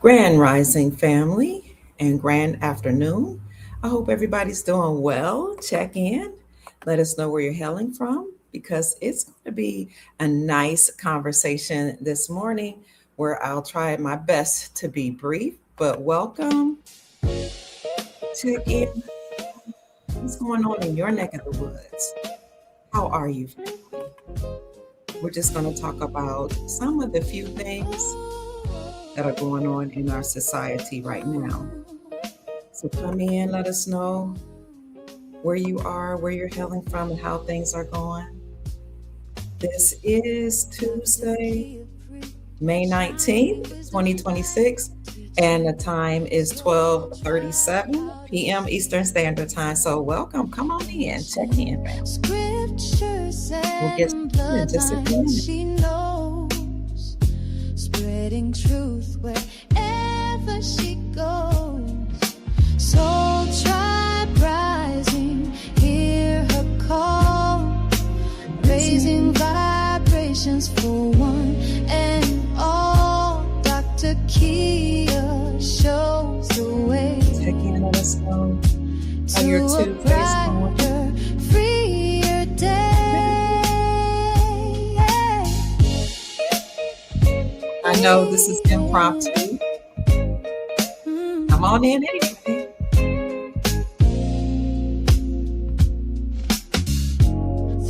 Grand Rising family and grand afternoon. I hope everybody's doing well. Check in. Let us know where you're hailing from because it's going to be a nice conversation this morning where I'll try my best to be brief. But welcome. Check in. What's going on in your neck of the woods? How are you, family? We're just going to talk about some of the few things that are going on in our society right now. So come in, let us know where you are, where you're hailing from, and how things are going. This is Tuesday, May 19th, 2026, and the time is 12:37 p.m. Eastern Standard Time. So welcome. Come on in. Check in, fam. We'll get started in just a few minutes. She knows, spreading truth wherever she goes. Soul tribe rising, hear her call, raising vibrations for one and all. Dr. Kia shows the way. Check in, let us know how your To a Tuesday is going. brighter, freer day. I know this is impromptu. Come on in anyway.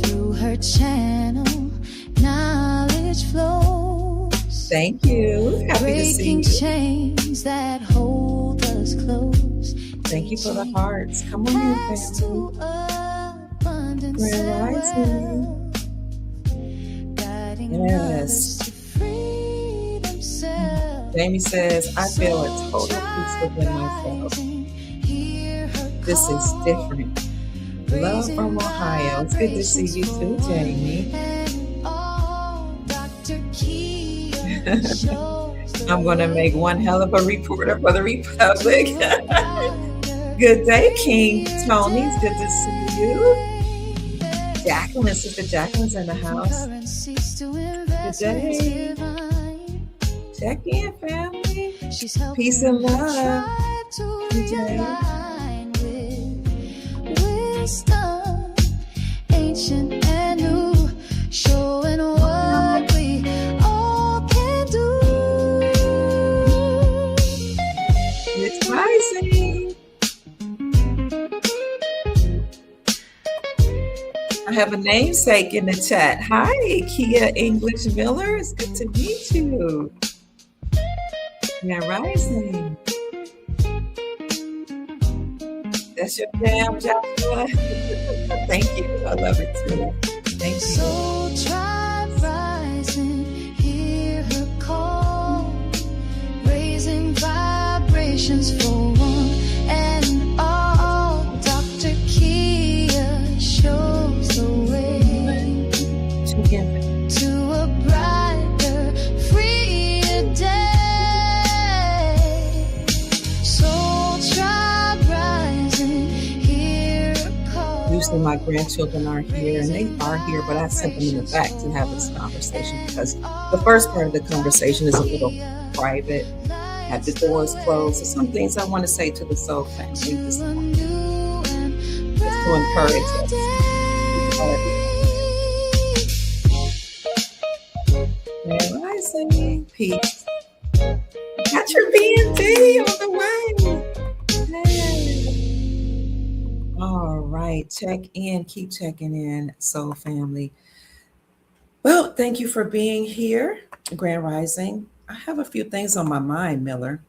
Through her channel, knowledge flows, Thank you. Happy to see breaking you. chains that hold us close. Thank you for the hearts. Come on in, Paths family. to abundance Grand and Rising. wealth, guiding Yes. others to free themselves. Jamie says, I feel a total peace within myself. This is different. Love from Ohio. It's good to see you too, Jamie. I'm going to make one hell of a reporter for the Republic. Good day, King Tony. It's good to see you. Jacqueline, Sister Jacqueline's in the house. Good day. Check in, family. Peace and love. Wisdom, ancient and new, showing what we all can do. It's rising. I have a namesake in the chat. Hi, Kia English Miller. It's good to meet you. Yeah, rising. That's your jam, Joshua. Thank you. I love it too. Thank you. Soul tribe rising, hear her call, raising vibrations for one and all. Dr. Kia shows the way Check in. to a brighter, freer day. Soul tribe rising, hear her call. Usually my grandchildren aren't here, and they are here, but I sent them in the back to have this conversation because the first part of the conversation is a little private. Have the doors closed. So some things I want to say to the soul family this morning, just to encourage us. Grand Rising, peace. Got your B&D on the way. Hey. All right, check in. Keep checking in, soul family. Well, thank you for being here, Grand Rising. I have a few things on my mind, Miller.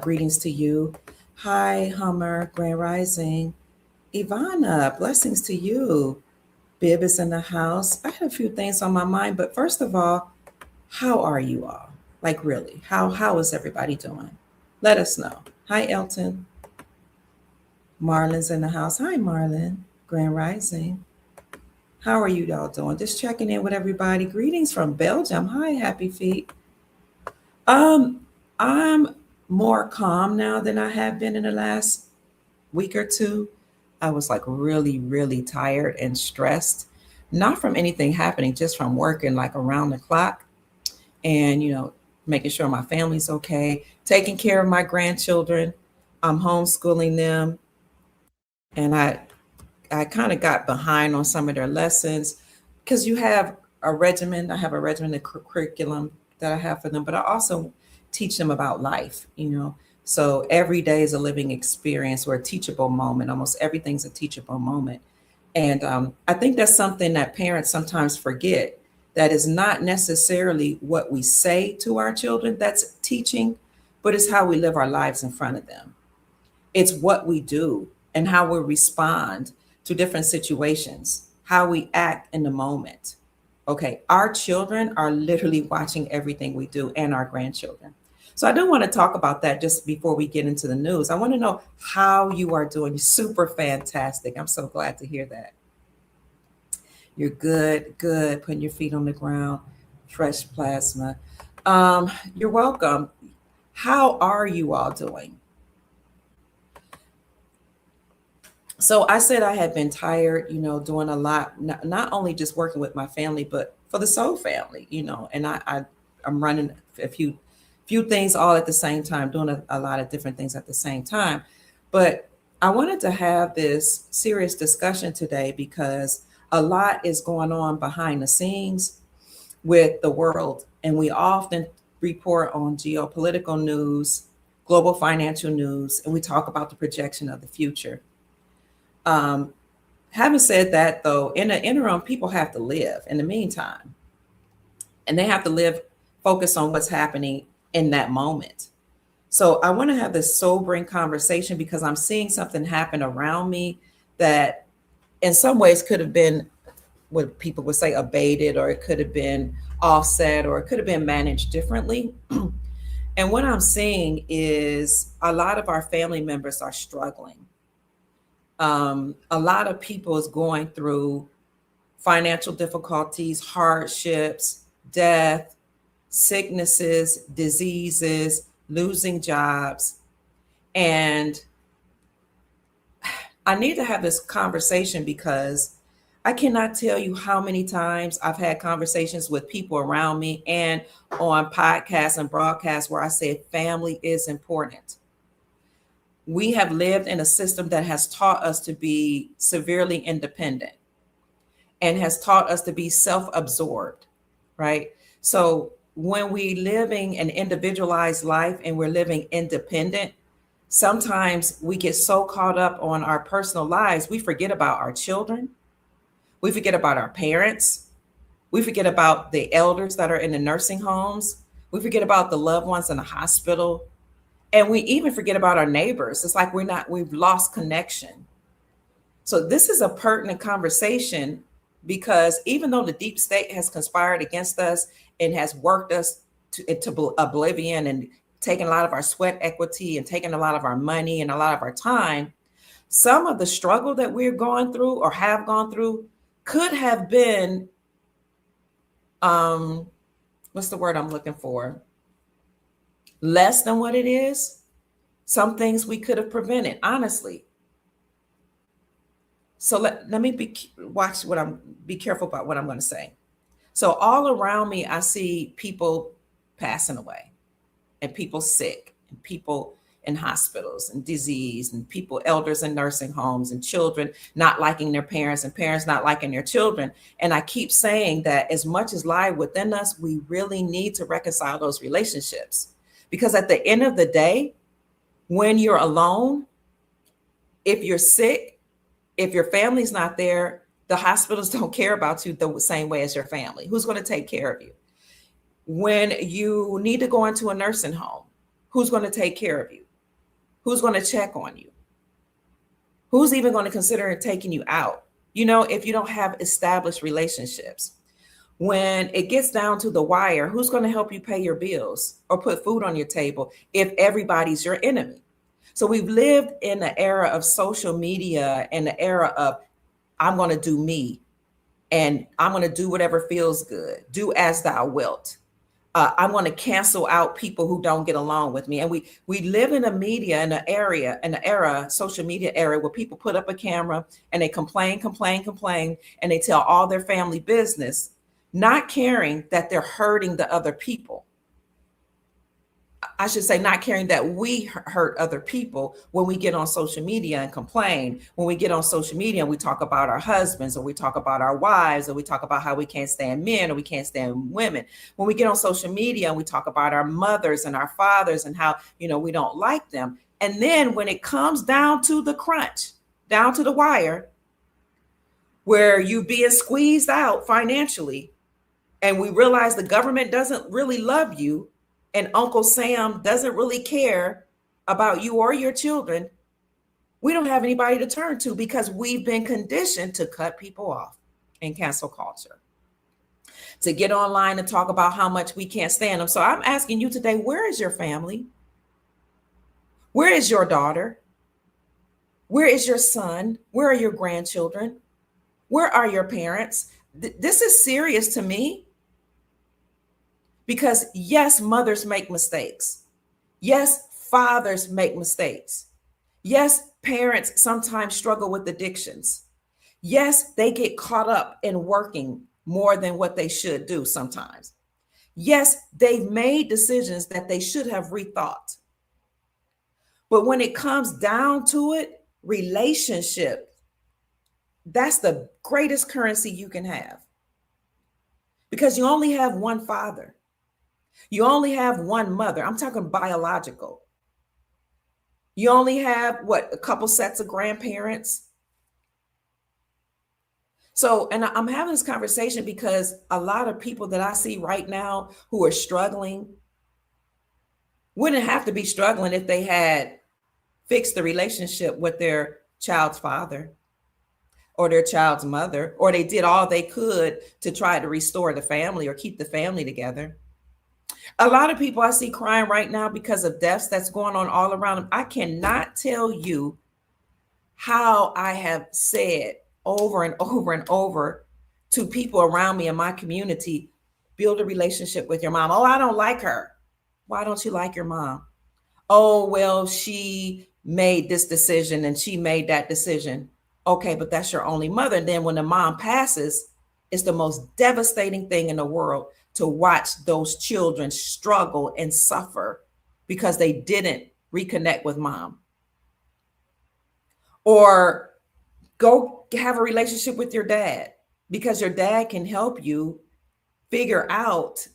Greetings to you. Hi, Hummer, Grand Rising. Ivana, blessings to you. Bib is in the house. I had a few things on my mind, but first of all, how are you all? Like really, how is everybody doing? Let us know. Hi, Elton. Marlon's in the house. Hi, Marlon. Grand Rising. How are you all doing? Just checking in with everybody. Greetings from Belgium. Hi, Happy Feet. I'm more calm now than I have been in the last week or two. I was like really, really tired and stressed, not from anything happening, just from working like around the clock and, making sure my family's okay, taking care of my grandchildren. I'm homeschooling them, and I kind of got behind on some of their lessons because you have a regimen. I have a regimented curriculum that I have for them, but I also teach them about life, you know. So every day is a living experience or a teachable moment. Almost everything's a teachable moment. And I think that's something that parents sometimes forget, that is not necessarily what we say to our children that's teaching, but it's how we live our lives in front of them. It's what we do and how we respond to different situations, how we act in the moment. Okay, our children are literally watching everything we do, and our grandchildren. So I do want to talk about that just before we get into the news. I want to know how you are doing. Super fantastic. I'm so glad to hear that. You're good, good. Putting your feet on the ground, fresh plasma. You're welcome. How are you all doing? So I said I had been tired, you know, doing a lot, not only just working with my family, but for the soul family, you know, and I'm running a few things all at the same time, doing a lot of different things at the same time. But I wanted to have this serious discussion today because a lot is going on behind the scenes with the world, and we often report on geopolitical news, global financial news, and we talk about the projection of the future. Um, Having said that, though, in the interim, people have to live in the meantime, and they have to live focused on what's happening in that moment. So I want to have this sobering conversation because I'm seeing something happen around me that, in some ways, could have been what people would say abated, or it could have been offset, or it could have been managed differently. And what I'm seeing is a lot of our family members are struggling. A lot of people is going through financial difficulties, hardships, death, sicknesses, diseases, losing jobs. And I need to have this conversation because I cannot tell you how many times I've had conversations with people around me and on podcasts and broadcasts where I said family is important. We have lived in a system that has taught us to be severely independent and has taught us to be self-absorbed, right? So when we living an individualized life and we're living independent, sometimes we get so caught up on our personal lives, we forget about our children, we forget about our parents, we forget about the elders that are in the nursing homes, we forget about the loved ones in the hospital, and we even forget about our neighbors. It's like we've lost connection. So this is a pertinent conversation because even though the deep state has conspired against us and has worked us into oblivion and taken a lot of our sweat equity and taken a lot of our money and a lot of our time, some of the struggle that we're going through or have gone through could have been, what's the word I'm looking for? Less than what it is. Some things we could have prevented, honestly. So let me be careful about what I'm going to say. So all around me, I see people passing away and people sick and people in hospitals and disease and people, elders in nursing homes and children not liking their parents and parents not liking their children. And I keep saying that as much as lie within us, we really need to reconcile those relationships. Because at the end of the day, when you're alone, if you're sick, if your family's not there, the hospitals don't care about you the same way as your family. Who's going to take care of you? When you need to go into a nursing home, who's going to take care of you? Who's going to check on you? Who's even going to consider taking you out? You know, if you don't have established relationships. When it gets down to the wire, who's going to help you pay your bills or put food on your table if everybody's your enemy? So we've lived in the era of social media and the era of I'm going to do me and I'm going to do whatever feels good. Do as thou wilt. I'm going to cancel out people who don't get along with me. And we live in a media in an era, social media era, where people put up a camera and they complain, and they tell all their family business, not caring that they're hurting the other people. I should say, not caring that we hurt other people when we get on social media and complain. When we get on social media and we talk about our husbands, or we talk about our wives, or we talk about how we can't stand men or we can't stand women. When we get on social media and we talk about our mothers and our fathers and how, we don't like them. And then when it comes down to the crunch, down to the wire, where you're being squeezed out financially, and we realize the government doesn't really love you, and Uncle Sam doesn't really care about you or your children, we don't have anybody to turn to because we've been conditioned to cut people off in cancel culture, to get online and talk about how much we can't stand them. So I'm asking you today, where is your family? Where is your daughter? Where is your son? Where are your grandchildren? Where are your parents? This is serious to me. Because yes, mothers make mistakes. Yes, fathers make mistakes. Yes, parents sometimes struggle with addictions. Yes, they get caught up in working more than what they should do sometimes. Yes, they've made decisions that they should have rethought. But when it comes down to it, relationship, that's the greatest currency you can have. Because you only have one father. You only have one mother. I'm talking biological. You only have a couple sets of grandparents. So, and I'm having this conversation because a lot of people that I see right now who are struggling wouldn't have to be struggling if they had fixed the relationship with their child's father or their child's mother, or they did all they could to try to restore the family or keep the family together. A lot of people I see crying right now because of deaths that's going on all around them. I cannot tell you how I have said over and over and over to people around me in my community, build a relationship with your mom. Oh, I don't like her. Why don't you like your mom? Oh, well, she made this decision and she made that decision. Okay, but that's your only mother. And then when the mom passes, it's the most devastating thing in the world to watch those children struggle and suffer because they didn't reconnect with mom. Or go have a relationship with your dad, because your dad can help you figure out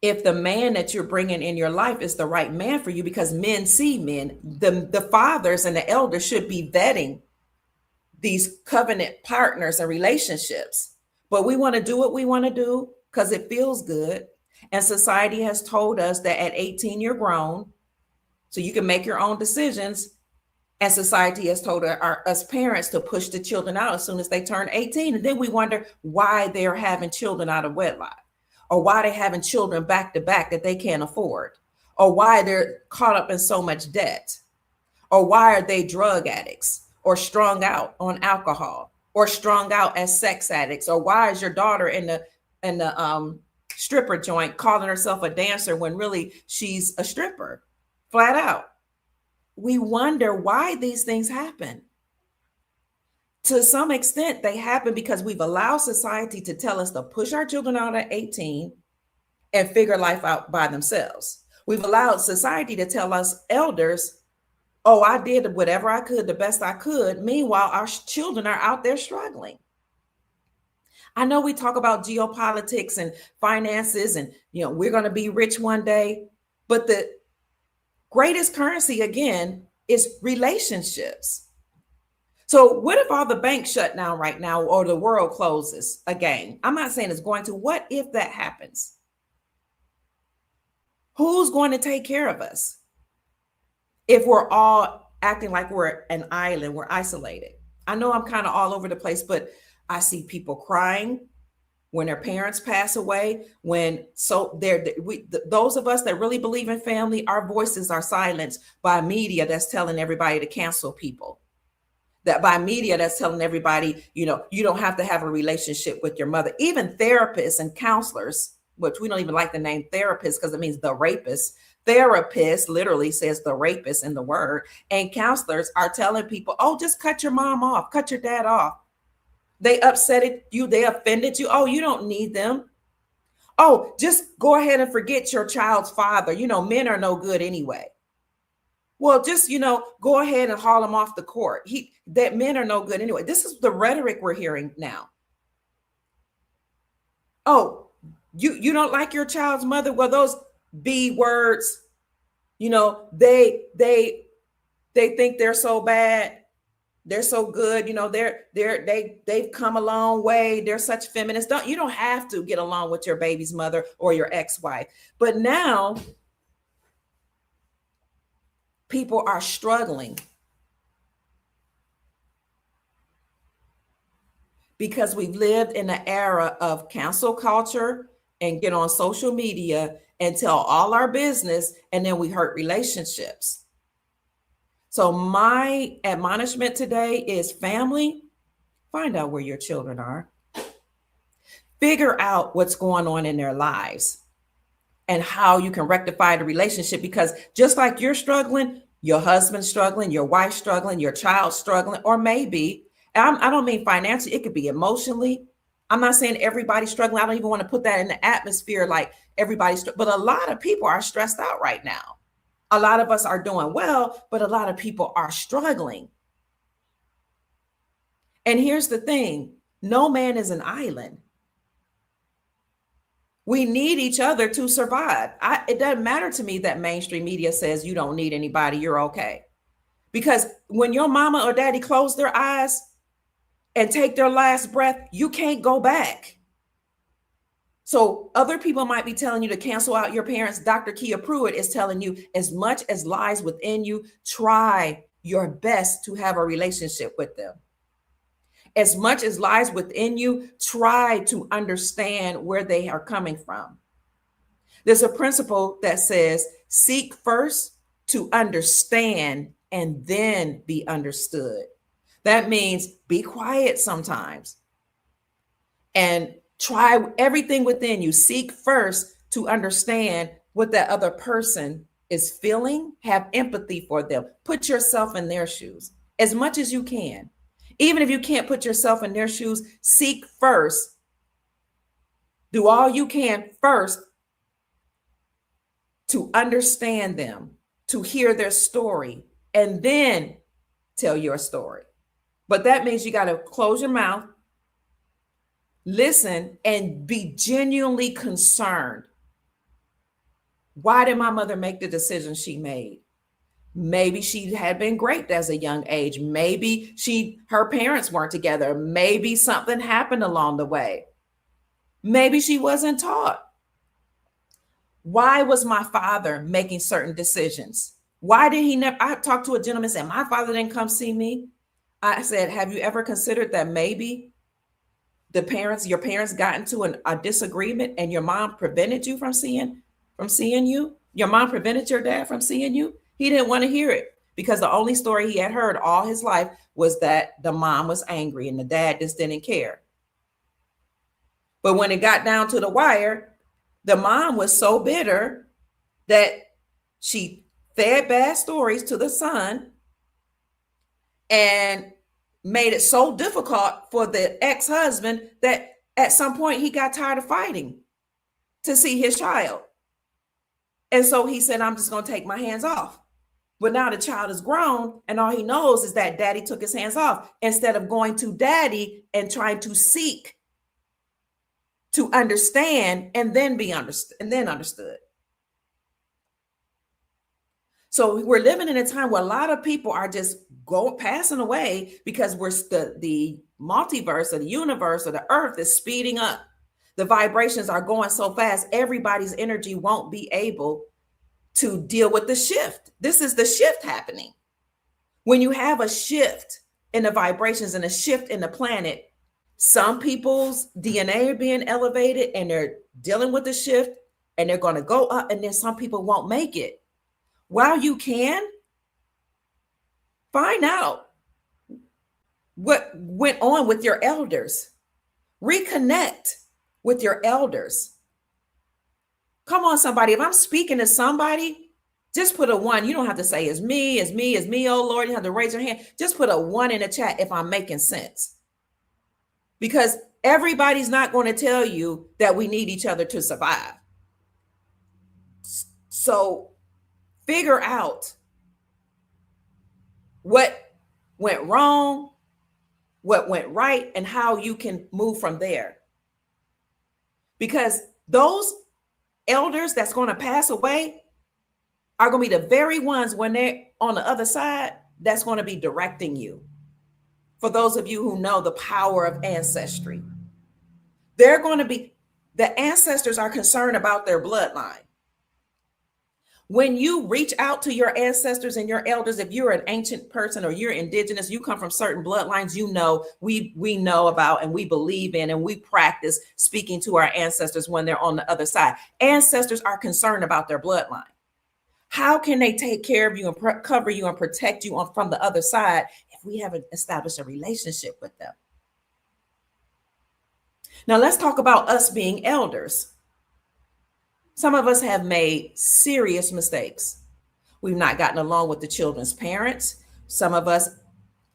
if the man that you're bringing in your life is the right man for you, because men see men. The fathers and the elders should be vetting these covenant partners and relationships. But we want to do what we want to do because it feels good. And society has told us that at 18, you're grown, so you can make your own decisions. And society has told us parents to push the children out as soon as they turn 18. And then we wonder why they're having children out of wedlock, or why they're having children back to back that they can't afford, or why they're caught up in so much debt, or why are they drug addicts, or strung out on alcohol, or strung out as sex addicts, or why is your daughter in the stripper joint calling herself a dancer when really she's a stripper, flat out. We wonder why these things happen. To some extent, they happen because we've allowed society to tell us to push our children out at 18 and figure life out by themselves. We've allowed society to tell us elders, oh, I did whatever I could, the best I could. Meanwhile, our children are out there struggling. I know we talk about geopolitics and finances and, we're going to be rich one day, but the greatest currency, again, is relationships. So what if all the banks shut down right now, or the world closes again? I'm not saying it's going to. What if that happens? Who's going to take care of us if we're all acting like we're an island, we're isolated? I know I'm kind of all over the place, but I see people crying when their parents pass away. Those of us that really believe in family, our voices are silenced by media that's telling everybody to cancel people. That by media that's telling everybody, you don't have to have a relationship with your mother. Even therapists and counselors, which we don't even like the name therapist because it means the rapist. Therapist literally says the rapist in the word. And counselors are telling people, oh, just cut your mom off, cut your dad off. They upset you, they offended you. Oh, you don't need them. Oh, just go ahead and forget your child's father. Men are no good anyway. Well, just, go ahead and haul him off the court. That men are no good anyway. This is the rhetoric we're hearing now. Oh, you don't like your child's mother? Well, those B words, they think they're so bad. They're so good. They've come a long way. They're such feminists. You don't have to get along with your baby's mother or your ex-wife. But now people are struggling because we've lived in an era of cancel culture and get on social media and tell all our business, and then we hurt relationships. So my admonishment today is, family, find out where your children are. Figure out what's going on in their lives and how you can rectify the relationship, because just like you're struggling, your husband's struggling, your wife's struggling, your child's struggling, or maybe, I don't mean financially, it could be emotionally. I'm not saying everybody's struggling. I don't even want to put that in the atmosphere like everybody's, but a lot of people are stressed out right now. A lot of us are doing well, but a lot of people are struggling. And here's the thing, no man is an island. We need each other to survive. It doesn't matter to me that mainstream media says you don't need anybody, you're okay. Because when your mama or daddy close their eyes and take their last breath, you can't go back. So other people might be telling you to cancel out your parents. Dr. Kia Pruitt is telling you, as much as lies within you, try your best to have a relationship with them. As much as lies within you, try to understand where they are coming from. There's a principle that says, seek first to understand and then be understood. That means be quiet sometimes and try everything within you. Seek first to understand what that other person is feeling. Have empathy for them. Put yourself in their shoes as much as you can. Even if you can't put yourself in their shoes, seek first. Do all you can first to understand them, to hear their story, and then tell your story. But that means you got to close your mouth, listen, and be genuinely concerned. Why did my mother make the decision she made? Maybe she had been raped as a young age. Maybe her parents weren't together. Maybe something happened along the way. Maybe she wasn't taught. Why was my father making certain decisions? Why did he never? I talked to a gentleman and said, my father didn't come see me. I said, have you ever considered that maybe your parents got into a disagreement and your mom prevented you from seeing you? Your mom prevented your dad from seeing you? He didn't want to hear it because the only story he had heard all his life was that the mom was angry and the dad just didn't care. But when it got down to the wire, the mom was so bitter that she fed bad stories to the son and made it so difficult for the ex-husband that at some point he got tired of fighting to see his child. And so he said, I'm just going to take my hands off. But now the child is grown and all he knows is that daddy took his hands off instead of going to daddy and trying to seek to understand and then be understood and then understood. So we're living in a time where a lot of people are just passing away because the multiverse or the universe or the earth is speeding up. The vibrations are going so fast, everybody's energy won't be able to deal with the shift. This is the shift happening. When you have a shift in the vibrations and a shift in the planet, some people's DNA are being elevated and they're dealing with the shift and they're going to go up, and then some people won't make it. While you can, find out what went on with your elders. Reconnect with your elders. Come on, somebody. If I'm speaking to somebody, just put a 1. You don't have to say it's me, oh Lord. You have to raise your hand. Just put a 1 in the chat if I'm making sense. Because Everybody's not going to tell you that we need each other to survive. So figure out what went wrong, what went right, and how you can move from there. Because those elders that's going to pass away are going to be the very ones when they're on the other side that's going to be directing you. For those of you who know the power of ancestry, they're going to be, the ancestors are concerned about their bloodline. When you reach out to your ancestors and your elders, if you're an ancient person or you're indigenous, you come from certain bloodlines, you know, we know about and we believe in and we practice speaking to our ancestors when they're on the other side. Ancestors are concerned about their bloodline. How can they take care of you and cover you and protect you from the other side if we haven't established a relationship with them? Now let's talk about us being elders. Some of us have made serious mistakes. We've not gotten along with the children's parents. Some of us,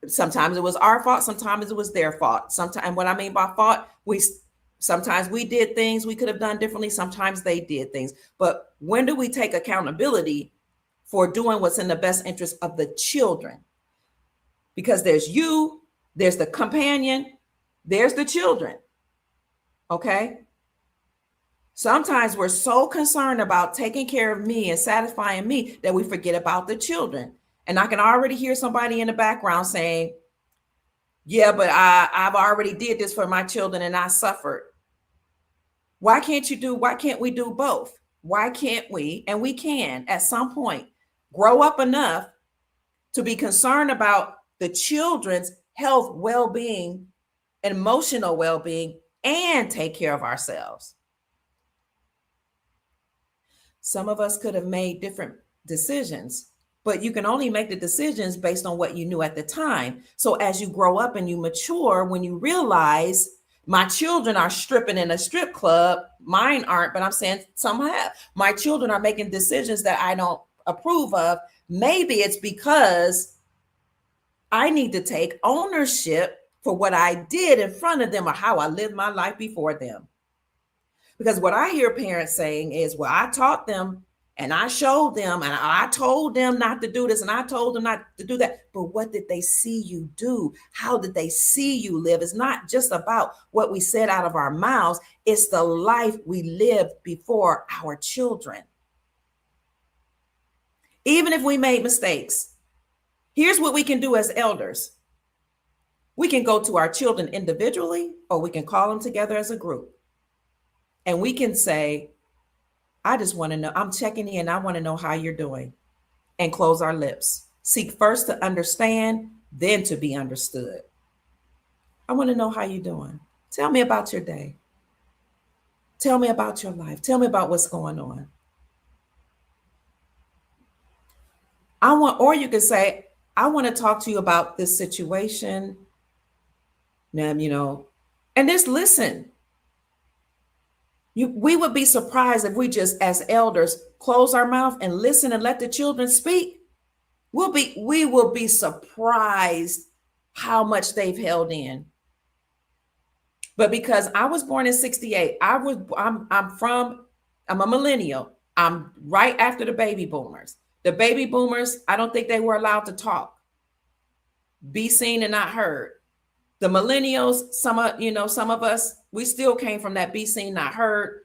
sometimes it was our fault, sometimes it was their fault. Sometimes, what I mean by fault, sometimes we did things we could have done differently, sometimes they did things. But when do we take accountability for doing what's in the best interest of the children? Because there's you, there's the companion, there's the children. Okay? Sometimes we're so concerned about taking care of me and satisfying me that we forget about the children. And I can already hear somebody in the background saying, yeah, but I've already did this for my children and I suffered. Why can't we do both? Why can't we? And we can at some point grow up enough to be concerned about the children's health, well-being, and emotional well-being, and take care of ourselves. Some of us could have made different decisions, but you can only make the decisions based on what you knew at the time. So as you grow up and you mature, when you realize my children are stripping in a strip club, mine aren't, but I'm saying some have. My children are making decisions that I don't approve of. Maybe it's because I need to take ownership for what I did in front of them or how I lived my life before them. Because what I hear parents saying is, well, I taught them and I showed them and I told them not to do this and I told them not to do that. But what did they see you do? How did they see you live? It's not just about what we said out of our mouths. It's the life we lived before our children. Even if we made mistakes, here's what we can do as elders. We can go to our children individually, or we can call them together as a group. And we can say, I just want to know, I'm checking in. I want to know how you're doing, and close our lips. Seek first to understand, then to be understood. I want to know how you're doing. Tell me about your day. Tell me about your life. Tell me about what's going on. Or you can say, I want to talk to you about this situation. Now, and just listen. We would be surprised if we just, as elders, close our mouth and listen and let the children speak. We will be surprised how much they've held in. But because I was born in 68, I'm a millennial. I'm right after the baby boomers. The baby boomers, I don't think they were allowed to talk, be seen and not heard. The millennials, some of us, we still came from that be seen, not heard.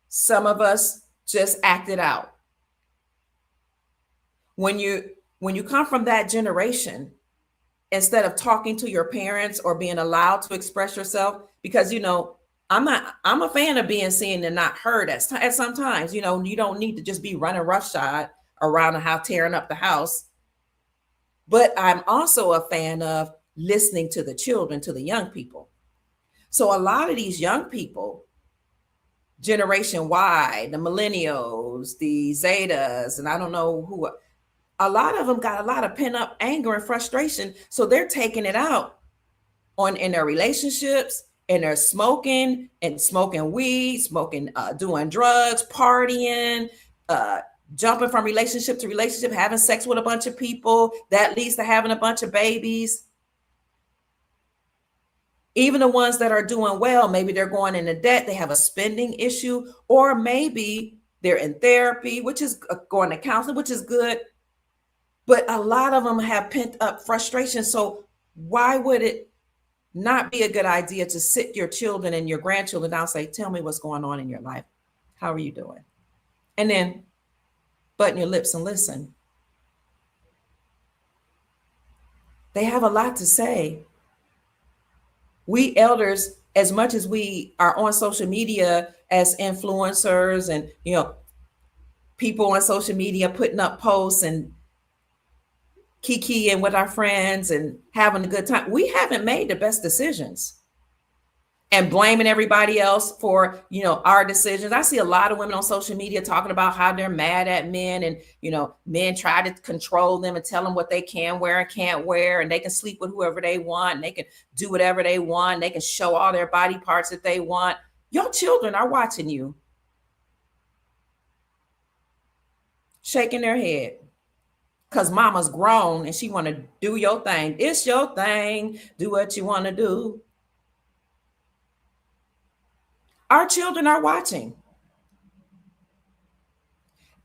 Some of us just acted out. When you come from that generation, instead of talking to your parents or being allowed to express yourself, because, I'm a fan of being seen and not heard at sometimes, you don't need to just be running roughshod around the house, tearing up the house. But I'm also a fan of listening to the children, to the young people. So a lot of these young people, Generation Y, the millennials, the Zetas, and I don't know who, a lot of them got a lot of pent up anger and frustration. So they're taking it out in their relationships, and they're smoking weed, doing drugs, partying, jumping from relationship to relationship, having sex with a bunch of people. That leads to having a bunch of babies. Even the ones that are doing well, maybe they're going into debt, they have a spending issue, or maybe they're in therapy, which is going to counseling, which is good. But a lot of them have pent up frustration. So why would it not be a good idea to sit your children and your grandchildren down and say, tell me what's going on in your life? How are you doing? And then button your lips and listen. They have a lot to say. We elders, as much as we are on social media as influencers and, people on social media putting up posts and kikiing with our friends and having a good time, we haven't made the best decisions. And blaming everybody else for, our decisions. I see a lot of women on social media talking about how they're mad at men and, men try to control them and tell them what they can wear and can't wear. And they can sleep with whoever they want. And they can do whatever they want. They can show all their body parts that they want. Your children are watching you, shaking their head because mama's grown and she want to do your thing. It's your thing. Do what you want to do. Our children are watching.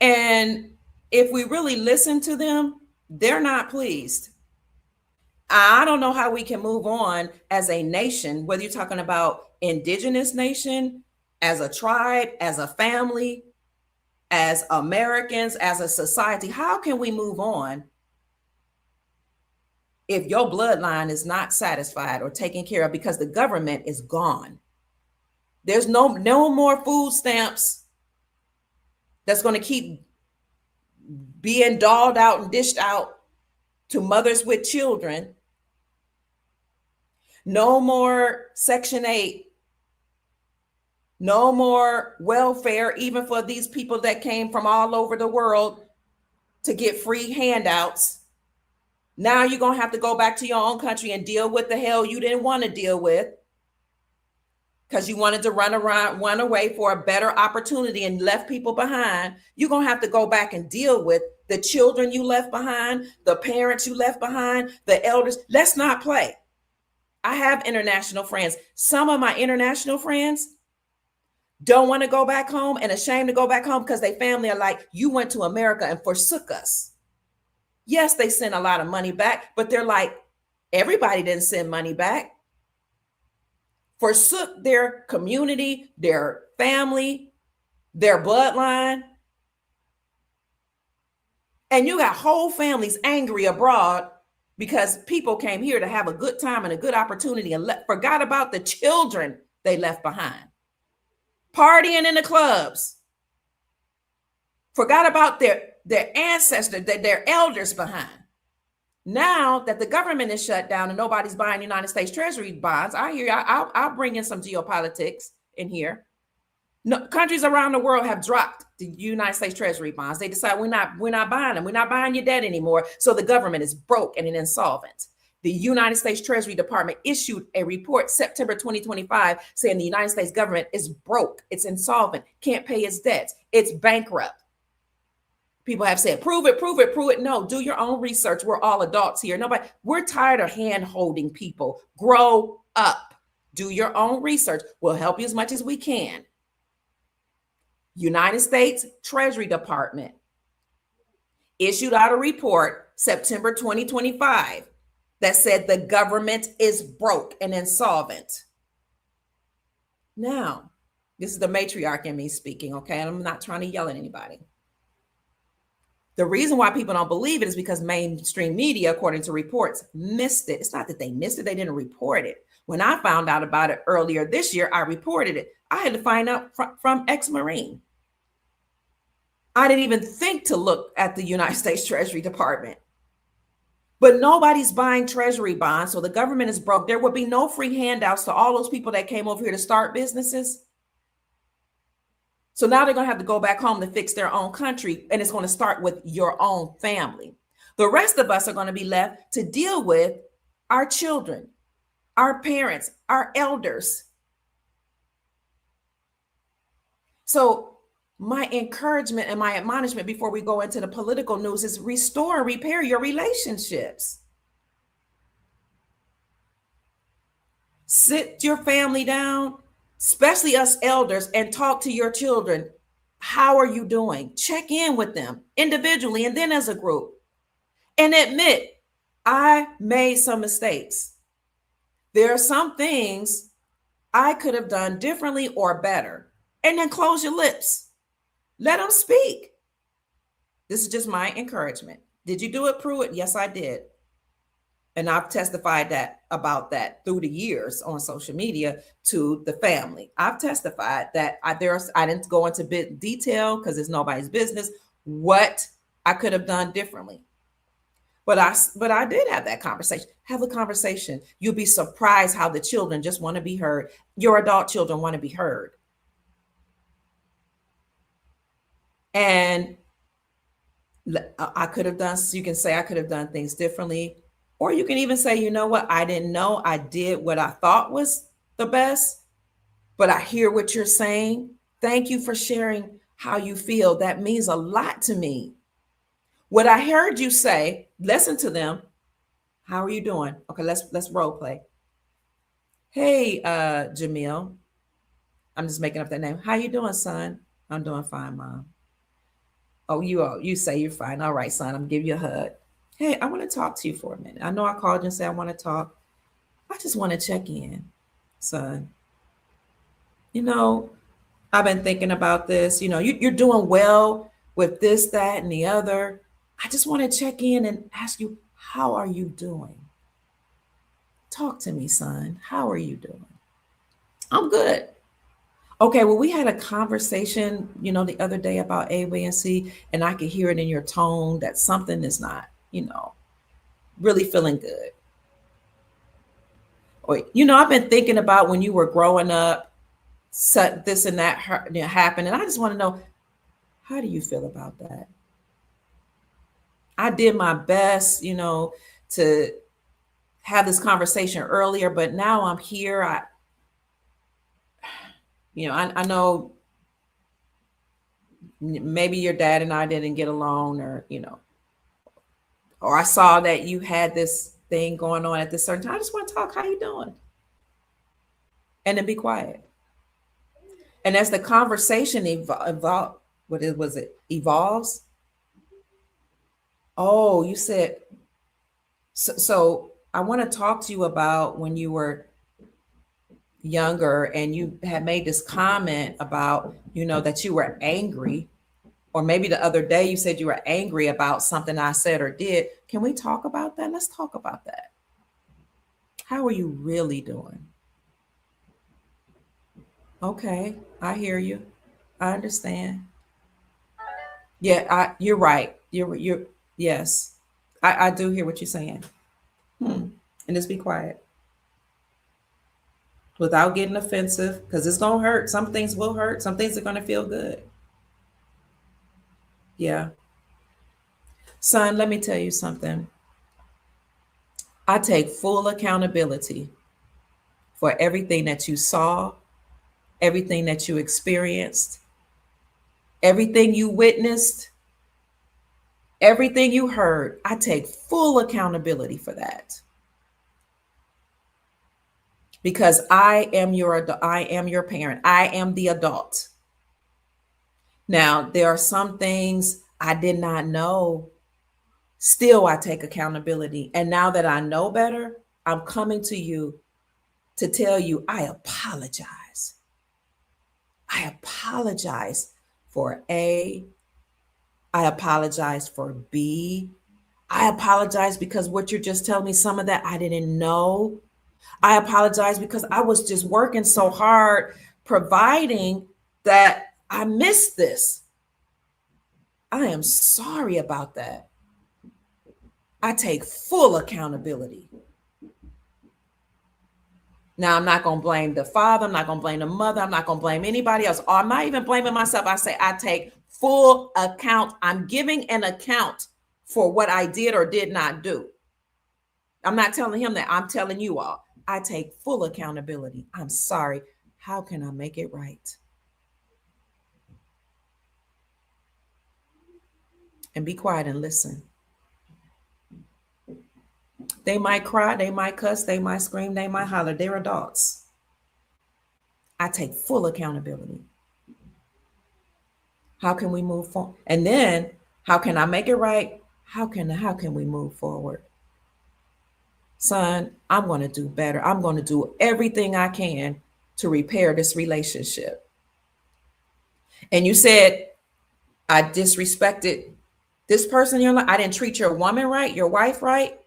And if we really listen to them, they're not pleased. I don't know how we can move on as a nation, whether you're talking about indigenous nation, as a tribe, as a family, as Americans, as a society. How can we move on if your bloodline is not satisfied or taken care of because the government is gone? There's no more food stamps that's going to keep being dolled out and dished out to mothers with children. No more Section 8. No more welfare, even for these people that came from all over the world to get free handouts. Now you're going to have to go back to your own country and deal with the hell you didn't want to deal with, because you wanted to run away for a better opportunity and left people behind. You're going to have to go back and deal with the children you left behind, the parents you left behind, the elders. Let's not play. I have international friends. Some of my international friends don't want to go back home and ashamed to go back home because their family are like, you went to America and forsook us. Yes, they sent a lot of money back, but they're like, everybody didn't send money back. Forsook their community, their family, their bloodline. And you got whole families angry abroad because people came here to have a good time and a good opportunity and forgot about the children they left behind. Partying in the clubs. Forgot about their ancestors, their elders behind. Now that the government is shut down and nobody's buying United States Treasury bonds, I hear I'll bring in some geopolitics in here. No, countries around the world have dropped the United States Treasury bonds. They decide we're not buying them. We're not buying your debt anymore. So the government is broke and insolvent. The United States Treasury Department issued a report September 2025 saying the United States government is broke. It's insolvent, can't pay its debts. It's bankrupt. People have said, prove it, prove it, prove it. No, do your own research. We're all adults here. We're tired of hand holding people. Grow up. Do your own research. We'll help you as much as we can. United States Treasury Department issued out a report September 2025 that said the government is broke and insolvent. Now, this is the matriarch in me speaking, okay? And I'm not trying to yell at anybody. The reason why people don't believe it is because mainstream media, according to reports, missed it. It's not that they missed it, they didn't report it. When I found out about it earlier this year, I reported it. I had to find out from ex-Marine. I didn't even think to look at the United States Treasury Department. But nobody's buying treasury bonds, so the government is broke. There would be no free handouts to all those people that came over here to start businesses. So now they're going to have to go back home to fix their own country, and it's going to start with your own family. The rest of us are going to be left to deal with our children, our parents, our elders. So my encouragement and my admonishment before we go into the political news is restore and repair your relationships. Sit your family down, especially us elders, and talk to your children. How are you doing? Check in with them individually and then as a group, and admit, I made some mistakes. There are some things I could have done differently or better. And then close your lips. Let them speak. This is just my encouragement. Did you do it, Pruitt? Yes, I did. And I've testified that about that through the years on social media to the family. I've testified that I didn't go into bit detail because it's nobody's business what I could have done differently. But I did have that conversation. Have a conversation. You'll be surprised how the children just want to be heard. Your adult children want to be heard. And I could have done, you can say I could have done things differently. Or you can even say, you know what, I didn't know. I did what I thought was the best, but I hear what you're saying. Thank you for sharing how you feel. That means a lot to me. What I heard you say, listen to them. How are you doing? Okay, let's role play. Hey, Jamil. I'm just making up that name. How you doing, son? I'm doing fine, Mom. Oh, you say you're fine. All right, son. I'm gonna give you a hug. Hey, I want to talk to you for a minute. I know I called you and said I want to talk. I just want to check in, son. You know, I've been thinking about this. You know, you're doing well with this, that, and the other. I just want to check in and ask you, how are you doing? Talk to me, son. How are you doing? I'm good. Okay, well, we had a conversation, the other day about A, B, and C, and I could hear it in your tone that something is not, really feeling good. Or, I've been thinking about when you were growing up, this and that happened, and I just want to know, how do you feel about that? I did my best, to have this conversation earlier, but now I'm here. I know maybe your dad and I didn't get along, or I saw that you had this thing going on at this certain time. I just want to talk. How you doing? And then be quiet. And as the conversation evolve, was it evolves? Oh, you said so. I want to talk to you about when you were younger and you had made this comment about, that you were angry, or maybe the other day you said you were angry about something I said or did. Can we talk about that? Let's talk about that. How are you really doing? Okay, I hear you. I understand. Yeah, you're right. You're yes. I do hear what you're saying. And just be quiet without getting offensive because it's gonna hurt. Some things will hurt. Some things are gonna feel good. Yeah. Son, let me tell you something. I take full accountability for everything that you saw, everything that you experienced, everything you witnessed, everything you heard. I take full accountability for that because I am your parent. I am the adult. Now, there are some things I did not know. Still, I take accountability. And now that I know better, I'm coming to you to tell you I apologize. I apologize for A. I apologize for B. I apologize because what you're just telling me, some of that I didn't know. I apologize because I was just working so hard providing that I missed this. I am sorry about that. I take full accountability. Now, I'm not going to blame the father. I'm not going to blame the mother. I'm not going to blame anybody else. Or I'm not even blaming myself. I say I take full account. I'm giving an account for what I did or did not do. I'm not telling him that. I'm telling you all. I take full accountability. I'm sorry. How can I make it right? And be quiet and listen. They might cry, they might cuss, they might scream, they might holler. They're adults. I take full accountability. How can we move forward? And then how can I make it right? How can we move forward? Son, I'm going to do better. I'm going to do everything I can to repair this relationship. And you said I disrespected this person in your life. I didn't treat your woman right, your wife right.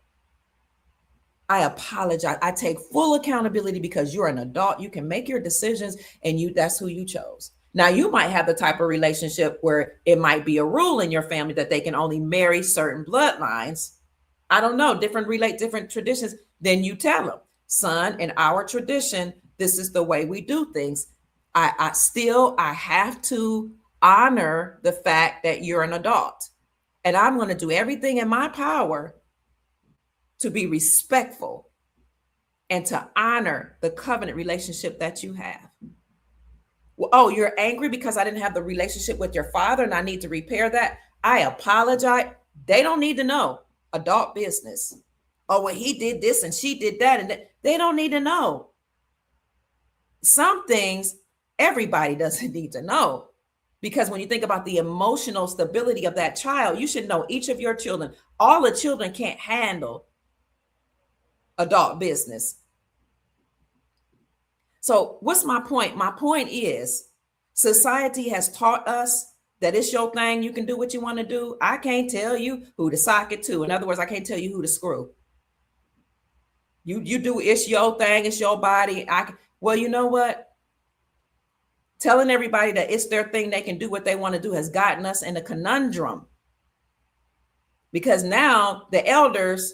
I apologize. I take full accountability because you're an adult. You can make your decisions and that's who you chose. Now, you might have the type of relationship where it might be a rule in your family that they can only marry certain bloodlines. I don't know, different traditions. Then you tell them, son, in our tradition, this is the way we do things. I have to honor the fact that you're an adult. And I'm going to do everything in my power to be respectful and to honor the covenant relationship that you have. Well, oh, you're angry because I didn't have the relationship with your father and I need to repair that. I apologize. They don't need to know. Adult business. Oh, well, he did this and she did that. And they don't need to know. Some things everybody doesn't need to know. Because when you think about the emotional stability of that child, you should know each of your children. All the children can't handle adult business. So what's my point? My point is society has taught us that it's your thing. You can do what you want to do. I can't tell you who to sock it to. In other words, I can't tell you who to screw. You do, it's your thing. It's your body. Well, you know what? Telling everybody that it's their thing, they can do what they want to do has gotten us in a conundrum. Because now the elders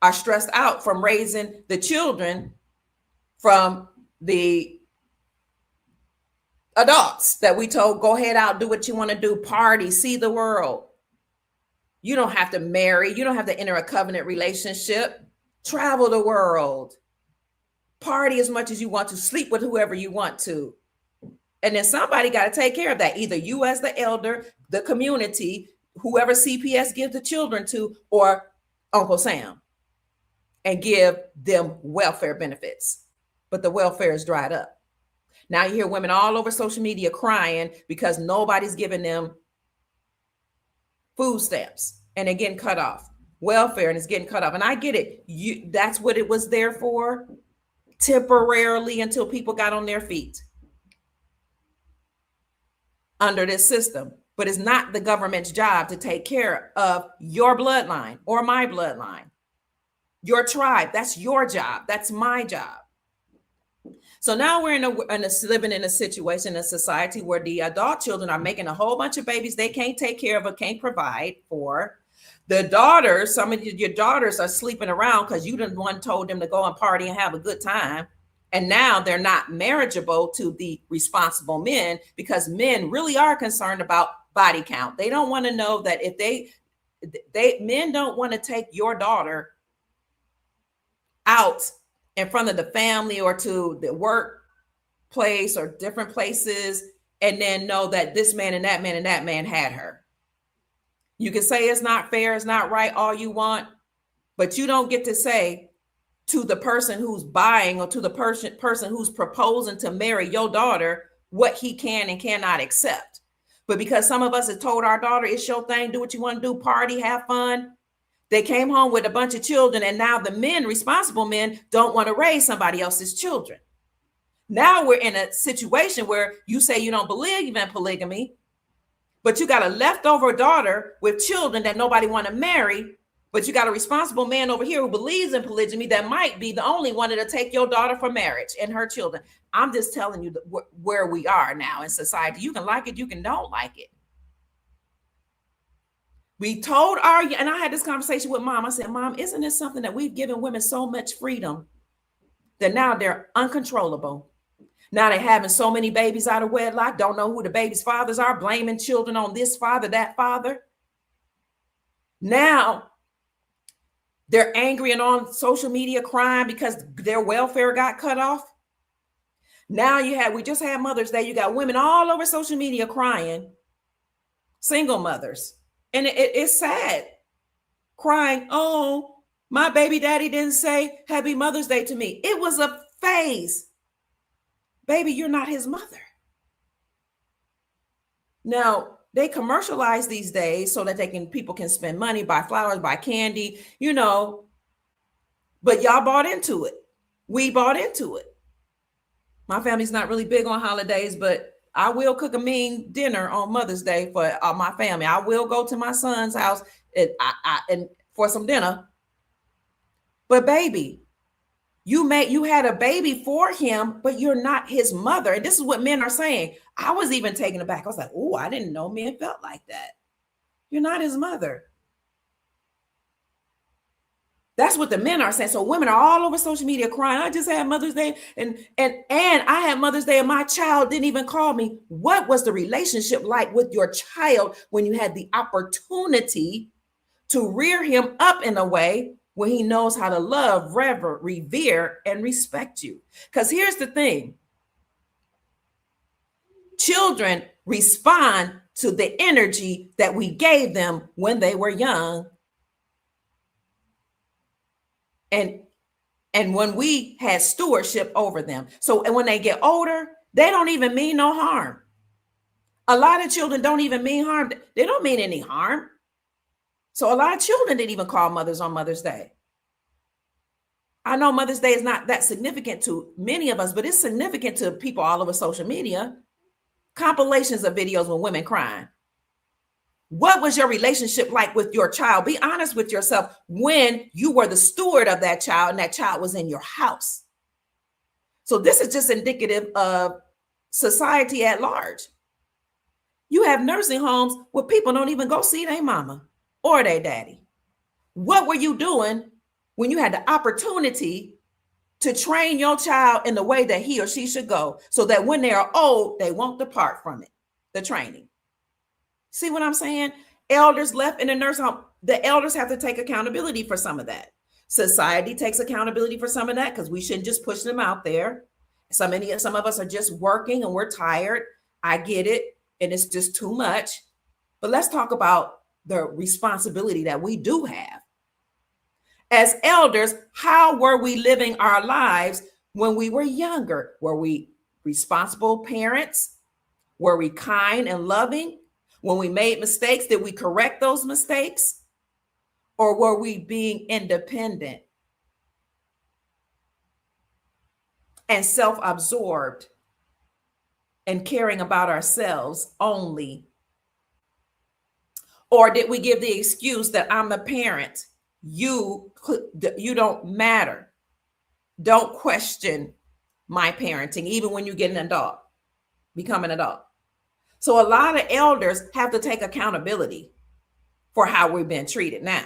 are stressed out from raising the children from the adults that we told, go ahead out, do what you want to do, party, see the world. You don't have to marry. You don't have to enter a covenant relationship. Travel the world. Party as much as you want to, sleep with whoever you want to. And then somebody got to take care of that. Either you as the elder, the community, whoever CPS gives the children to, or Uncle Sam, and give them welfare benefits. But the welfare is dried up. Now you hear women all over social media crying because nobody's giving them food stamps and they're getting cut off. Welfare and it's getting cut off. And I get it. That's what it was there for, temporarily, until people got on their feet under this system. But it's not the government's job to take care of your bloodline or my bloodline, your tribe. That's your job. That's my job. So now we're living in a situation, a society where the adult children are making a whole bunch of babies they can't take care of or can't provide for. The daughters, some of your daughters are sleeping around because you didn't one told them to go and party and have a good time. And now they're not marriageable to the responsible men because men really are concerned about body count. They don't want to know that if men don't want to take your daughter out in front of the family or to the workplace or different places and then know that this man and that man and that man had her. You can say it's not fair, it's not right, all you want, but you don't get to say to the person who's buying or to the person who's proposing to marry your daughter what he can and cannot accept. But because some of us have told our daughter, it's your thing, do what you want to do, party, have fun. They came home with a bunch of children and now the men, responsible men, don't want to raise somebody else's children. Now we're in a situation where you say you don't believe in polygamy, but you got a leftover daughter with children that nobody want to marry. But you got a responsible man over here who believes in polygamy that might be the only one that'll take your daughter for marriage and her children. I'm just telling you where we are now in society. You can like it, you can don't like it. We told and I had this conversation with mom. I said, Mom, isn't this something that we've given women so much freedom that now they're uncontrollable? Now they're having so many babies out of wedlock, don't know who the baby's fathers are, blaming children on this father, that father. Now they're angry and on social media crying because their welfare got cut off. Now we just had Mother's Day. You got women all over social media crying, single mothers. And it's sad, crying, oh, My baby daddy didn't say Happy Mother's Day to me. It was a phase. Baby, you're not his mother. Now, they commercialize these days so that people can spend money, buy flowers, buy candy, but y'all bought into it. We bought into it. My family's not really big on holidays, but I will cook a mean dinner on Mother's Day for my family. I will go to my son's house and for some dinner. But baby, you had a baby for him, but you're not his mother. And this is what men are saying. I was even taken aback. I was like, oh, I didn't know men felt like that. You're not his mother. That's what the men are saying. So women are all over social media crying. I just had Mother's Day and I had Mother's Day and my child didn't even call me. What was the relationship like with your child when you had the opportunity to rear him up in a way where he knows how to love, revere, and respect you? Because here's the thing. Children respond to the energy that we gave them when they were young. And when we had stewardship over them. So and when they get older, they don't even mean no harm. A lot of children don't even mean harm. They don't mean any harm. So a lot of children didn't even call mothers on Mother's Day. I know Mother's Day is not that significant to many of us, but it's significant to people all over social media. Compilations of videos with women crying. What was your relationship like with your child? Be honest with yourself when you were the steward of that child and that child was in your house. So this is just indicative of society at large. You have nursing homes where people don't even go see their mama or their daddy. What were you doing when you had the opportunity to train your child in the way that he or she should go so that when they are old, they won't depart from it, the training? See what I'm saying? Elders left in the nursing home. The elders have to take accountability for some of that. Society takes accountability for some of that because we shouldn't just push them out there. Some of us are just working and we're tired. I get it. And it's just too much. But let's talk about the responsibility that we do have. As elders, how were we living our lives when we were younger? Were we responsible parents? Were we kind and loving? When we made mistakes, did we correct those mistakes? Or were we being independent and self-absorbed and caring about ourselves only? Or did we give the excuse that I'm the parent? You don't matter. Don't question my parenting, even when you get an adult, become an adult. So a lot of elders have to take accountability for how we've been treated now.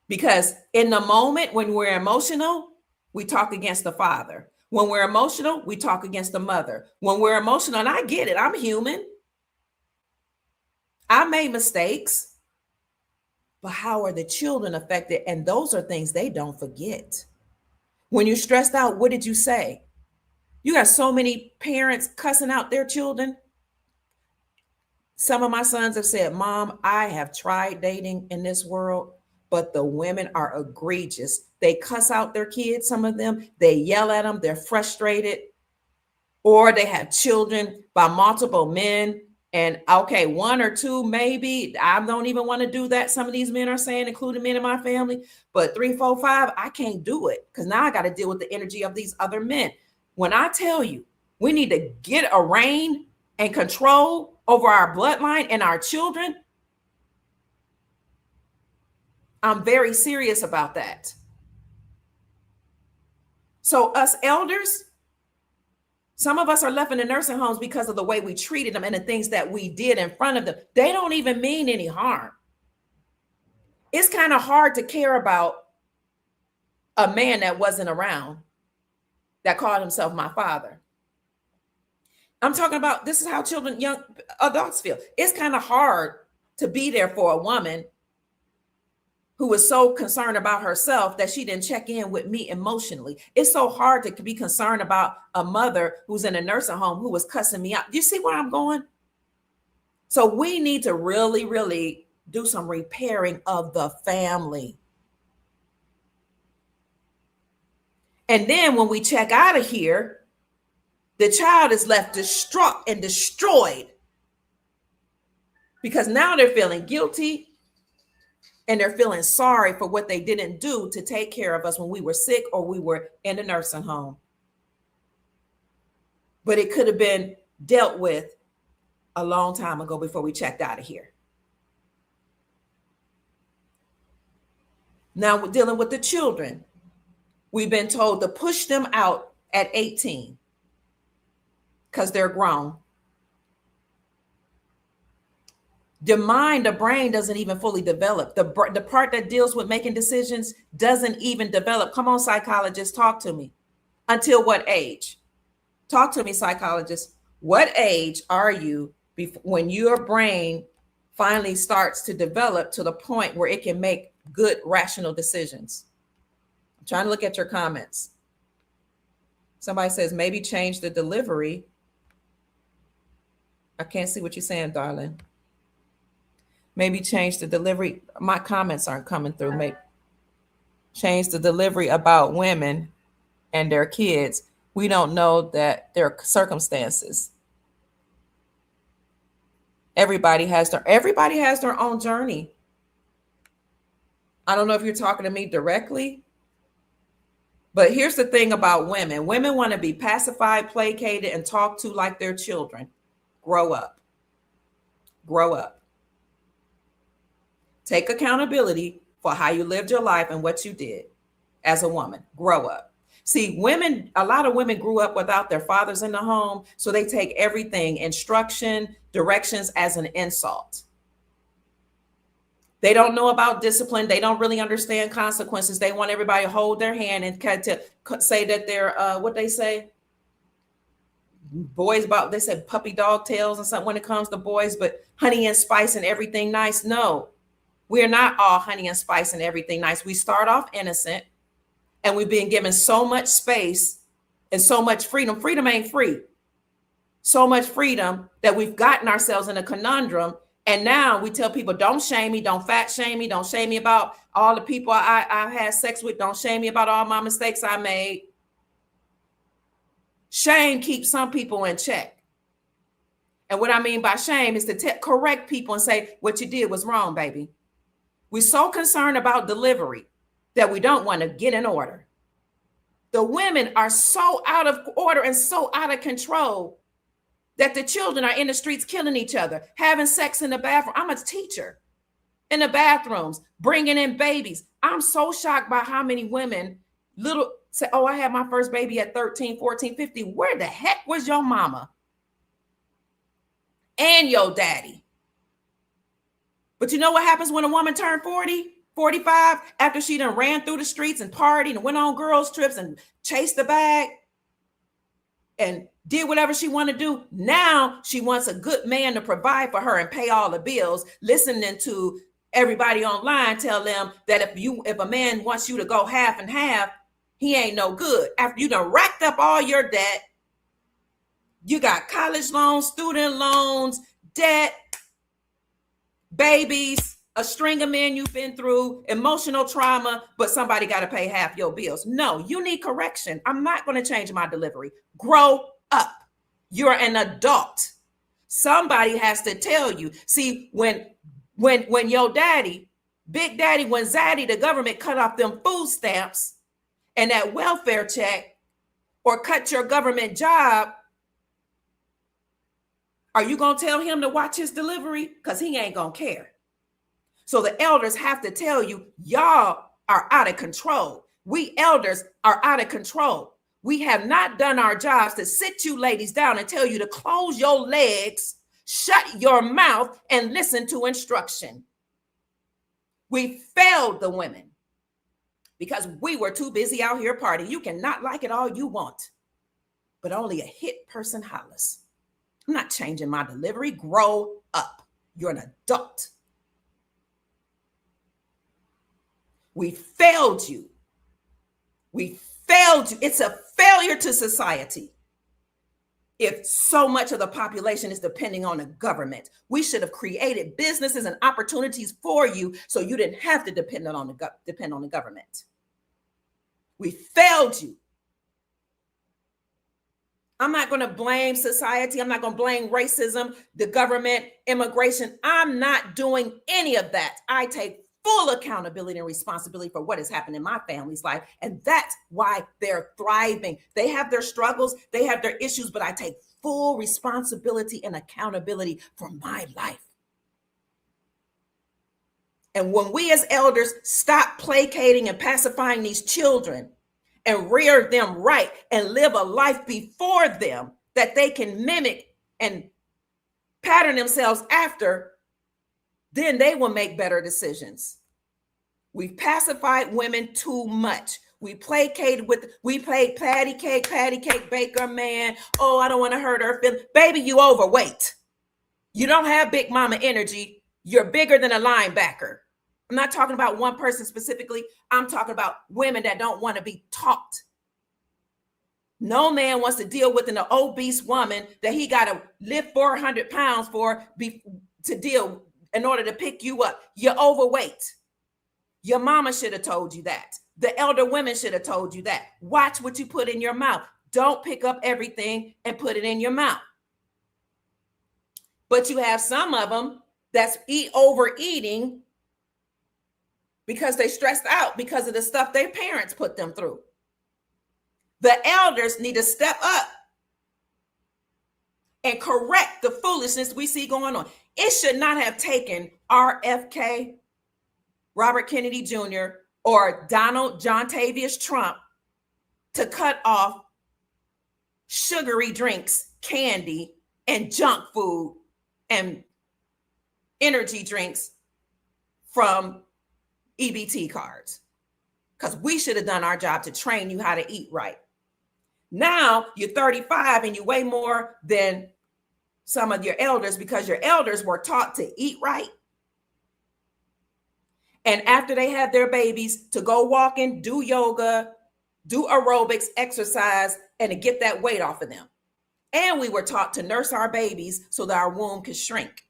Because in the moment when we're emotional, we talk against the father. When we're emotional, we talk against the mother. When we're emotional, and I get it, I'm human. I made mistakes. But how are the children affected? And those are things they don't forget. When you're stressed out, what did you say? You got so many parents cussing out their children. Some of my sons have said, Mom, I have tried dating in this world, but the women are egregious. They cuss out their kids, some of them. They yell at them. They're frustrated. Or they have children by multiple men. And okay, one or two, maybe. I don't even want to do that. Some of these men are saying, including men in my family. But 3, 4, 5, I can't do it because now I got to deal with the energy of these other men. When I tell you, we need to get a reign and control over our bloodline and our children, I'm very serious about that. So us elders, some of us are left in the nursing homes because of the way we treated them and the things that we did in front of them. They don't even mean any harm. It's kind of hard to care about a man that wasn't around that called himself my father. I'm talking about, this is how children, young adults feel. It's kind of hard to be there for a woman who was so concerned about herself that she didn't check in with me emotionally. It's so hard to be concerned about a mother who's in a nursing home who was cussing me out. Do you see where I'm going? So we need to really, really do some repairing of the family. And then when we check out of here, the child is left distraught and destroyed because now they're feeling guilty and they're feeling sorry for what they didn't do to take care of us when we were sick or we were in a nursing home. But it could have been dealt with a long time ago before we checked out of here. Now we're dealing with the children. We've been told to push them out at 18 because they're grown. The mind, the brain doesn't even fully develop. The part that deals with making decisions doesn't even develop. Come on, psychologists, talk to me. Until what age? Talk to me, psychologists. What age are you when your brain finally starts to develop to the point where it can make good, rational decisions? I'm trying to look at your comments. Somebody says maybe change the delivery. I can't see what you're saying, darling. Maybe change the delivery. My comments aren't coming through. Maybe change the delivery about women and their kids. We don't know that their circumstances. Everybody has their own journey. I don't know if you're talking to me directly, but here's the thing about women. Women want to be pacified, placated, and talked to like they're children. Grow up. Grow up. Take accountability for how you lived your life and what you did as a woman. Grow up. See, a lot of women grew up without their fathers in the home, so they take everything, instruction, directions, as an insult. They don't know about discipline. They don't really understand consequences. They want everybody to hold their hand and to say that they're, what they say? Boys, they said puppy dog tails and something when it comes to boys, but honey and spice and everything nice. No. We're not all honey and spice and everything nice. We start off innocent and we've been given so much space and so much freedom. Freedom ain't free. So much freedom that we've gotten ourselves in a conundrum. And now we tell people, don't shame me. Don't fat shame me. Don't shame me about all the people I had sex with. Don't shame me about all my mistakes I made. Shame keeps some people in check. And what I mean by shame is to correct people and say, what you did was wrong, baby. We're so concerned about delivery that we don't want to get in order. The women are so out of order and so out of control that the children are in the streets killing each other, having sex in the bathroom. I'm a teacher in the bathrooms, bringing in babies. I'm so shocked by how many women say, oh, I had my first baby at 13, 14, 15. Where the heck was your mama and your daddy? But you know what happens when a woman turned 40, 45, after she done ran through the streets and partied and went on girls' trips and chased the bag and did whatever she wanted to do? Now she wants a good man to provide for her and pay all the bills, listening to everybody online tell them that if a man wants you to go half and half, he ain't no good. After you done racked up all your debt, you got college loans, student loans, debt, babies, a string of men you've been through, emotional trauma, but somebody got to pay half your bills. No, you need correction. I'm not going to change my delivery. Grow up. You're an adult. Somebody has to tell you. See, when your daddy, Big Daddy, when Zaddy, the government cut off them food stamps and that welfare check or cut your government job, are you going to tell him to watch his delivery? Because he ain't going to care. So the elders have to tell you, y'all are out of control. We elders are out of control. We have not done our jobs to sit you ladies down and tell you to close your legs, shut your mouth, and listen to instruction. We failed the women because we were too busy out here partying. You cannot like it all you want, but only a hit person hollers. I'm not changing my delivery. Grow up. You're an adult. We failed you. We failed you. It's a failure to society. If so much of the population is depending on the government, we should have created businesses and opportunities for you so you didn't have to depend on the government. We failed you. I'm not going to blame society. I'm not going to blame racism, the government, immigration. I'm not doing any of that. I take full accountability and responsibility for what has happened in my family's life. And that's why they're thriving. They have their struggles, they have their issues, but I take full responsibility and accountability for my life. And when we as elders stop placating and pacifying these children and rear them right and live a life before them that they can mimic and pattern themselves after, then they will make better decisions. We've pacified women too much. We played patty cake, baker man. Oh, I don't want to hurt her feelings. Baby, you overweight. You don't have big mama energy. You're bigger than a linebacker. I'm not talking about one person specifically. I'm talking about women that don't want to be taught. No man wants to deal with an obese woman that he got to lift 400 pounds to deal in order to pick you up. You're overweight. Your mama should have told you that. The elder women should have told you that. Watch what you put in your mouth. Don't pick up everything and put it in your mouth. But you have some of them that's overeating because they stressed out because of the stuff their parents put them through. The elders need to step up and correct the foolishness we see going on. It should not have taken RFK, Robert Kennedy Jr., or Donald John Tavius Trump to cut off sugary drinks, candy, and junk food and energy drinks from EBT cards. Because we should have done our job to train you how to eat right. Now you're 35 and you weigh more than some of your elders because your elders were taught to eat right. And after they had their babies, to go walking, do yoga, do aerobics, exercise, and to get that weight off of them. And we were taught to nurse our babies so that our womb could shrink.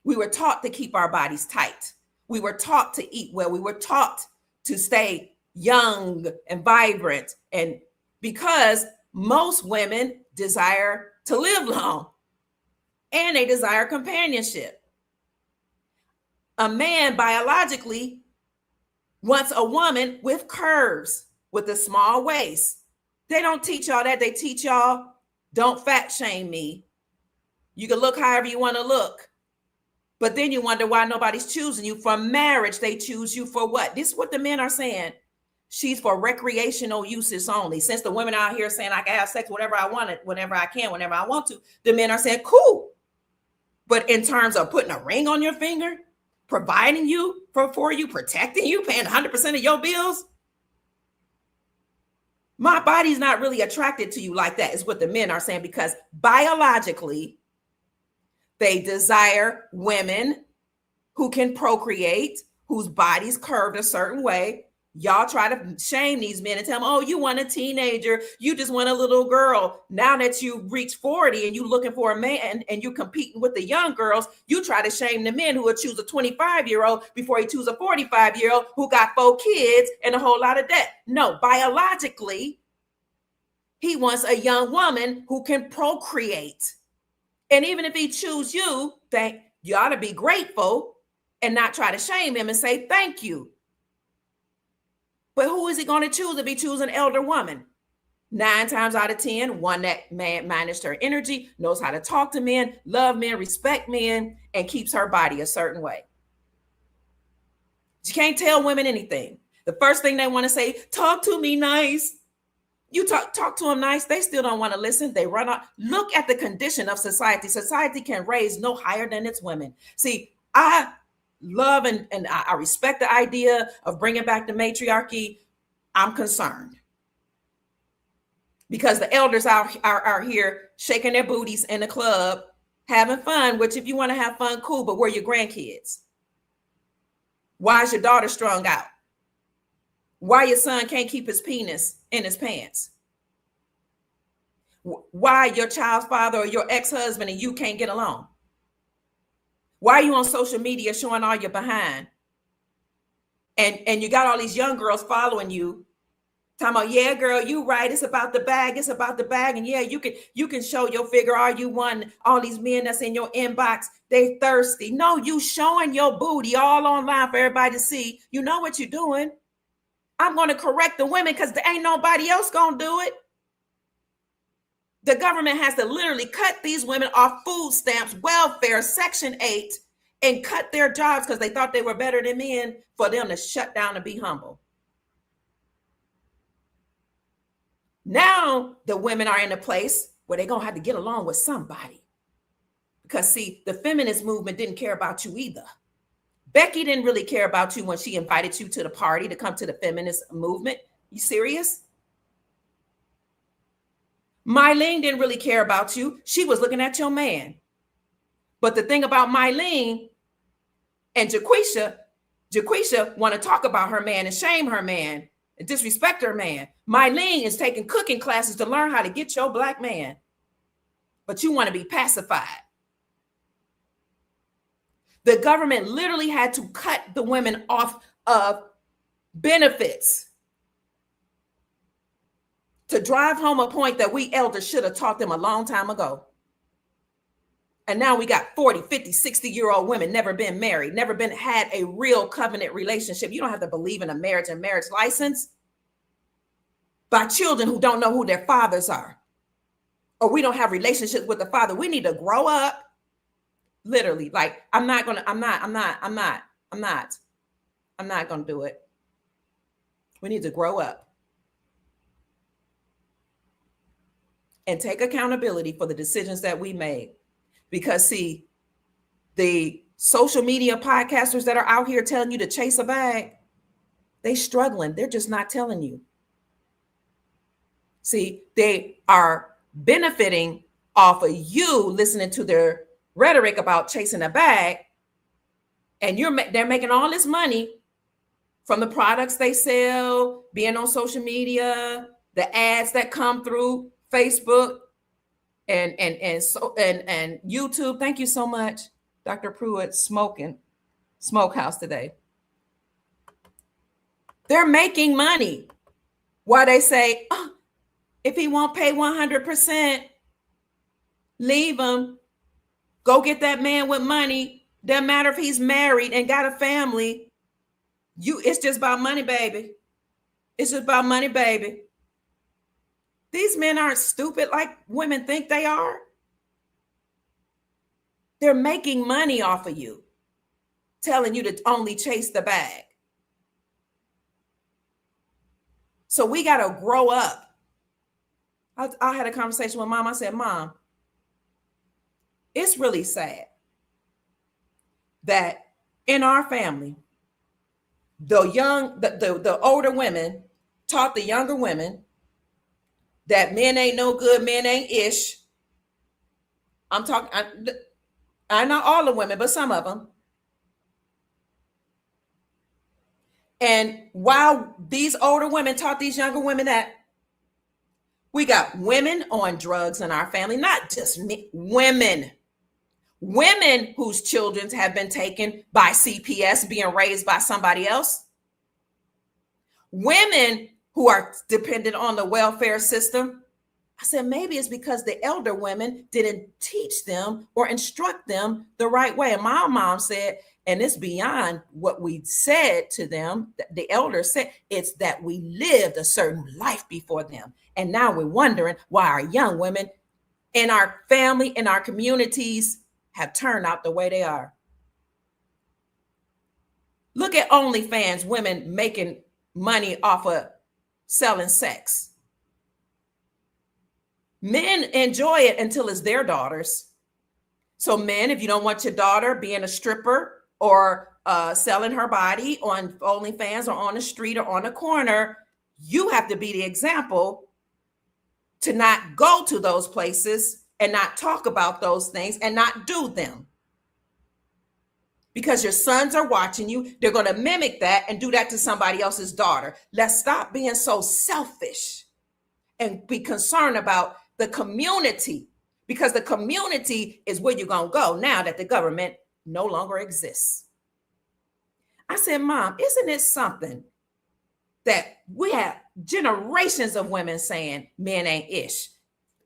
We were taught to keep our bodies tight. We were taught to eat well. We were taught to stay young and vibrant. And because most women desire to live long and they desire companionship. A man biologically wants a woman with curves, with a small waist. They don't teach y'all that. They teach y'all, don't fat shame me. You can look however you want to look. But then you wonder why nobody's choosing you for marriage. They choose you for what? This is what the men are saying. She's for recreational uses only. Since the women out here saying I can have sex whenever I want it, whenever I can, whenever I want to, the men are saying, cool. But in terms of putting a ring on your finger, providing you for you, protecting you, paying 100% of your bills, my body's not really attracted to you like that, is what the men are saying, because biologically, they desire women who can procreate, whose body's curved a certain way. Y'all try to shame these men and tell them, oh, you want a teenager. You just want a little girl. Now that you reach 40 and you're looking for a man and you're competing with the young girls, you try to shame the men who would choose a 25-year-old before he choose a 45-year-old who got 4 kids and a whole lot of debt. No, biologically, he wants a young woman who can procreate. And even if he choose you, you ought to be grateful and not try to shame him and say thank you. But who is he going to choose if he chooses an elder woman? 9 times out of 10, one that managed her energy, knows how to talk to men, love men, respect men, and keeps her body a certain way. You can't tell women anything. The first thing they want to say, talk to me nice. You talk to them nice, they still don't want to listen. They run out. Look at the condition of society. Society can raise no higher than its women. See, I love and I respect the idea of bringing back the matriarchy. I'm concerned because the elders are here shaking their booties in the club, having fun, which if you want to have fun, cool, but where are your grandkids? Why is your daughter strung out? Why your son can't keep his penis in his pants? Why your child's father or your ex-husband and you can't get along? Why are you on social media showing all your behind? And you got all these young girls following you Talking about, yeah, girl, you right. It's about the bag. It's about the bag. And yeah, you can show your figure. Are you one? All these men that's in your inbox, they thirsty. No, you showing your booty all online for everybody to see. You know what you're doing. I'm going to correct the women because there ain't nobody else going to do it. The government has to literally cut these women off food stamps, welfare, Section 8, and cut their jobs because they thought they were better than men for them to shut down and be humble. Now the women are in a place where they're going to have to get along with somebody. Because see, the feminist movement didn't care about you either. Becky didn't really care about you when she invited you to the party to come to the feminist movement. You serious? Mylene didn't really care about you. She was looking at your man. But the thing about Mylene and Jaquisha want to talk about her man and shame her man and disrespect her man. Mylene is taking cooking classes to learn how to get your black man. But you want to be pacified. The government literally had to cut the women off of benefits to drive home a point that we elders should have taught them a long time ago. And now we got 40, 50, 60-year-old women, never been married, never been had a real covenant relationship. You don't have to believe in a marriage and marriage license by children who don't know who their fathers are. Or we don't have relationships with the father. We need to grow up. Literally, like, I'm not going to do it. We need to grow up and take accountability for the decisions that we made. Because see, the social media podcasters that are out here telling you to chase a bag, they struggling. They're just not telling you. See, they are benefiting off of you listening to their rhetoric about chasing a bag, and they're making all this money from the products they sell, being on social media, the ads that come through Facebook and YouTube. Thank you so much, Dr. Pruitt, Smokehouse today. They're making money while they say, oh, if he won't pay 100%, leave him. Go get that man with money. Doesn't matter if he's married and got a family. It's just about money, baby. It's just about money, baby. These men aren't stupid like women think they are. They're making money off of you, telling you to only chase the bag. So we got to grow up. I had a conversation with Mom. I said, Mom, it's really sad that in our family, the older women taught the younger women that men ain't no good, men ain't ish. I'm talking, I not all the women, but some of them. And while these older women taught these younger women that, we got women on drugs in our family, not just women whose children have been taken by CPS, being raised by somebody else. Women who are dependent on the welfare system. I said, maybe it's because the elder women didn't teach them or instruct them the right way. And my mom said, and it's beyond what we said to them, the elders said, it's that we lived a certain life before them. And now we're wondering why our young women in our family, in our communities have turned out the way they are. Look at OnlyFans, women making money off of selling sex. Men enjoy it until it's their daughters. So men, if you don't want your daughter being a stripper or selling her body on OnlyFans or on the street or on the corner, you have to be the example to not go to those places and not talk about those things and not do them. Because your sons are watching you. They're going to mimic that and do that to somebody else's daughter. Let's stop being so selfish and be concerned about the community, because the community is where you're going to go now that the government no longer exists. I said, Mom, isn't it something that we have generations of women saying men ain't ish.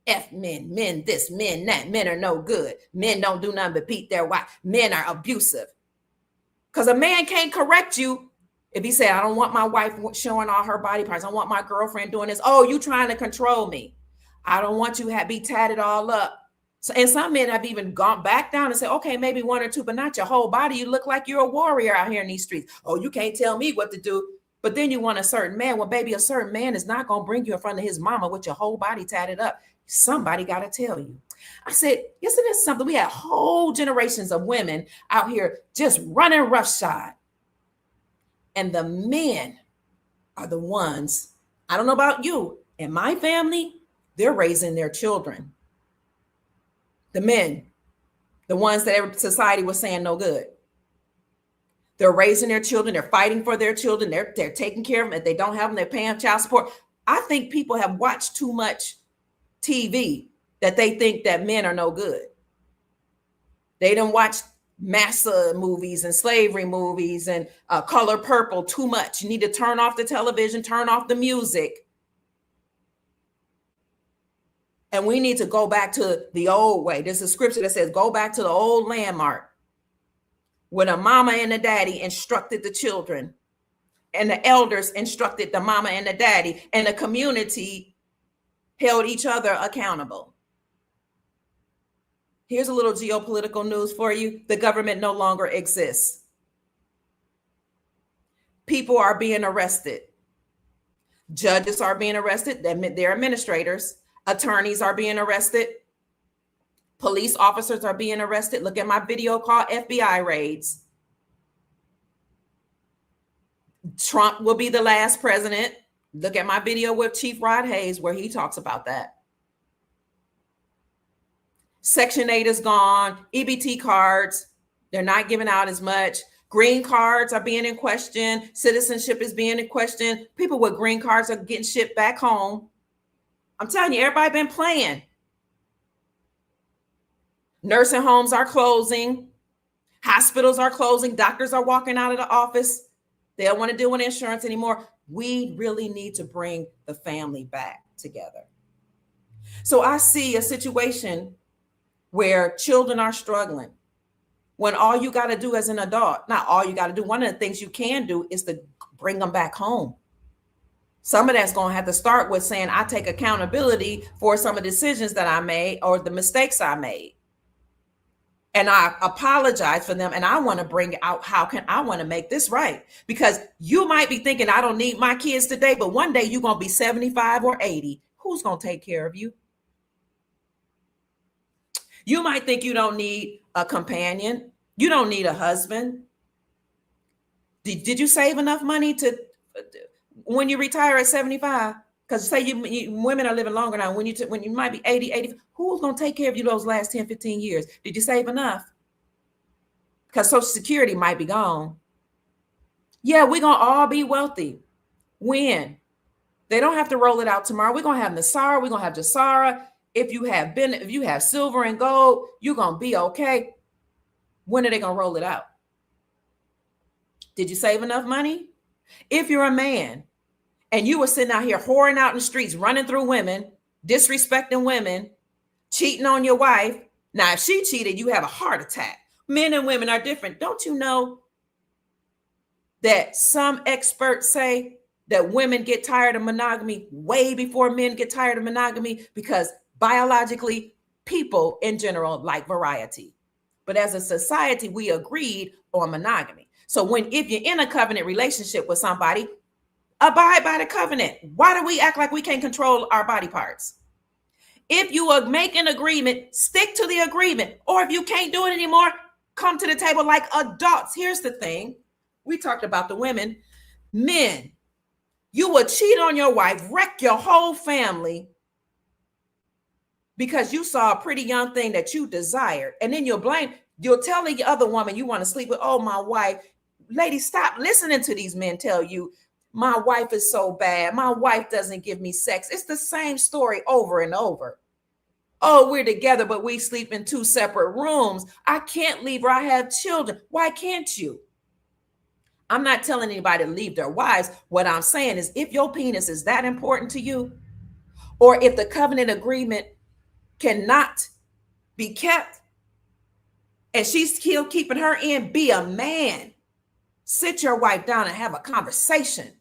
F men, men this, men that, men are no good. Men don't do nothing but beat their wife. Men are abusive. Because a man can't correct you if he said, I don't want my wife showing all her body parts. I want my girlfriend doing this. Oh, you trying to control me. I don't want you to be tatted all up. So, and some men have even gone back down and said, okay, maybe one or two, but not your whole body. You look like you're a warrior out here in these streets. Oh, you can't tell me what to do. But then you want a certain man. Well, baby, a certain man is not going to bring you in front of his mama with your whole body tatted up. Somebody got to tell you. I said, isn't this something? We had whole generations of women out here just running roughshod. And the men are the ones, I don't know about you, in my family, they're raising their children. The men, the ones that society was saying no good. They're raising their children. They're fighting for their children. They're taking care of them. If they don't have them, they're paying child support. I think people have watched too much TV that they think that men are no good. They done watch massa movies and slavery movies and Color Purple too much. You need to turn off the television, turn off the music. And we need to go back to the old way. There's a scripture that says, go back to the old landmark when a mama and a daddy instructed the children and the elders instructed the mama and the daddy and the community held each other accountable. Here's a little geopolitical news for you. The government no longer exists. People are being arrested. Judges are being arrested. They're administrators. Attorneys are being arrested. Police officers are being arrested. Look at my video called FBI raids. Trump will be the last president. Look at my video with Chief Rod Hayes where he talks about that. Section 8 is gone. EBT cards, they're not giving out as much. Green cards are being in question. Citizenship is being in question. People with green cards are getting shipped back home. I'm telling you, everybody been playing. Nursing homes are closing. Hospitals are closing. Doctors are walking out of the office. They don't want to deal with insurance anymore. We really need to bring the family back together. So I see a situation where children are struggling when all you got to do as an adult, not all you got to do, one of the things you can do is to bring them back home. Some of that's going to have to start with saying, I take accountability for some of the decisions that I made or the mistakes I made. And I apologize for them. And I want to bring out, how can I want to make this right? Because you might be thinking, I don't need my kids today, but one day you're going to be 75 or 80. Who's going to take care of you? You might think you don't need a companion. You don't need a husband. Did you save enough money to when you retire at 75? Because say women are living longer now. When you might be 80, 80, who's going to take care of you those last 10, 15 years? Did you save enough? Because Social Security might be gone. Yeah, we're going to all be wealthy. When? They don't have to roll it out tomorrow. We're going to have Nasara. We're going to have Jasara. If you have silver and gold, you're going to be okay. When are they going to roll it out? Did you save enough money? If you're a man and you were sitting out here whoring out in the streets, running through women, disrespecting women, cheating on your wife. Now, if she cheated, you have a heart attack. Men and women are different. Don't you know that some experts say that women get tired of monogamy way before men get tired of monogamy? Because biologically, people in general like variety. But as a society, we agreed on monogamy. So if you're in a covenant relationship with somebody, abide by the covenant. Why do we act like we can't control our body parts? If you make an agreement, stick to the agreement. Or if you can't do it anymore, come to the table like adults. Here's the thing. We talked about the women. Men, you will cheat on your wife, wreck your whole family because you saw a pretty young thing that you desired. And then you'll tell the other woman you want to sleep with, oh, my wife. Ladies, stop listening to these men tell you, my wife is so bad. My wife doesn't give me sex. It's the same story over and over. Oh, we're together, but we sleep in 2 separate rooms. I can't leave her. I have children. Why can't you? I'm not telling anybody to leave their wives. What I'm saying is if your penis is that important to you, or if the covenant agreement cannot be kept and she's still keeping her in, be a man. Sit your wife down and have a conversation.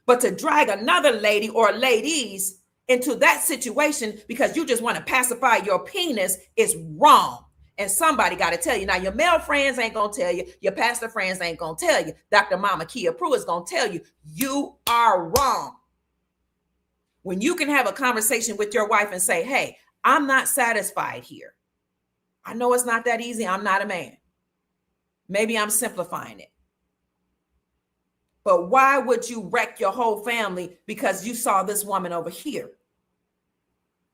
But to drag another lady or ladies into that situation because you just want to pacify your penis is wrong. And somebody got to tell you. Now, your male friends ain't going to tell you. Your pastor friends ain't going to tell you. Dr. Mama Kia Prue is going to tell you, you are wrong. When you can have a conversation with your wife and say, hey, I'm not satisfied here. I know it's not that easy. I'm not a man. Maybe I'm simplifying it. But why would you wreck your whole family because you saw this woman over here?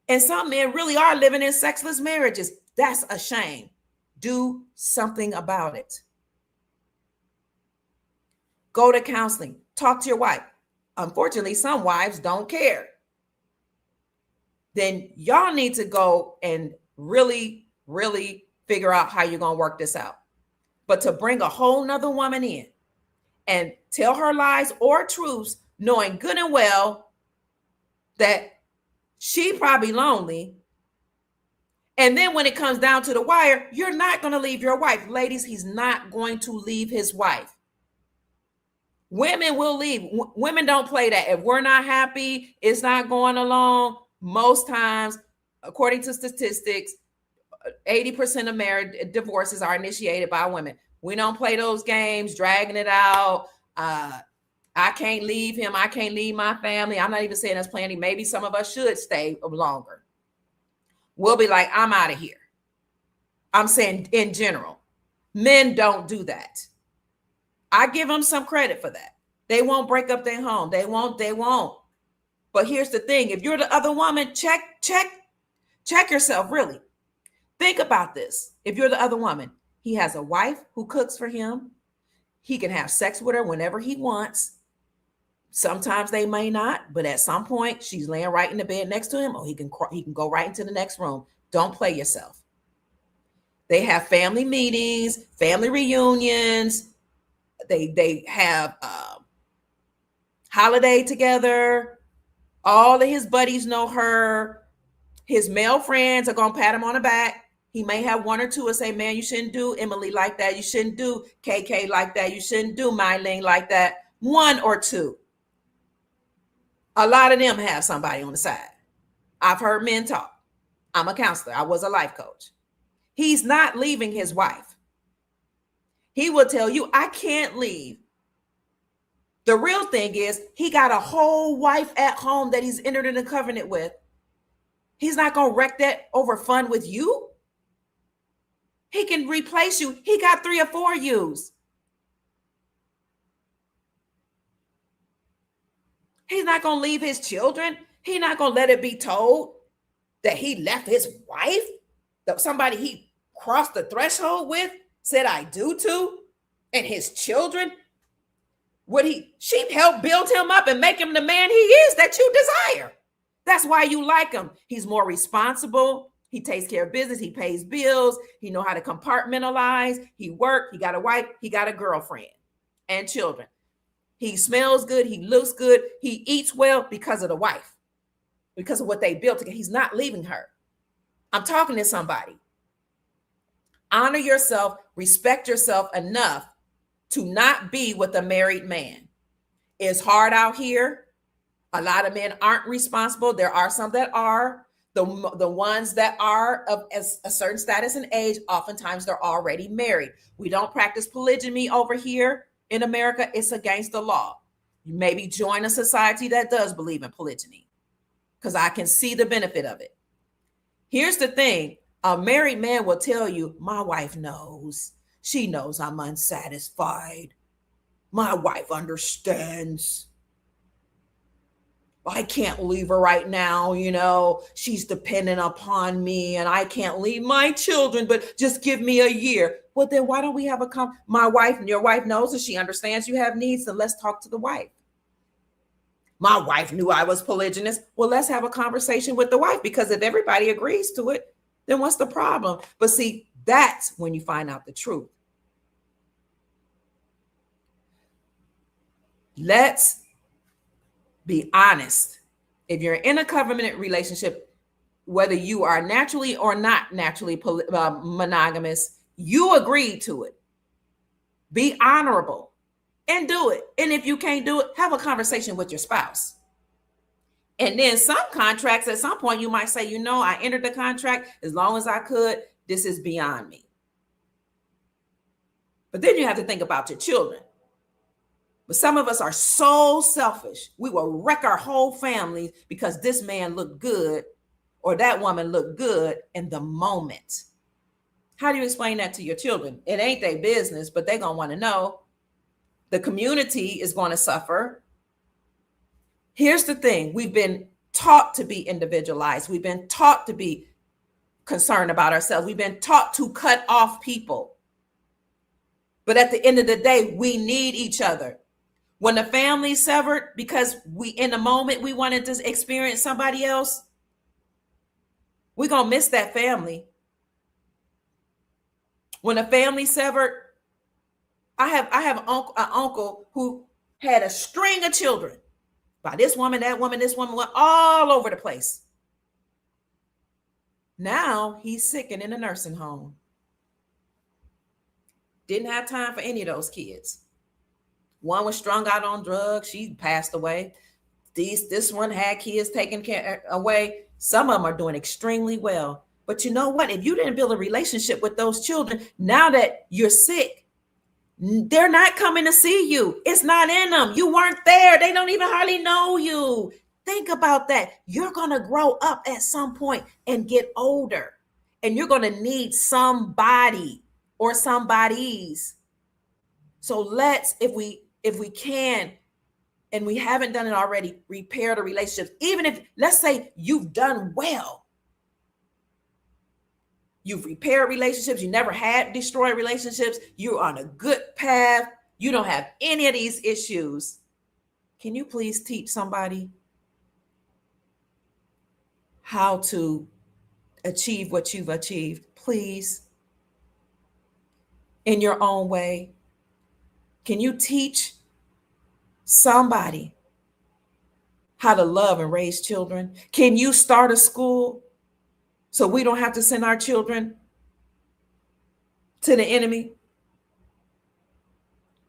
And some men really are living in sexless marriages. That's a shame. Do something about it. Go to counseling. Talk to your wife. Unfortunately, some wives don't care. Then y'all need to go and really figure out how you're going to work this out. But to bring a whole nother woman in and tell her lies or truths, knowing good and well that she probably lonely. And then when it comes down to the wire, you're not going to leave your wife. Ladies, he's not going to leave his wife. Women will leave. Women don't play that. If we're not happy, it's not going along. Most times, according to statistics, 80% of marriage divorces are initiated by women. We don't play those games, dragging it out. I can't leave him. I can't leave my family. I'm not even saying that's planning. Maybe some of us should stay longer. We'll be like, I'm out of here. I'm saying in general, men don't do that. I give them some credit for that. They won't break up their home. They won't. But here's the thing. If you're the other woman, check yourself, really. Think about this. If you're the other woman, he has a wife who cooks for him. He can have sex with her whenever he wants. Sometimes they may not, but at some point she's laying right in the bed next to him, or he can go right into the next room. Don't play yourself. They have family meetings, family reunions. They have holiday together. All of his buddies know her. His male friends are going to pat him on the back. He may have one or two and say, man, you shouldn't do Emily like that. You shouldn't do KK like that. You shouldn't do Mylene like that. One or two. A lot of them have somebody on the side. I've heard men talk. I'm a counselor. I was a life coach. He's not leaving his wife. He will tell you, I can't leave. The real thing is he got a whole wife at home that he's entered in a covenant with. He's not going to wreck that over fun with you. He can replace you. He got 3 or 4 yous. He's not going to leave his children. He's not going to let it be told that he left his wife, that somebody he crossed the threshold with said I do to, and his children. She helped build him up and make him the man he is that you desire. That's why you like him. He's more responsible. He takes care of business. He pays bills. He knows how to compartmentalize. He worked. He got a wife. He got a girlfriend and children. He smells good. He looks good. He eats well because of the wife, because of what they built together. He's not leaving her. I'm talking to somebody. Honor yourself. Respect yourself enough to not be with a married man. It's hard out here. A lot of men aren't responsible. There are some that are. The ones that are of a certain status and age, oftentimes they're already married. We don't practice polygamy over here in America. It's against the law. You maybe join a society that does believe in polygyny, because I can see the benefit of it. Here's the thing. A married man will tell you, my wife knows. She knows I'm unsatisfied. My wife understands. I can't leave her right now. You know, she's dependent upon me and I can't leave my children, but just give me a year. Well, then why don't we have my wife and your wife knows and she understands you have needs. And let's talk to the wife. My wife knew I was polygynous. Well, let's have a conversation with the wife, because if everybody agrees to it, then what's the problem? But see, that's when you find out the truth. Let's be honest. If you're in a covenant relationship, whether you are naturally or not naturally monogamous, you agreed to it. Be honorable and do it. And if you can't do it, have a conversation with your spouse. And then some contracts, at some point, you might say, you know, I entered the contract as long as I could. This is beyond me. But then you have to think about your children. But some of us are so selfish. We will wreck our whole family because this man looked good or that woman looked good in the moment. How do you explain that to your children? It ain't their business, but they're going to want to know. The community is going to suffer. Here's the thing. We've been taught to be individualized. We've been taught to be concerned about ourselves. We've been taught to cut off people. But at the end of the day, we need each other. When the family severed because we, in the moment, we wanted to experience somebody else, we're going to miss that family. When the family severed, I have an uncle who had a string of children by this woman, that woman, this woman, went all over the place. Now he's sick and in a nursing home. Didn't have time for any of those kids. One was strung out on drugs. She passed away. This one had kids taken care away. Some of them are doing extremely well. But you know what? If you didn't build a relationship with those children, now that you're sick, they're not coming to see you. It's not in them. You weren't there. They don't even hardly know you. Think about that. You're going to grow up at some point and get older. And you're going to need somebody or somebodies. So let's, if we can, and we haven't done it already, repair the relationships. Even if, let's say you've done well. You've repaired relationships. You never had destroyed relationships. You're on a good path. You don't have any of these issues. Can you please teach somebody how to achieve what you've achieved? Please. In your own way. Can you teach somebody how to love and raise children? Can you start a school so we don't have to send our children to the enemy?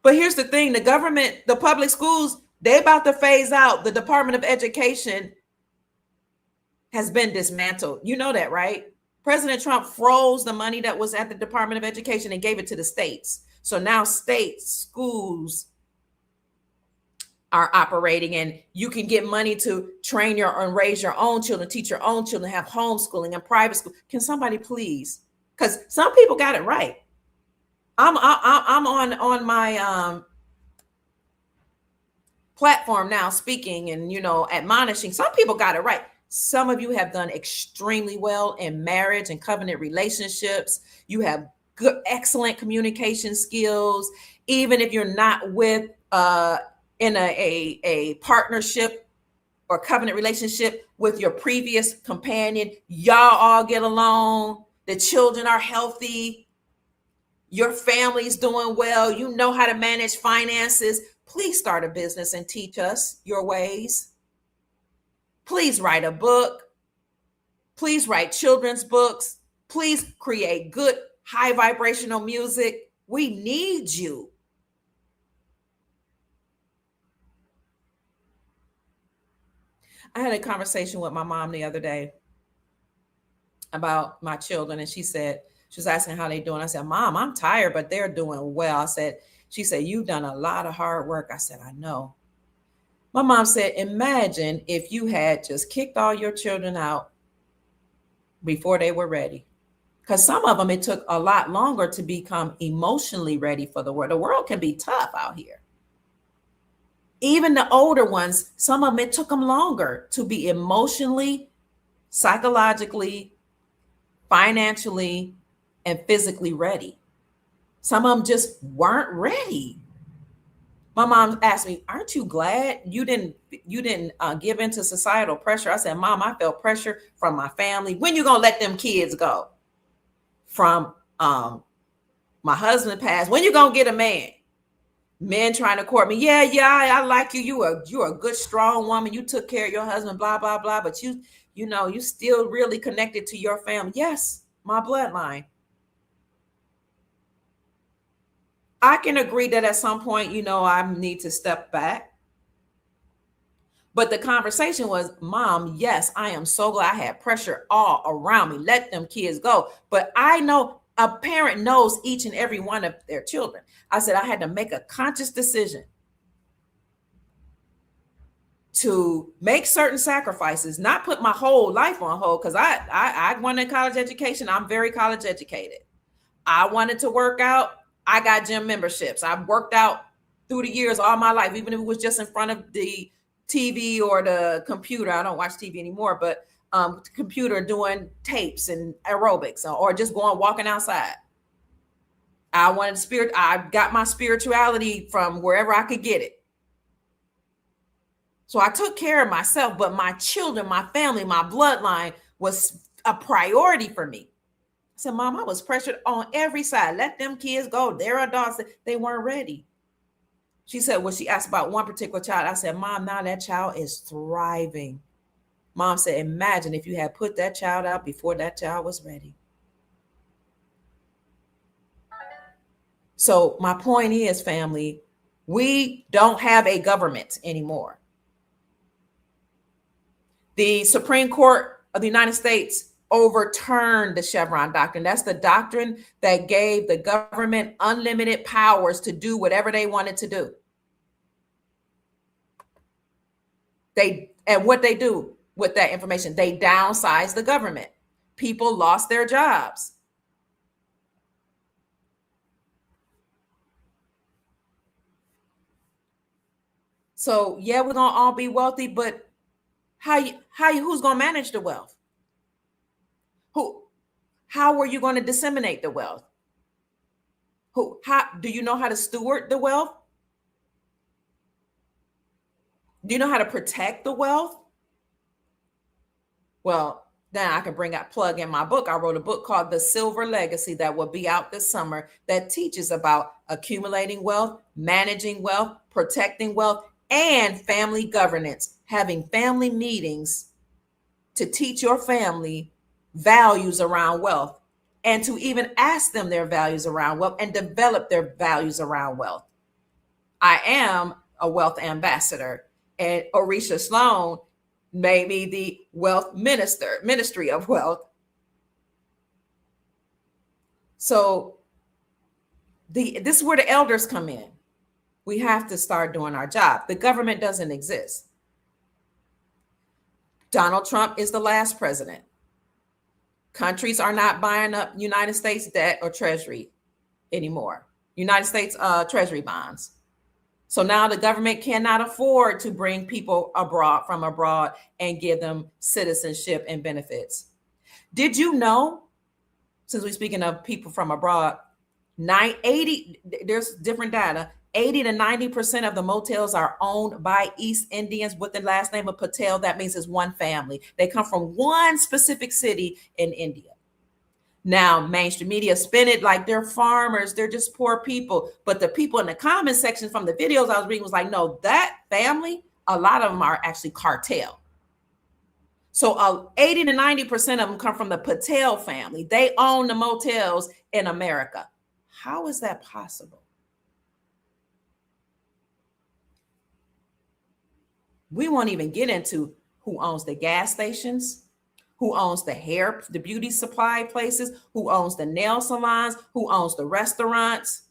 But here's the thing, the government, the public schools, they're about to phase out. The Department of Education has been dismantled. You know that, right? President Trump froze the money that was at the Department of Education and gave it to the states. So now state schools are operating, and you can get money to train and raise your own children, teach your own children, have homeschooling and private school. Can somebody please? Because some people got it right. I'm on my platform now speaking and, admonishing. Some people got it right. Some of you have done extremely well in marriage and covenant relationships. You have good, excellent communication skills. Even if you're not with in a partnership or covenant relationship with your previous companion, y'all all get along. The children are healthy. Your family's doing well. You know how to manage finances. Please start a business and teach us your ways. Please write a book. Please write children's books. Please create good, high vibrational music. We need you. I had a conversation with my mom the other day about my children, and she was asking how they doing. I said, Mom, I'm tired, but they're doing well. She said, you've done a lot of hard work. I said, I know. My mom said, imagine if you had just kicked all your children out before they were ready. Because some of them, it took a lot longer to become emotionally ready for the world. The world can be tough out here. Even the older ones, some of them, it took them longer to be emotionally, psychologically, financially, and physically ready. Some of them just weren't ready. My mom asked me, aren't you glad you didn't give into societal pressure? I said, Mom, I felt pressure from my family. When you gonna let them kids go? From my husband passed. When you gonna get a man? Men trying to court me. Yeah, I like you. You're a good, strong woman. You took care of your husband, blah, blah, blah. But you still really connected to your family. Yes, my bloodline. I can agree that at some point, I need to step back. But the conversation was, Mom, yes, I am so glad. I had pressure all around me. Let them kids go. But I know a parent knows each and every one of their children. I said I had to make a conscious decision to make certain sacrifices, not put my whole life on hold, because I wanted a college education. I'm very college educated. I wanted to work out. I got gym memberships. I've worked out through the years all my life, even if it was just in front of the TV or the computer. I don't watch TV anymore, but the computer doing tapes and aerobics or just walking outside. I got my spirituality from wherever I could get it. So I took care of myself, but my children, my family, my bloodline was a priority for me. I said, Mom, I was pressured on every side. Let them kids go. They're adults. They weren't ready. She said, well, she asked about one particular child. I said, Mom, now that child is thriving. Mom said, imagine if you had put that child out before that child was ready. So my point is, family, we don't have a government anymore. The Supreme Court of the United States overturned the Chevron doctrine. That's the doctrine that gave the government unlimited powers to do whatever they wanted to do. And what they do with that information, they downsize the government. People lost their jobs. So yeah, we're gonna all be wealthy, but who's gonna manage the wealth? How are you going to disseminate the wealth? How do you know how to steward the wealth? Do you know how to protect the wealth? Well, then I can plug in my book. I wrote a book called The Silver Legacy that will be out this summer that teaches about accumulating wealth, managing wealth, protecting wealth, and family governance, having family meetings to teach your family values around wealth and to even ask them their values around wealth and develop their values around wealth. I am a wealth ambassador, and Orisha Sloan made me the wealth ministry of wealth. So this is where the elders come in. We have to start doing our job. The government doesn't exist. Donald Trump is the last president. Countries are not buying up United States debt or treasury anymore. United States treasury bonds. So now the government cannot afford to bring people from abroad and give them citizenship and benefits. Did you know, since we're speaking of people from abroad, there's different data, 80 to 90% of the motels are owned by East Indians with the last name of Patel. That means it's one family. They come from one specific city in India. Now, mainstream media spin it like they're farmers. They're just poor people. But the people in the comment section from the videos I was reading was like, no, that family, a lot of them are actually cartel. So 80 to 90% of them come from the Patel family. They own the motels in America. How is that possible? We won't even get into who owns the gas stations, who owns the beauty supply places, who owns the nail salons, who owns the restaurants.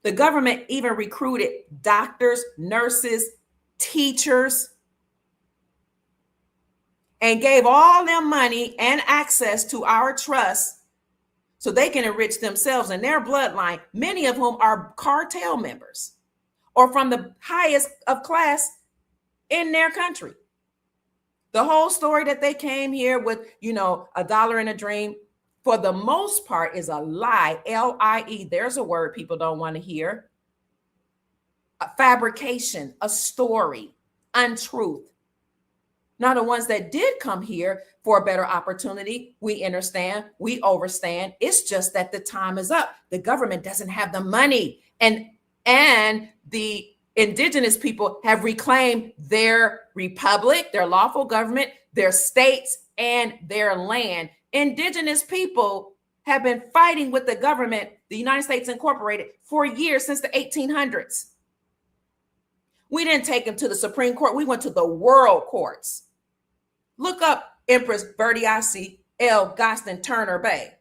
The government even recruited doctors, nurses, teachers, and gave all them money and access to our trusts so they can enrich themselves and their bloodline, many of whom are cartel members or from the highest of class in their country. The whole story that they came here with, a dollar and a dream, for the most part is a lie. L-I-E. There's a word people don't want to hear. A fabrication, a story, untruth. Now, the ones that did come here for a better opportunity, we understand, we overstand. It's just that the time is up. The government doesn't have the money. And And the indigenous people have reclaimed their republic, their lawful government, their states, and their land. Indigenous people have been fighting with the government, the United States Incorporated, for years, since the 1800s. We didn't take them to the Supreme Court. We went to the world courts. Look up Empress Bertiasi L. Gostin Turner Bay.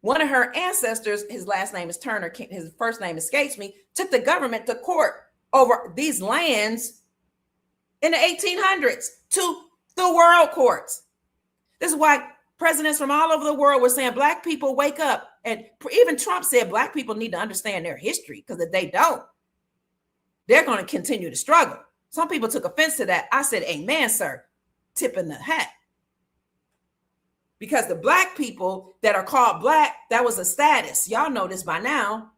One of her ancestors, his last name is Turner, his first name escapes me, took the government to court over these lands in the 1800s to the world courts. This is why presidents from all over the world were saying, Black people, wake up. And even Trump said Black people need to understand their history, because if they don't, they're going to continue to struggle. Some people took offense to that. I said, amen, sir. Tip in the hat. Because the Black people that are called Black, that was a status. Y'all know this by now.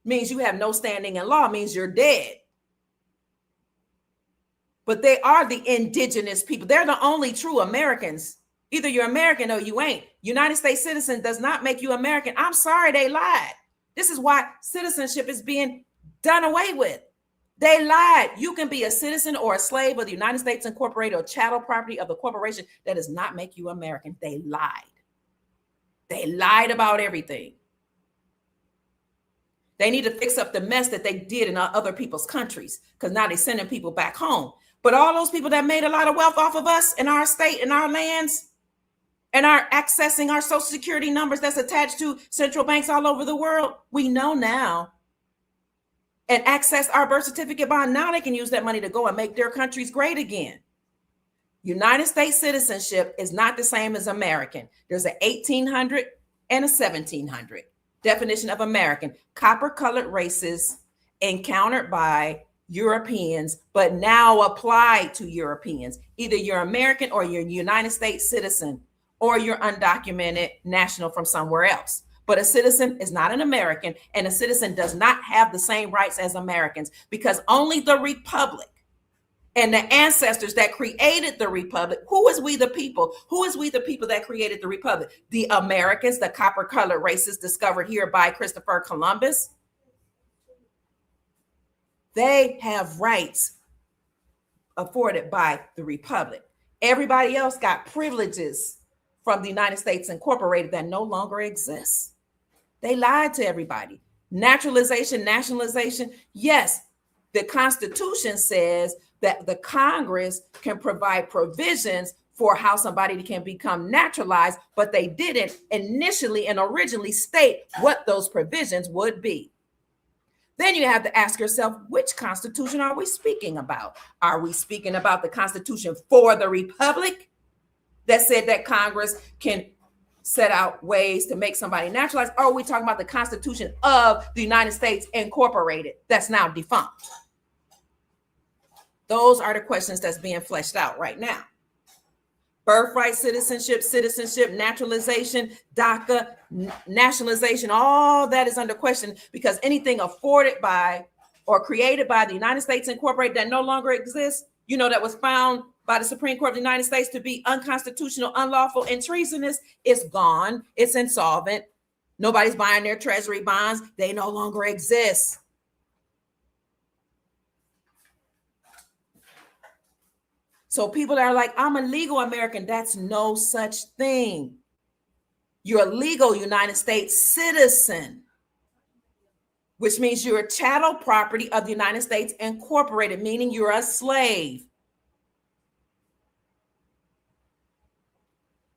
Means you have no standing in law, means you're dead. But they are the indigenous people. They're the only true Americans. Either you're American or you ain't. United States citizen does not make you American. I'm sorry, they lied. This is why citizenship is being done away with. They lied. You can be a citizen or a slave of the United States Incorporated or chattel property of the corporation. That does not make you American. They lied. They lied about everything. They need to fix up the mess that they did in other people's countries, because now they're sending people back home. But all those people that made a lot of wealth off of us in our state and our lands and are accessing our social security numbers that's attached to central banks all over the world, we know now, and access our birth certificate bond. Now they can use that money to go and make their countries great again. United States citizenship is not the same as American. There's an 1800 and a 1700 definition of American. Copper-colored races encountered by Europeans, but now applied to Europeans. Either you're American or you're a United States citizen, or you're undocumented national from somewhere else. But a citizen is not an American, and a citizen does not have the same rights as Americans, because only the Republic and the ancestors that created the Republic, who is we the people? Who is we the people that created the Republic? The Americans, the copper-colored races discovered here by Christopher Columbus. They have rights afforded by the Republic. Everybody else got privileges from the United States Incorporated that no longer exists. They lied to everybody. Naturalization, nationalization. Yes, the Constitution says that the Congress can provide provisions for how somebody can become naturalized, but they didn't initially and originally state what those provisions would be. Then you have to ask yourself, which Constitution are we speaking about? Are we speaking about the Constitution for the Republic that said that Congress can set out ways to make somebody naturalized? Or are we talking about the Constitution of the United States Incorporated that's now defunct? Those are the questions that's being fleshed out right now. Birthright, citizenship, naturalization, DACA, nationalization, all that is under question, because anything afforded by or created by the United States Incorporated that no longer exists, you know, that was found by the Supreme Court of the United States to be unconstitutional, unlawful, and treasonous, it's gone. It's insolvent. Nobody's buying their treasury bonds. They no longer exist. So people that are like, I'm a legal American, that's no such thing. You're a legal United States citizen, which means you're a chattel property of the United States Incorporated, meaning you're a slave.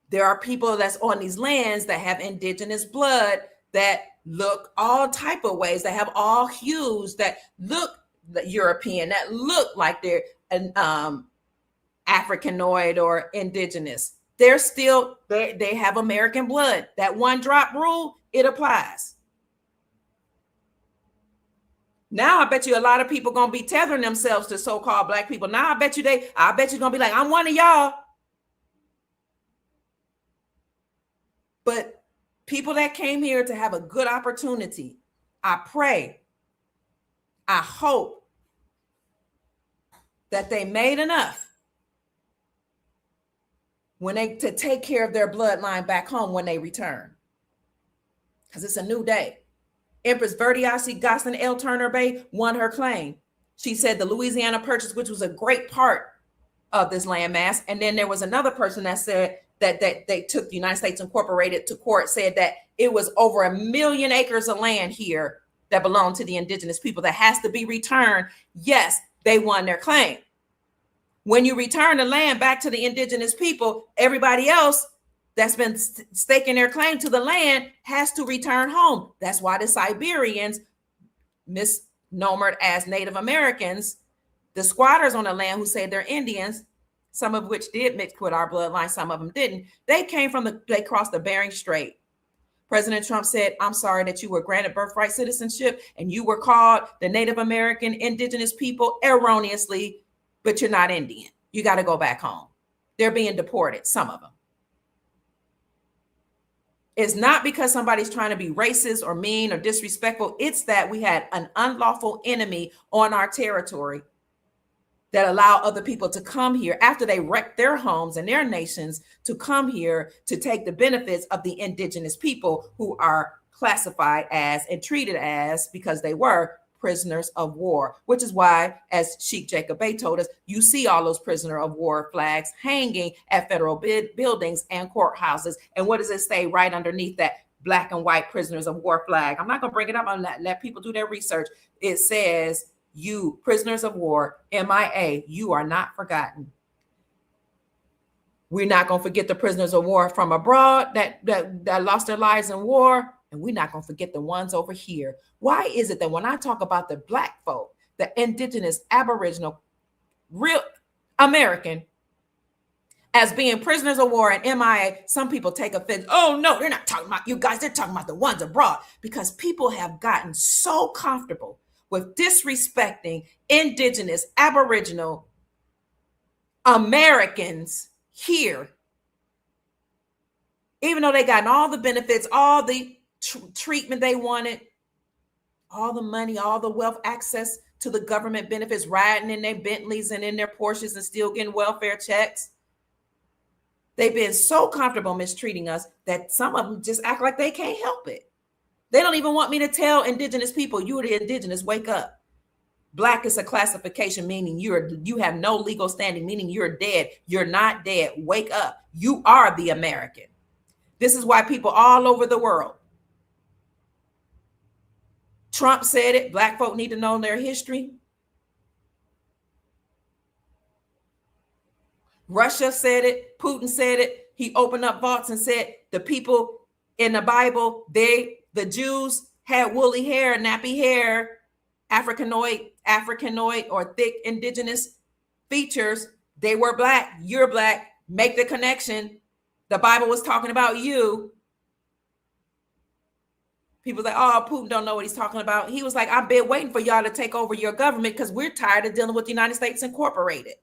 There are people that's on these lands that have indigenous blood that look all type of ways, that have all hues, that look European, that look like they're Africanoid or indigenous. They're still, they have American blood. That one drop rule, it applies. Now I bet you a lot of people gonna be tethering themselves to so-called Black people. Now I bet you gonna be like, I'm one of y'all. But people that came here to have a good opportunity, I pray, I hope that they made enough to take care of their bloodline back home when they return. Because it's a new day. Empress Verdiasi Gosselin L. Turner Bay won her claim. She said the Louisiana Purchase, which was a great part of this landmass. And then there was another person that said that they took the United States Incorporated to court, said that it was over 1 million acres of land here that belonged to the indigenous people that has to be returned. Yes, they won their claim. When you return the land back to the indigenous people, everybody else that's been staking their claim to the land has to return home. That's why the Siberians, misnomered as Native Americans, the squatters on the land who say they're Indians, some of which did mix with our bloodline, some of them didn't. They crossed the Bering Strait. President Trump said, I'm sorry that you were granted birthright citizenship and you were called the Native American indigenous people erroneously, but you're not Indian. You got to go back home. They're being deported, some of them. It's not because somebody's trying to be racist or mean or disrespectful. It's that we had an unlawful enemy on our territory that allow other people to come here after they wrecked their homes and their nations, to come here to take the benefits of the indigenous people who are classified as and treated as, because they were prisoners of war, which is why, as Sheikh Jacob Bey told us, you see all those prisoner of war flags hanging at federal buildings and courthouses. And what does it say right underneath that black and white prisoners of war flag? I'm not going to bring it up. I'm going to let people do their research. It says, you prisoners of war, MIA, you are not forgotten. We're not going to forget the prisoners of war from abroad that lost their lives in war. And we're not going to forget the ones over here. Why is it that when I talk about the black folk, the indigenous, aboriginal, real American, as being prisoners of war and MIA, some people take offense. Oh, no, they're not talking about you guys. They're talking about the ones abroad, because people have gotten so comfortable with disrespecting indigenous, aboriginal Americans here, even though they got all the benefits, all the treatment they wanted, all the money, all the wealth, access to the government benefits, riding in their Bentleys and in their Porsches and still getting welfare checks. They've been so comfortable mistreating us that some of them just act like they can't help it. They don't even want me to tell indigenous people, you are the indigenous, wake up. Black is a classification, meaning you have no legal standing, meaning you're dead. You're not dead. Wake up. You are the American. This is why people all over the world. Trump said it. Black folk need to know their history. Russia said it. Putin said it. He opened up vaults and said the people in the Bible, the Jews had woolly hair, nappy hair, Africanoid or thick indigenous features. They were black. You're black. Make the connection. The Bible was talking about you. People like, oh, Putin don't know what he's talking about. He was like, I've been waiting for y'all to take over your government because we're tired of dealing with the United States Incorporated.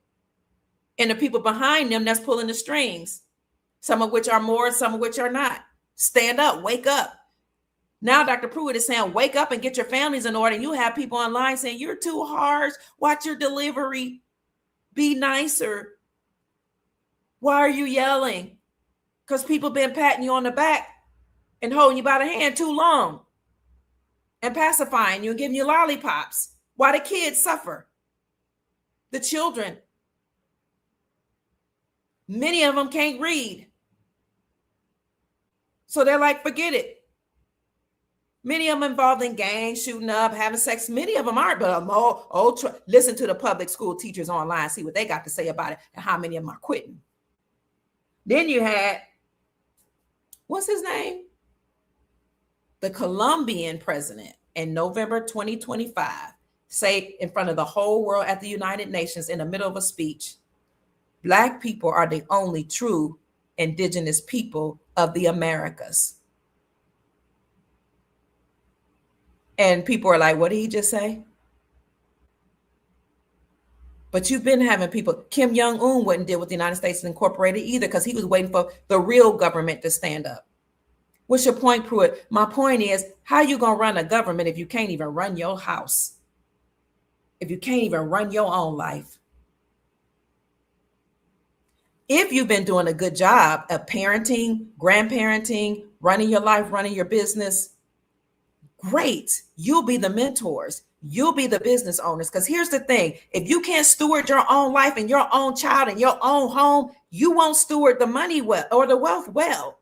And the people behind them that's pulling the strings, some of which are more, some of which are not. Stand up, wake up. Now Dr. Pruitt is saying, wake up and get your families in order. And you have people online saying, you're too harsh. Watch your delivery. Be nicer. Why are you yelling? Because people been patting you on the back and holding you by the hand too long and pacifying you and giving you lollipops while the kids suffer. The children. Many of them can't read. So they're like, forget it. Many of them involved in gangs, shooting up, having sex. Many of them aren't, but listen to the public school teachers online, see what they got to say about it and how many of them are quitting. Then you had, what's his name? The Colombian president in November 2025 say in front of the whole world at the United Nations in the middle of a speech, Black people are the only true indigenous people of the Americas. And people are like, what did he just say? But you've been having people, Kim Jong-un wouldn't deal with the United States Incorporated either because he was waiting for the real government to stand up. What's your point, Pruitt? My point is, how are you going to run a government if you can't even run your house? If you can't even run your own life? If you've been doing a good job of parenting, grandparenting, running your life, running your business, great. You'll be the mentors. You'll be the business owners. Because here's the thing, if you can't steward your own life and your own child and your own home, you won't steward the money well or the wealth well.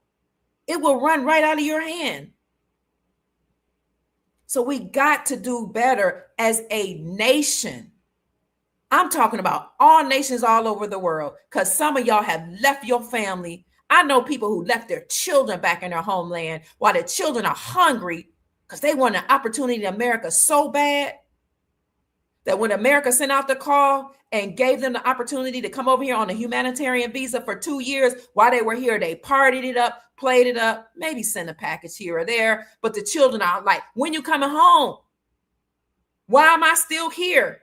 It will run right out of your hand. So we got to do better as a nation. I'm talking about all nations all over the world, because some of y'all have left your family. I know people who left their children back in their homeland while their children are hungry because they want an opportunity in America so bad that when America sent out the call and gave them the opportunity to come over here on a humanitarian visa for 2 years, while they were here, they partied it up, played it up, maybe sent a package here or there. But the children are like, when you coming home? Why am I still here?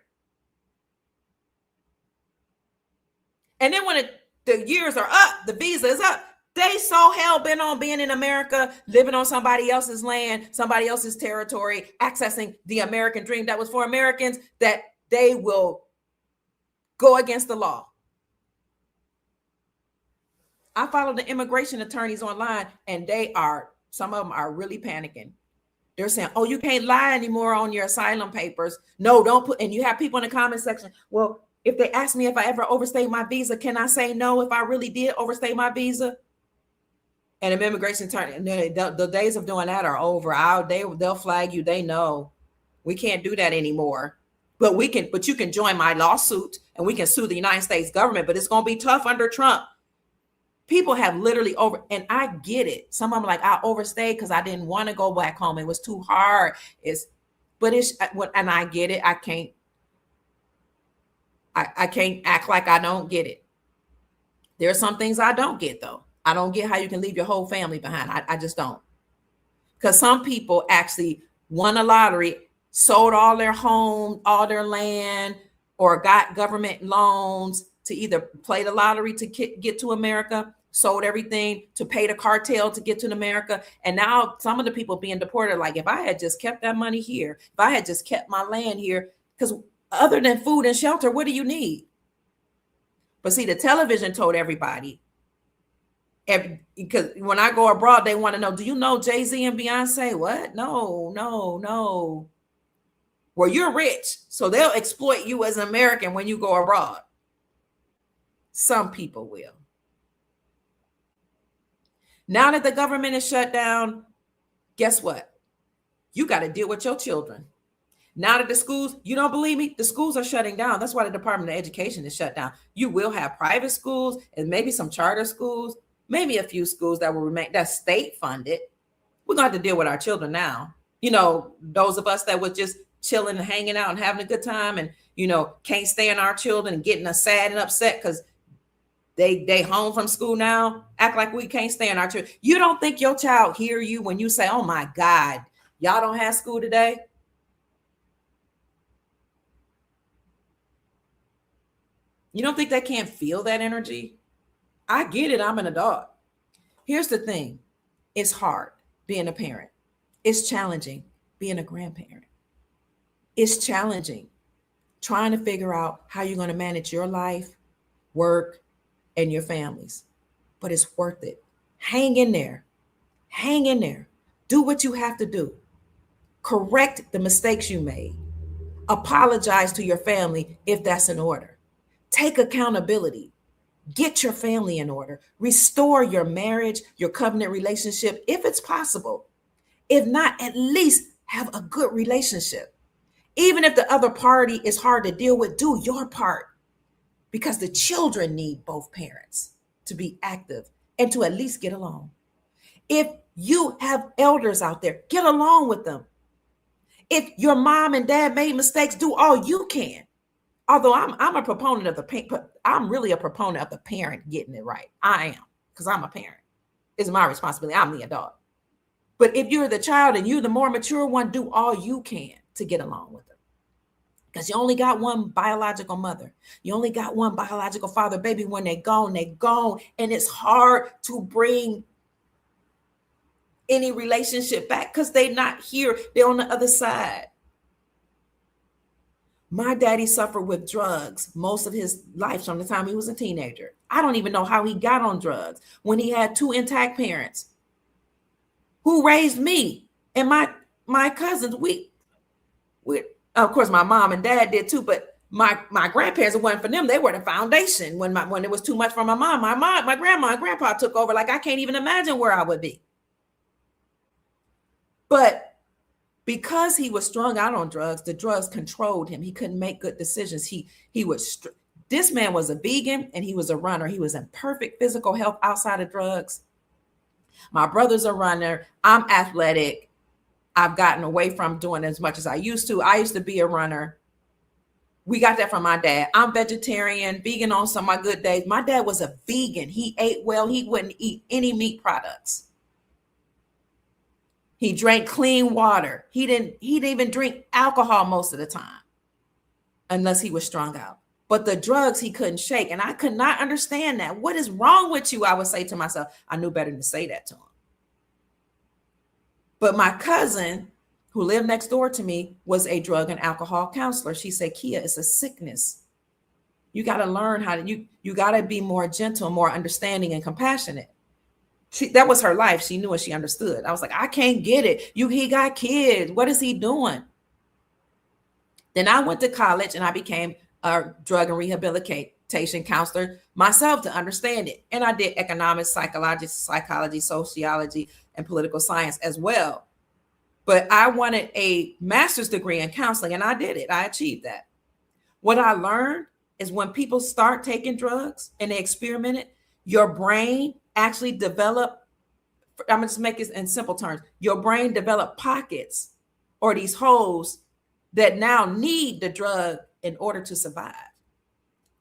And then when the years are up, the visa is up, they so hell-bent on being in America, living on somebody else's land, somebody else's territory, accessing the American dream that was for Americans, that they will go against the law. I follow the immigration attorneys online, and some of them are really panicking. They're saying, oh, you can't lie anymore on your asylum papers. No, don't put, and you have people in the comment section, well, if they ask me if I ever overstayed my visa, can I say no if I really did overstay my visa? And an immigration attorney, the days of doing that are over. They'll flag you. They know we can't do that anymore. But you can join my lawsuit and we can sue the United States government, but it's going to be tough under Trump. People have literally and I get it. Some of them like, I overstayed because I didn't want to go back home. It was too hard. And I get it. I can't act like I don't get it. There are some things I don't get, though. I don't get how you can leave your whole family behind. I just don't. Because some people actually won a lottery, sold all their home, all their land, or got government loans to either play the lottery to get to America, sold everything to pay the cartel to get to America. And now some of the people being deported, like, if I had just kept that money here, if I had just kept my land here, because other than food and shelter, what do you need? But see, the television told everybody, because when I go abroad, they want to know, do you know Jay-Z and Beyonce? What? No. Well, you're rich, so they'll exploit you as an American when you go abroad. Some people will. Now that the government is shut down, guess what? You got to deal with your children. Now that the schools, you don't believe me? The schools are shutting down. That's why the Department of Education is shut down. You will have private schools and maybe some charter schools, maybe a few schools that will remain, that's state funded. We're going to have to deal with our children now. You know, those of us that were just chilling and hanging out and having a good time and, can't stand our children and getting us sad and upset because they home from school now, act like we can't stand our children. You don't think your child hear you when you say, oh my God, y'all don't have school today? You don't think they can't feel that energy? I get it. I'm an adult. Here's the thing. It's hard being a parent. It's challenging being a grandparent. It's challenging trying to figure out how you're going to manage your life, work, and your families. But it's worth it. Hang in there. Hang in there. Do what you have to do. Correct the mistakes you made. Apologize to your family if that's in order. Take accountability. Get your family in order. Restore your marriage, your covenant relationship, if it's possible. If not, at least have a good relationship. Even if the other party is hard to deal with, do your part. Because the children need both parents to be active and to at least get along. If you have elders out there, get along with them. If your mom and dad made mistakes, do all you can. Although I'm a proponent of I'm really a proponent of the parent getting it right. I am, because I'm a parent. It's my responsibility. I'm the adult. But if you're the child and you're the more mature one, do all you can to get along with them. Because you only got one biological mother. You only got one biological father. Baby, when they're gone, they're gone. And it's hard to bring any relationship back because they're not here. They're on the other side. My daddy suffered with drugs most of his life from the time he was a teenager. I don't even know how he got on drugs when he had two intact parents who raised me and my my cousins, we of course my mom and dad did too, but my grandparents, it wasn't for them. They were the foundation. When it was too much for my mom, my grandma and grandpa took over. Like I can't even imagine where I would be. But because he was strung out on drugs, the drugs controlled him. He couldn't make good decisions. This man was a vegan and he was a runner. He was in perfect physical health outside of drugs. My brother's a runner. I'm athletic. I've gotten away from doing as much as I used to. I used to be a runner. We got that from my dad. I'm vegetarian, vegan on some of my good days. My dad was a vegan. He ate well. He wouldn't eat any meat products. He drank clean water. He didn't even drink alcohol most of the time unless he was strung out. But the drugs he couldn't shake. And I could not understand that. What is wrong with you? I would say to myself. I knew better than to say that to him. But my cousin, who lived next door to me, was a drug and alcohol counselor. She said, Kia, it's a sickness. You got to learn how to, you got to be more gentle, more understanding and compassionate. That was her life. She knew and she understood. I was like, I can't get it. He got kids. What is he doing? Then I went to college and I became a drug and rehabilitation counselor myself to understand it. And I did economics, psychology, sociology, and political science as well. But I wanted a master's degree in counseling and I did it. I achieved that. What I learned is when people start taking drugs and they experiment it, your brain actually develop, I'm gonna just make it in simple terms, your brain develop pockets or these holes that now need the drug in order to survive.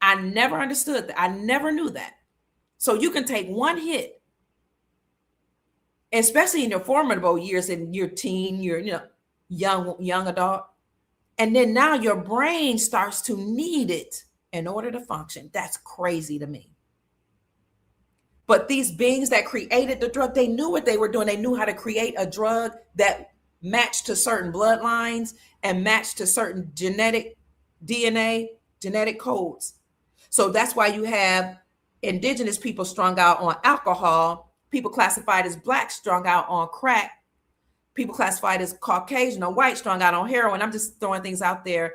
I never understood that. I never knew that. So you can take one hit, especially in your formidable years, in your teen, your young adult, and then now your brain starts to need it in order to function. That's crazy to me. But these beings that created the drug, they knew what they were doing. They knew how to create a drug that matched to certain bloodlines and matched to certain genetic DNA, genetic codes. So that's why you have indigenous people strung out on alcohol, people classified as Black strung out on crack, people classified as Caucasian or white strung out on heroin. I'm just throwing things out there.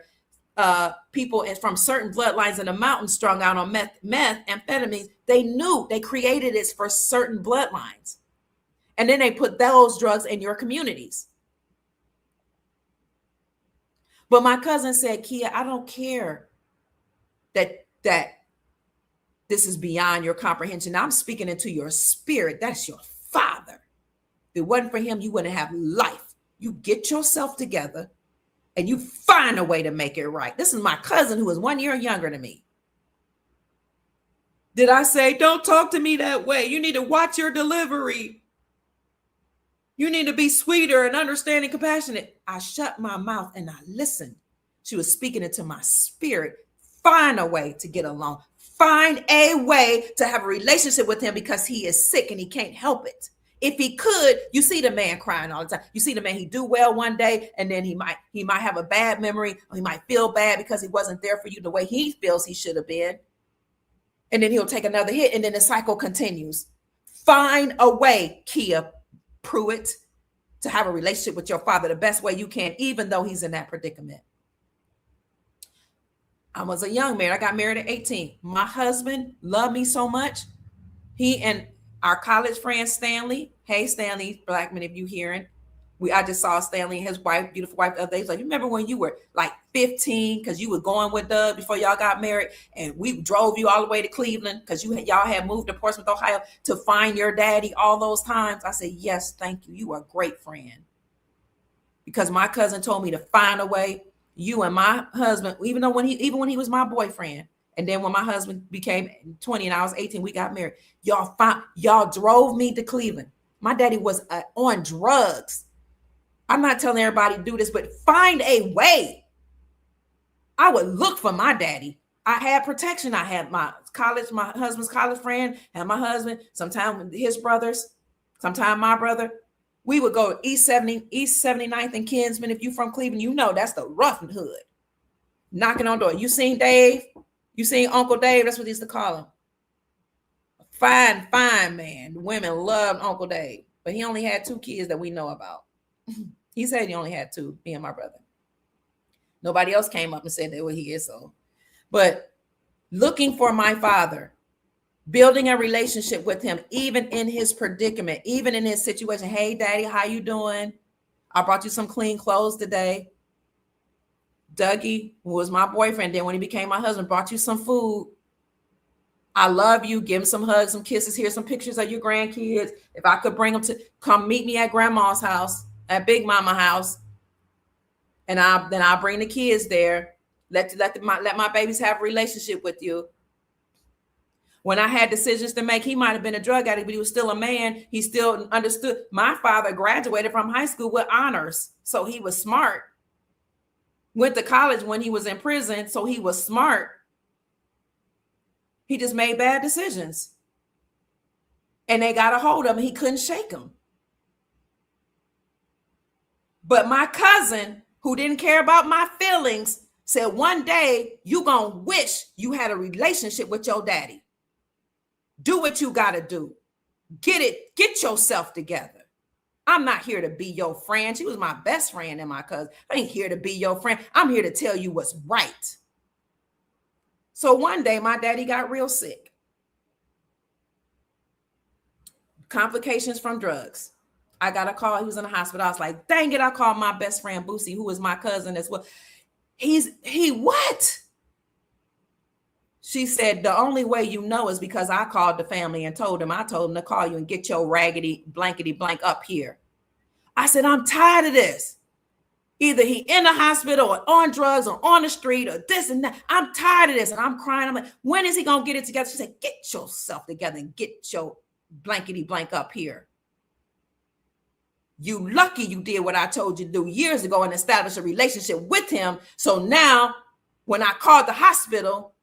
People from certain bloodlines in the mountains strung out on methamphetamines. They knew they created it for certain bloodlines. And then they put those drugs in your communities. But my cousin said, Kia, I don't care that this is beyond your comprehension. I'm speaking into your spirit. That's your father. If it wasn't for him, you wouldn't have life. You get yourself together and you find a way to make it right. This is my cousin who is 1 year younger than me. Did I say, don't talk to me that way? You need to watch your delivery. You need to be sweeter and understanding, compassionate. I shut my mouth and I listened. She was speaking into my spirit. Find a way to get along. Find a way to have a relationship with him because he is sick and he can't help it. If he could, you see the man crying all the time. You see the man, he do well one day and then he might have a bad memory or he might feel bad because he wasn't there for you the way he feels he should have been. And then he'll take another hit and then the cycle continues. Find a way, Kia Pruitt, to have a relationship with your father the best way you can, even though he's in that predicament. I was a young man. I got married at 18. My husband loved me so much. He and our college friend Stanley. Hey, Stanley Blackman, if you hearing. I just saw Stanley and his wife, beautiful wife, the other day. He's like, you remember when you were like 15 because you were going with Doug before y'all got married, and we drove you all the way to Cleveland because y'all had moved to Portsmouth, Ohio to find your daddy all those times? I said, yes, thank you. You are a great friend. Because my cousin told me to find a way. You and my husband, even when he was my boyfriend, and then when my husband became 20 and I was 18, we got married. Y'all drove me to Cleveland. My daddy was on drugs. I'm not telling everybody to do this, but find a way. I would look for my daddy. I had protection. I had my husband's college friend, and my husband, sometimes his brothers, sometimes my brother. We would go East 79th and Kinsman. If you from Cleveland, you know that's the rough hood. Knocking on door. You seen Dave? You seen Uncle Dave? That's what they used to call him. Fine man. The women loved Uncle Dave, but he only had 2 kids that we know about. He said he only had two, me and my brother. Nobody else came up and said that, well, he is so. But looking for my father, building a relationship with him, even in his predicament, even in his situation. Hey, daddy, how you doing? I brought you some clean clothes today. Dougie, who was my boyfriend then when he became my husband, brought you some food. I love you. Give him some hugs, some kisses. Here's some pictures of your grandkids. If I could bring them to come meet me at grandma's house, at Big Mama house, and then I'll bring the kids there. Let my babies have a relationship with you. When I had decisions to make, he might have been a drug addict, but he was still a man. He still understood. My father graduated from high school with honors, so he was smart. Went to college when he was in prison, so he was smart. He just made bad decisions. And they got a hold of him. He couldn't shake them. But my cousin, who didn't care about my feelings, said one day you gonna wish you had a relationship with your daddy. Do what you gotta do. Get yourself together. I'm not here to be your friend. She was my best friend and my cousin. I ain't here to be your friend. I'm here to tell you what's right. So one day my daddy got real sick. Complications from drugs. I got a call. He was in the hospital. I was like, dang it. I called my best friend, Boosie, who was my cousin as well. He what? She said, the only way you know is because I called the family and told him to call you and get your raggedy blankety blank up here. I said, I'm tired of this. Either he in the hospital or on drugs or on the street or this and that. I'm tired of this. And I'm crying. I'm like, when is he going to get it together? She said, get yourself together and get your blankety blank up here. You lucky you did what I told you to do years ago and establish a relationship with him. So now when I called the hospital,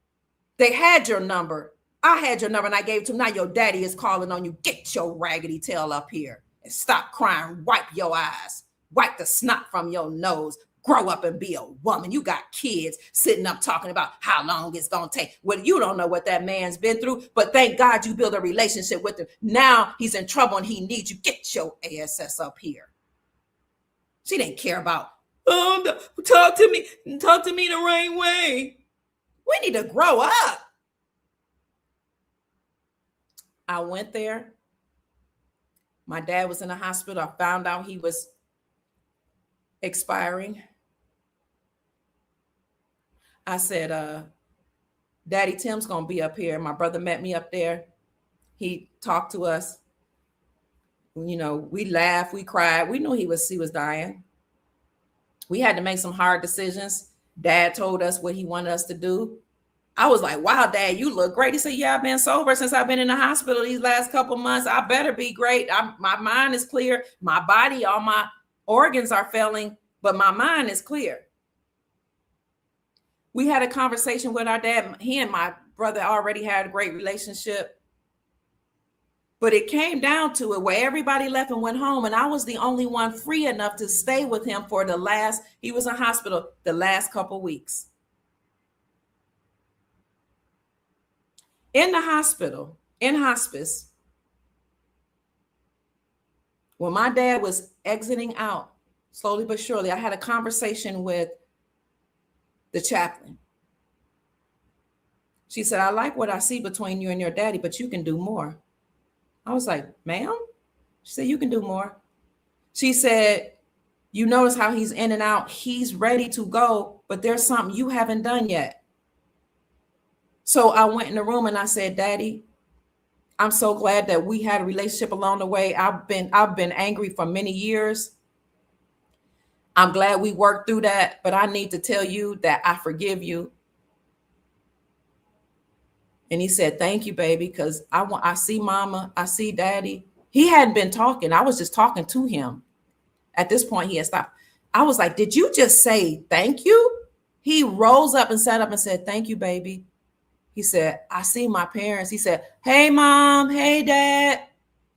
they had your number. I had your number and I gave it to him. Now your daddy is calling on you. Get your raggedy tail up here and stop crying. Wipe your eyes. Wipe the snot from your nose. Grow up and be a woman. You got kids sitting up talking about how long it's going to take. Well, you don't know what that man's been through, but thank God you build a relationship with him. Now he's in trouble and he needs you. Get your ass up here. She didn't care about, talk to me the right way. We need to grow up. I went there. My dad was in the hospital. I found out he was expiring. I said, Daddy Tim's going to be up here. My brother met me up there. He talked to us. You know, we laughed, we cried. We knew he was dying. We had to make some hard decisions. Dad told us what he wanted us to do. I was like, wow, Dad, you look great. He said, yeah, I've been sober since I've been in the hospital these last couple months. I better be great. My mind is clear. My body, all my organs are failing, but my mind is clear. We had a conversation with our dad. He and my brother already had a great relationship. But it came down to it where everybody left and went home. And I was the only one free enough to stay with him for he was in hospital the last couple weeks. In the hospital, in hospice, when my dad was exiting out, slowly but surely, I had a conversation with the chaplain. She said, I like what I see between you and your daddy, but you can do more. I was like, ma'am? She said, you can do more. She said, you notice how he's in and out. He's ready to go, but there's something you haven't done yet. So I went in the room and I said, Daddy, I'm so glad that we had a relationship along the way. I've been angry for many years. I'm glad we worked through that, but I need to tell you that I forgive you. And he said, thank you, baby, because I see Mama, I see Daddy. He hadn't been talking. I was just talking to him. At this point, he had stopped. I was like, did you just say thank you? He rose up and sat up and said, thank you, baby. He said, I see my parents. He said, hey, Mom. Hey, Dad.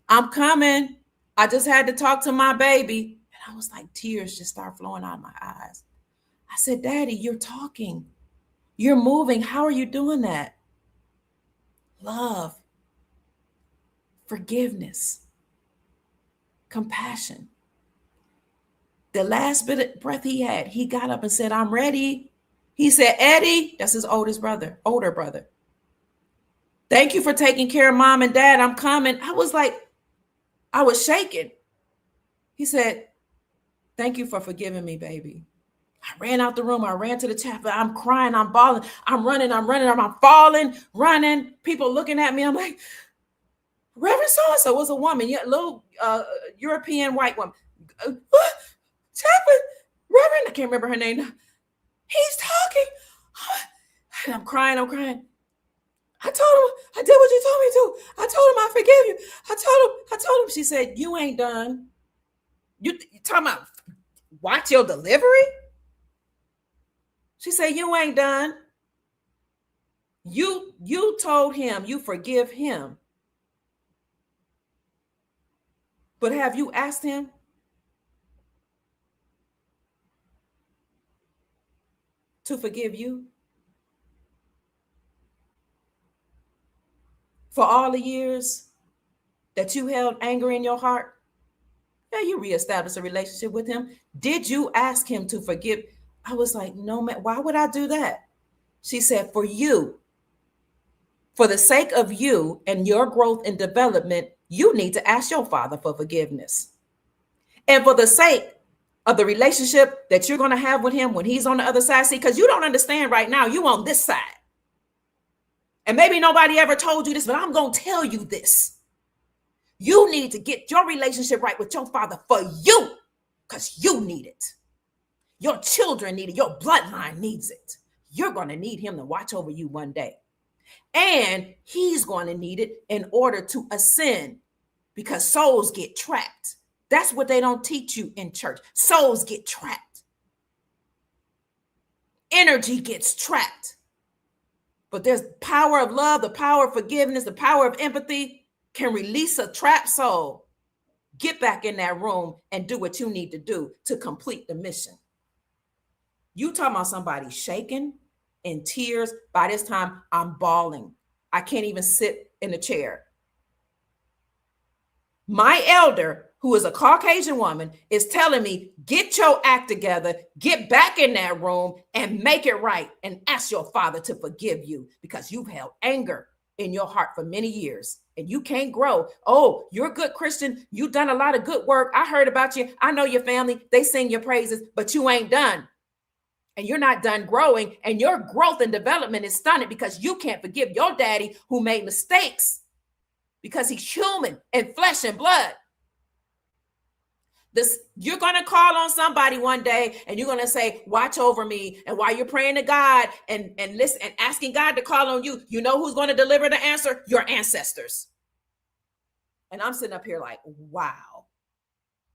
I'm coming. I just had to talk to my baby. And I was like, tears just start flowing out of my eyes. I said, Daddy, you're talking. You're moving. How are you doing that? Love, forgiveness, compassion. The last bit of breath he had, he got up and said, I'm ready. He said, Eddie, that's his older brother. Thank you for taking care of mom and dad. I'm coming. I was shaking. He said, thank you for forgiving me, baby. I ran out the room. I ran to the chapel. I'm crying. I'm bawling. I'm running. I'm falling, running. People looking at me. I'm like, Reverend so-and-so was a woman, little European white woman. Chaplain, Reverend, I can't remember her name. He's talking. And I'm crying. I told him, I did what you told me to. I told him I forgive you. I told him. She said, you ain't done. You talking about watch your delivery? She said, you ain't done. You told him you forgive him. But have you asked him to forgive you? For all the years that you held anger in your heart? Yeah, you reestablished a relationship with him. Did you ask him to forgive? I was like, no, man, why would I do that? She said, for you, for the sake of you and your growth and development, you need to ask your father for forgiveness. And for the sake of the relationship that you're going to have with him when he's on the other side, see, because you don't understand right now, you on this side. And maybe nobody ever told you this, but I'm going to tell you this. You need to get your relationship right with your father for you, because you need it. Your children need it. Your bloodline needs it. You're going to need him to watch over you one day. And he's going to need it in order to ascend, because souls get trapped. That's what they don't teach you in church. Souls get trapped. Energy gets trapped. But there's power of love, the power of forgiveness, the power of empathy can release a trapped soul. Get back in that room and do what you need to do to complete the mission. You talking about somebody shaking in tears. By this time, I'm bawling. I can't even sit in the chair. My elder, who is a Caucasian woman, is telling me, get your act together, get back in that room and make it right, and ask your father to forgive you, because you've held anger in your heart for many years and you can't grow. Oh, you're a good Christian. You've done a lot of good work. I heard about you. I know your family. They sing your praises, but you ain't done. And you're not done growing, and your growth and development is stunted because you can't forgive your daddy who made mistakes, because he's human and flesh and blood. You're going to call on somebody one day and you're going to say, watch over me. And while you're praying to God and listen and asking God to call on you, you know who's going to deliver the answer? Your ancestors. And I'm sitting up here like, wow,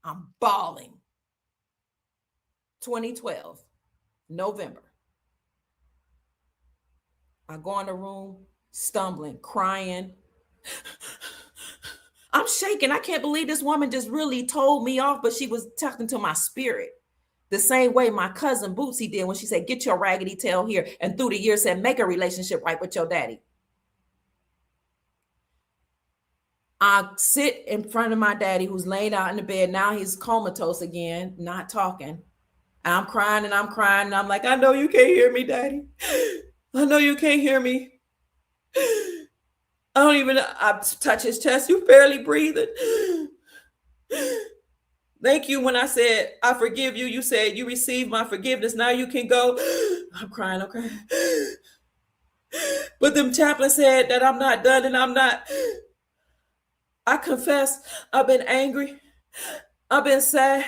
I'm bawling. 2012, November. I go in the room, stumbling, crying. I'm shaking. I can't believe this woman just really told me off, but she was talking to my spirit. The same way my cousin Bootsy did when she said, get your raggedy tail here. And through the years said, make a relationship right with your daddy. I sit in front of my daddy who's laying out in the bed. Now he's comatose again, not talking. I'm crying and I'm crying. And I'm like, I know you can't hear me, daddy. I know you can't hear me. I touch his chest. You barely breathing. Thank you. When I said, I forgive you, you said you received my forgiveness. Now you can go. I'm crying. But them chaplain said that I'm not done, and I'm not. I confess, I've been angry. I've been sad.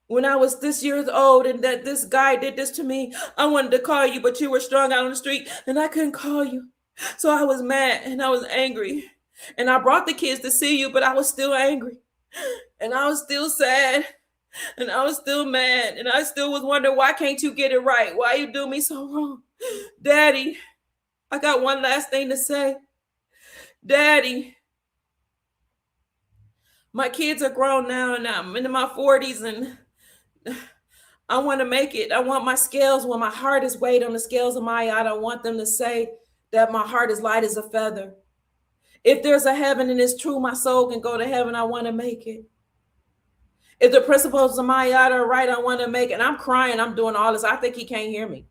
When I was this years old and that this guy did this to me, I wanted to call you, but you were strung out on the street and I couldn't call you. So I was mad and I was angry. And I brought the kids to see you, but I was still angry. And I was still sad. And I was still mad. And I still was wondering, why can't you get it right? Why you do me so wrong? Daddy, I got one last thing to say. Daddy, my kids are grown now and I'm in my 40s and I want to make it. I want my scales, when my heart is weighed on the scales of my eye, I don't want them to say that my heart is light as a feather. If there's a heaven and it's true, my soul can go to heaven. I want to make it. If the principals of my yard are right, I want to make it. And I'm crying. I'm doing all this. I think he can't hear me.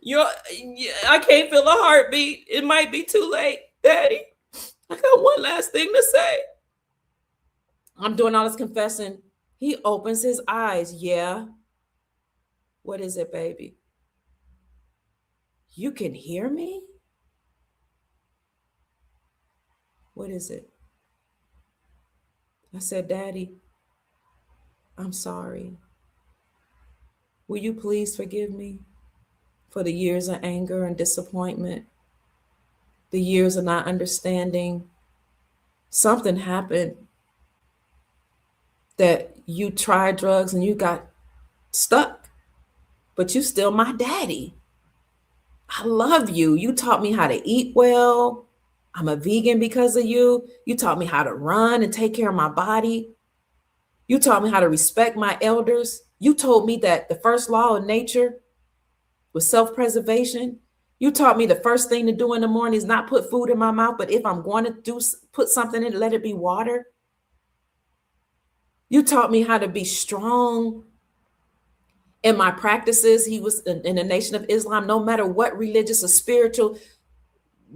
I can't feel a heartbeat. It might be too late, Daddy. I got one last thing to say. I'm doing all this confessing. He opens his eyes. Yeah. What is it, baby? You can hear me? What is it? I said, Daddy, I'm sorry. Will you please forgive me for the years of anger and disappointment, the years of not understanding? Something happened that you tried drugs and you got stuck, but you still my daddy. I love you. You taught me how to eat well. I'm a vegan because of you. You taught me how to run and take care of my body. You taught me how to respect my elders. You told me that the first law of nature was self-preservation. You taught me the first thing to do in the morning is not put food in my mouth, but if I'm going to put something in, let it be water. You taught me how to be strong in my practices. He was in the Nation of Islam. No matter what religious or spiritual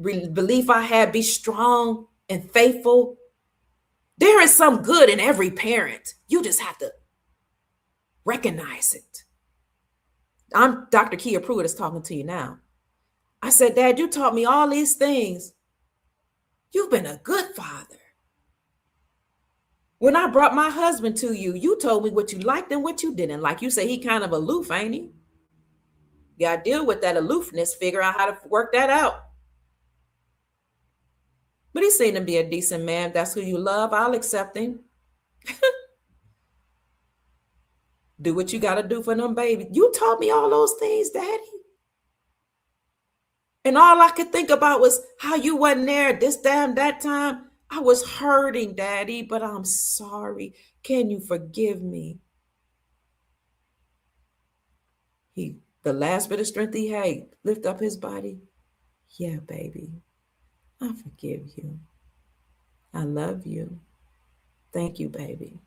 belief I had, be strong and faithful. There is some good in every parent. You just have to recognize it. I'm Dr. Kia Pruitt is talking to you now. I said, Dad, you taught me all these things. You've been a good father. When I brought my husband to you, you told me what you liked and what you didn't like. You say he kind of aloof, ain't he? You got to deal with that aloofness, figure out how to work that out. But he seemed to be a decent man. That's who you love. I'll accept him. Do what you got to do for them babies. You taught me all those things, Daddy. And all I could think about was how you wasn't there this damn that time. I was hurting, Daddy, but I'm sorry. Can you forgive me? The last bit of strength he had, lift up his body. Yeah, baby, I forgive you. I love you. Thank you, baby.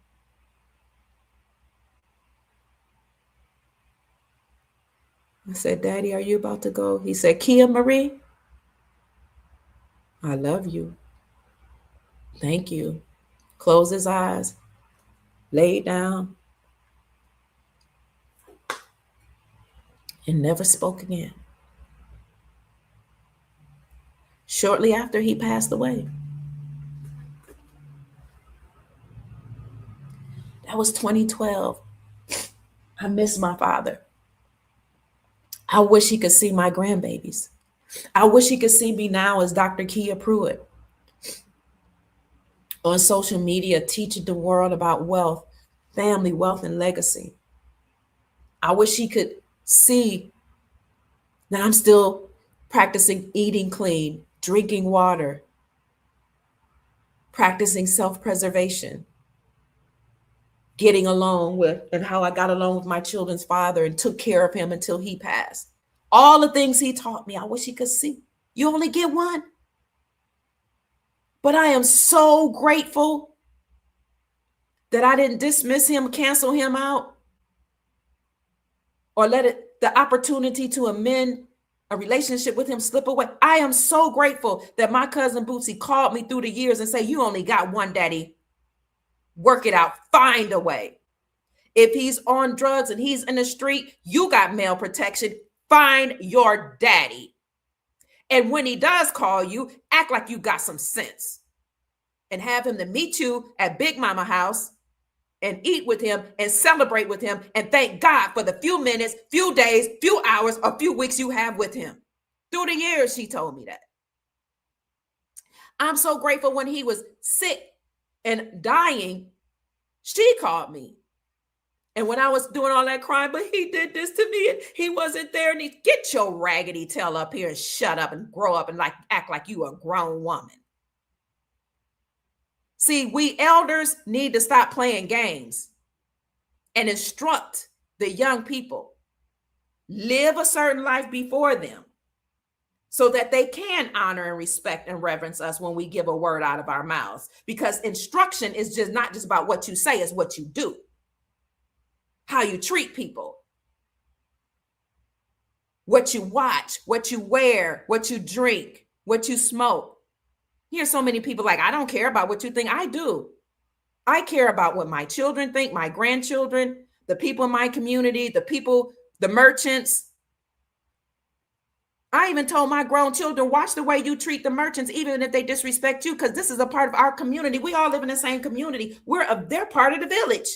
I said, Daddy, are you about to go? He said, Kia Marie, I love you. Thank you. Closed his eyes, laid down, and never spoke again. Shortly after he passed away. That was 2012. I miss my father. I wish he could see my grandbabies. I wish he could see me now as Dr. Kia Pruitt on social media, teaching the world about wealth, family, wealth, and legacy. I wish he could see that I'm still practicing eating clean, drinking water, practicing self-preservation, getting along with, and how I got along with my children's father and took care of him until he passed. All the things he taught me, I wish he could see. You only get one. But I am so grateful that I didn't dismiss him, cancel him out, or let the opportunity to amend a relationship with him slip away. I am so grateful that my cousin Bootsy called me through the years and said, you only got one, Daddy. Work it out. Find a way. If he's on drugs and he's in the street, you got male protection. Find your daddy. And when he does call you, act like you got some sense and have him to meet you at Big Mama house and eat with him and celebrate with him and thank God for the few minutes, few days, few hours, or few weeks you have with him. Through the years, she told me that. I'm so grateful when he was sick and dying, she called me. And when I was doing all that crying, but he did this to me and he wasn't there. And he get your raggedy tail up here and shut up and grow up and act like you a grown woman. See, we elders need to stop playing games and instruct the young people. Live a certain life before them so that they can honor and respect and reverence us when we give a word out of our mouths. Because instruction is just not just about what you say, it's what you do, how you treat people, what you watch, what you wear, what you drink, what you smoke. Here's so many people like, I don't care about what you think. I do. I care about what my children think, my grandchildren, the people in my community, the people, the merchants. I even told my grown children, watch the way you treat the merchants, even if they disrespect you, because this is a part of our community. We all live in the same community. They're part of the village.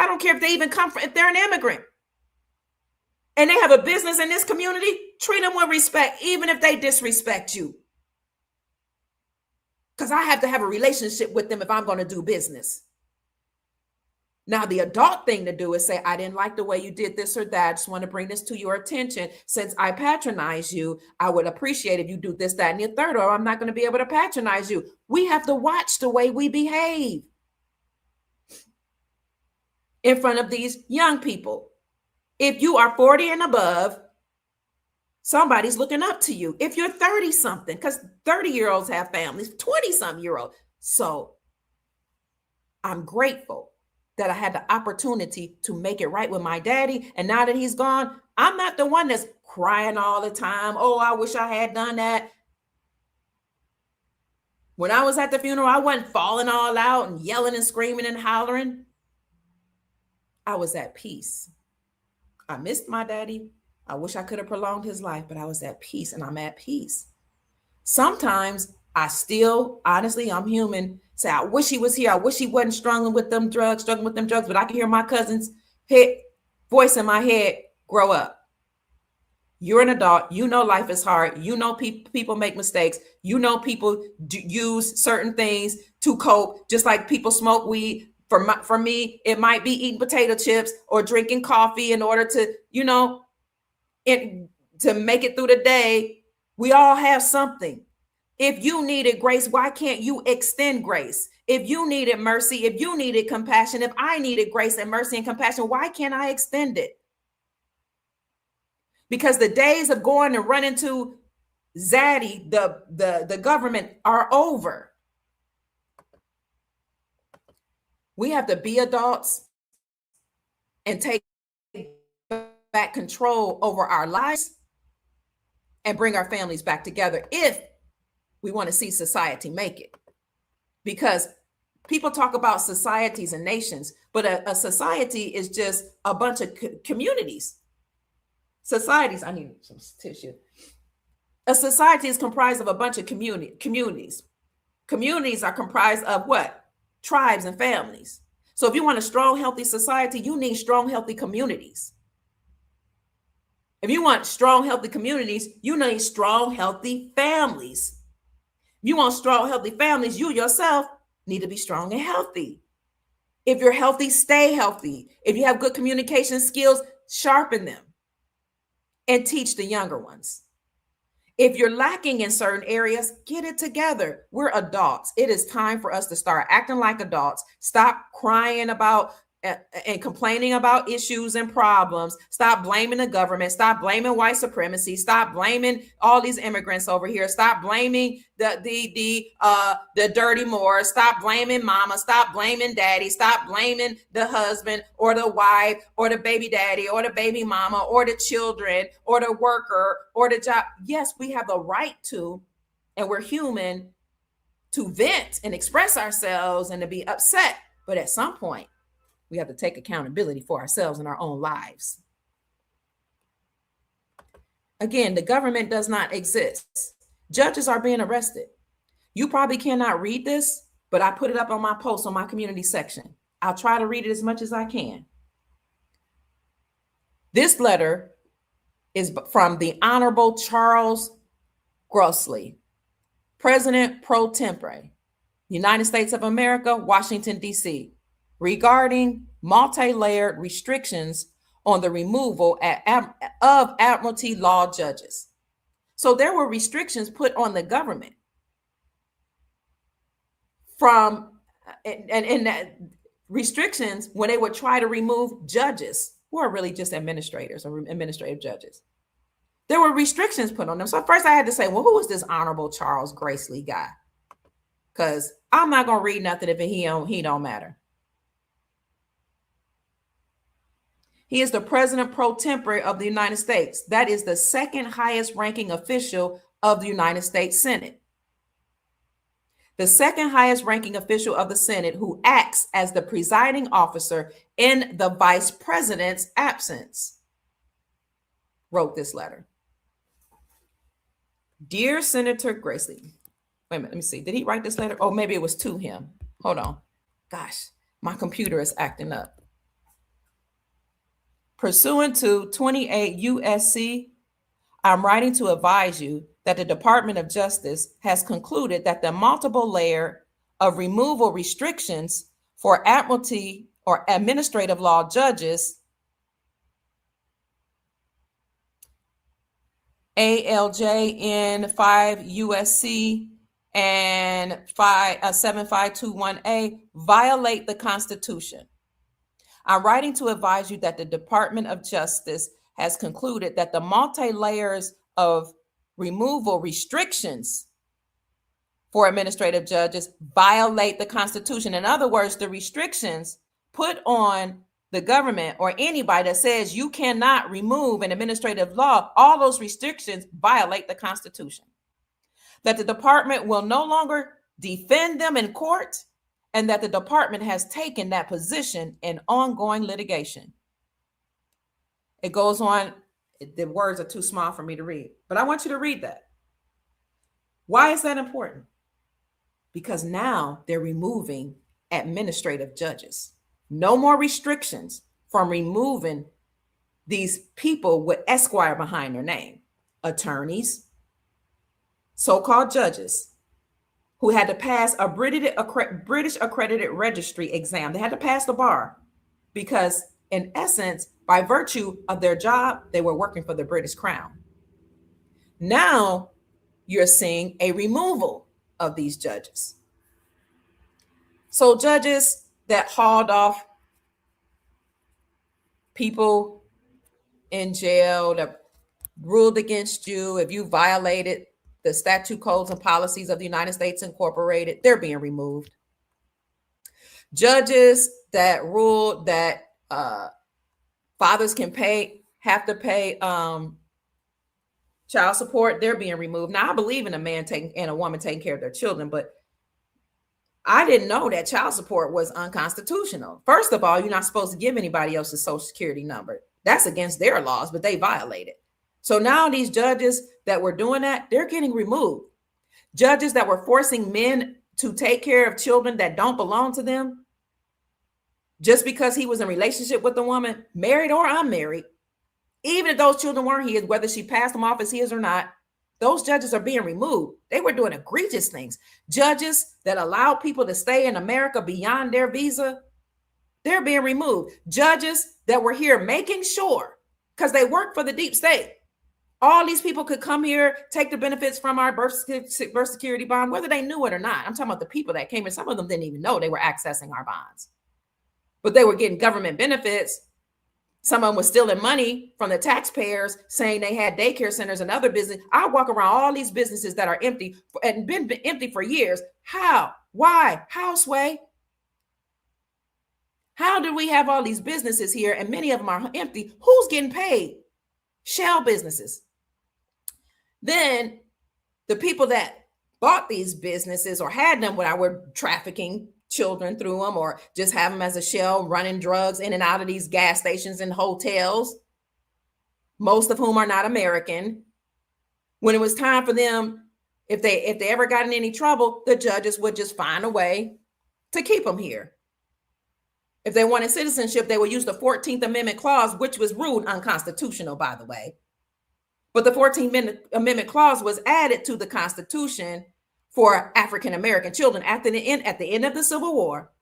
I don't care if they even come from, if they're an immigrant and they have a business in this community, treat them with respect, even if they disrespect you. Because I have to have a relationship with them if I'm going to do business. Now, the adult thing to do is say, I didn't like the way you did this or that. I just want to bring this to your attention. Since I patronize you, I would appreciate if you do this, that, and the third, or I'm not going to be able to patronize you. We have to watch the way we behave in front of these young people. If you are 40 and above, somebody's looking up to you. If you're 30 something, because 30-year-olds have families, 20-something-year-olds. So I'm grateful that I had the opportunity to make it right with my daddy. And now that he's gone, I'm not the one that's crying all the time. Oh, I wish I had done that. When I was at the funeral, I wasn't falling all out and yelling and screaming and hollering. I was at peace. I missed my daddy. I wish I could have prolonged his life, but I was at peace, and I'm at peace. Sometimes I still, honestly, I'm human, say, I wish he was here. I wish he wasn't struggling with them drugs, but I can hear my cousin's voice in my head, grow up. You're an adult. You know life is hard. You know people make mistakes. You know people use certain things to cope, just like people smoke weed. For me, it might be eating potato chips or drinking coffee in order to, to make it through the day. We all have something. If you needed grace, why can't you extend grace? If you needed mercy, if you needed compassion, if I needed grace and mercy and compassion, why can't I extend it? Because the days of going and running to Zaddy, the government, are over. We have to be adults and take back control over our lives and bring our families back together if we want to see society make it. Because people talk about societies and nations, but a society is just a bunch of communities. Societies, I need some tissue. A society is comprised of a bunch of communities. Communities are comprised of what? Tribes and families. So if you want a strong, healthy society, you need strong, healthy communities. If you want strong, healthy communities, you need strong, healthy families. If you want strong, healthy families, you yourself need to be strong and healthy. If you're healthy, stay healthy. If you have good communication skills, sharpen them and teach the younger ones. If you're lacking in certain areas, get it together. We're adults. It is time for us to start acting like adults. Stop crying about and complaining about issues and problems. Stop blaming the government. Stop blaming white supremacy. Stop blaming all these immigrants over here. Stop blaming the dirty Moors. Stop blaming mama. Stop blaming daddy. Stop blaming the husband or the wife or the baby daddy or the baby mama or the children or the worker or the job. Yes, we have the right to, and we're human, to vent and express ourselves and to be upset. But at some point, we have to take accountability for ourselves and our own lives. Again, the government does not exist. Judges are being arrested. You probably cannot read this, but I put it up on my post on my community section. I'll try to read it as much as I can. This letter is from the Honorable Charles Grassley, President pro tempore, United States of America, Washington, D.C., regarding multi-layered restrictions on the removal of Admiralty law judges. So there were restrictions put on the government and that restrictions when they would try to remove judges who are really just administrators or administrative judges. there were restrictions put on them. So at first I had to say, well, who is this Honorable Charles Gracely guy? Because I'm not going to read nothing if he don't matter. He is the president pro tempore of the United States. That is the second highest ranking official of the United States Senate. The second highest ranking official of the Senate who acts as the presiding officer in the vice president's absence wrote this letter. Dear Senator Gracely. Wait a minute, let me see. Did he write this letter? Oh, maybe it was to him. Hold on. Gosh, my computer is acting up. Pursuant to 28 U.S.C., I'm writing to advise you that the Department of Justice has concluded that the multiple layer of removal restrictions for admiralty or administrative law judges, ALJN 5 U.S.C. and 75218 violate the Constitution. I'm writing to advise you that the Department of Justice has concluded that the multi-layers of removal restrictions for administrative judges violate the Constitution. In other words, the restrictions put on the government or anybody that says you cannot remove an administrative law, all those restrictions violate the Constitution. That the department will no longer defend them in court, and that the department has taken that position in ongoing litigation. It goes on, the words are too small for me to read, but I want you to read that. Why is that important? Because now they're removing administrative judges. No more restrictions from removing these people with Esquire behind their name. Attorneys, so-called judges, who had to pass a British accredited registry exam. They had to pass the bar because, in essence, by virtue of their job, they were working for the British Crown. Now you're seeing a removal of these judges. So judges that hauled off people in jail, that ruled against you if you violated the statute, codes, and policies of the United States Incorporated, they're being removed. Judges that ruled that fathers have to pay child support, they're being removed. Now, I believe in a man and a woman taking care of their children, but I didn't know that child support was unconstitutional. First of all, you're not supposed to give anybody else a social security number. That's against their laws, but they violate it. So now these judges that were doing that, they're getting removed. Judges that were forcing men to take care of children that don't belong to them, just because he was in a relationship with a woman, married or unmarried, even if those children weren't his, whether she passed them off as his or not, those judges are being removed. They were doing egregious things. Judges that allow people to stay in America beyond their visa, they're being removed. Judges that were here making sure, because they work for the deep state, all these people could come here, take the benefits from our birth security bond, whether they knew it or not. I'm talking about the people that came in. Some of them didn't even know they were accessing our bonds, but they were getting government benefits. Some of them were stealing money from the taxpayers, saying they had daycare centers and other business. I walk around all these businesses that are empty and been empty for years. How? Why? How, Sway? How do we have all these businesses here and many of them are empty? Who's getting paid? Shell businesses. Then the people that bought these businesses or had them when I were trafficking children through them, or just have them as a shell running drugs in and out of these gas stations and hotels, most of whom are not American. When it was time for them, if they ever got in any trouble, the judges would just find a way to keep them here. If they wanted citizenship, they would use the 14th Amendment clause, which was ruled unconstitutional, by the way. But the 14th Amendment clause was added to the Constitution for African-American children at the end of the Civil War.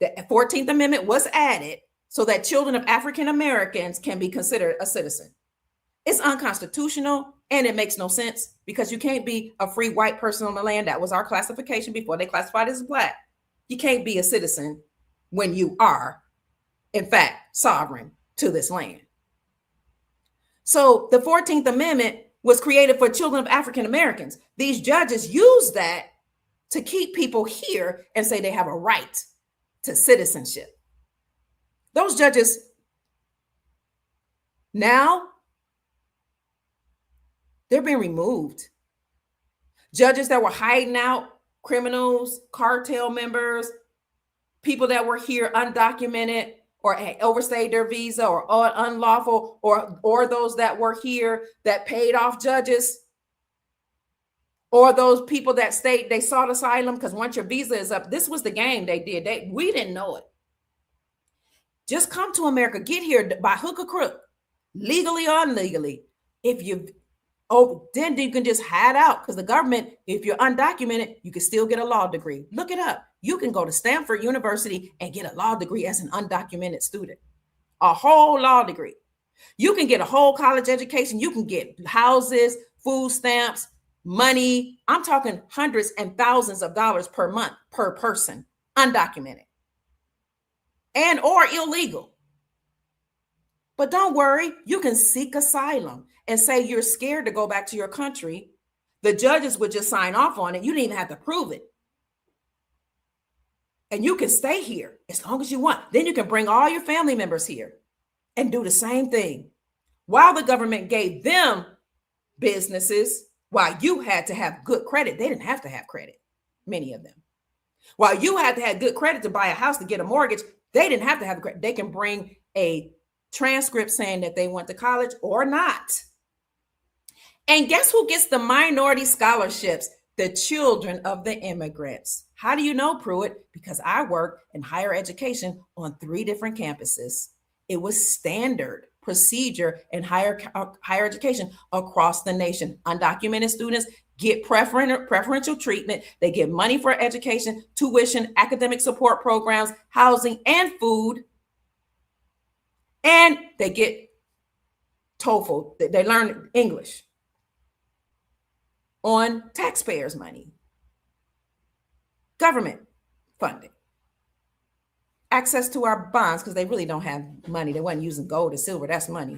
The 14th Amendment was added so that children of African-Americans can be considered a citizen. It's unconstitutional and it makes no sense because you can't be a free white person on the land. That was our classification before they classified us as Black. You can't be a citizen when you are, in fact, sovereign to this land. So the 14th Amendment was created for children of African Americans. These judges use that to keep people here and say they have a right to citizenship. Those judges now, they're being removed. Judges that were hiding out, criminals, cartel members, people that were here undocumented or overstayed their visa or unlawful, or those that were here that paid off judges, or those people that stayed, they sought asylum because once your visa is up, this was the game they did. We didn't know it. Just come to America, get here by hook or crook, legally or illegally. If you, then you can just hide out because the government, if you're undocumented, you can still get a law degree. Look it up. You can go to Stanford University and get a law degree as an undocumented student, a whole law degree. You can get a whole college education. You can get houses, food stamps, money. I'm talking hundreds and thousands of dollars per month per person, undocumented and or illegal. But don't worry, you can seek asylum and say you're scared to go back to your country. The judges would just sign off on it. You didn't even have to prove it. And you can stay here as long as you want. Then you can bring all your family members here and do the same thing. While the government gave them businesses, while you had to have good credit, they didn't have to have credit, many of them. While you had to have good credit to buy a house, to get a mortgage, they didn't have to have credit. They can bring a transcript saying that they went to college or not. And guess who gets the minority scholarships? The children of the immigrants. How do you know, Pruitt? Because I work in higher education on 3 different campuses. It was standard procedure in higher education across the nation. Undocumented students get preferential treatment. They get money for education, tuition, academic support programs, housing, and food. And they get TOEFL. They learn English on taxpayers' money, government funding, access to our bonds because they really don't have money. They wasn't using gold and silver. That's money.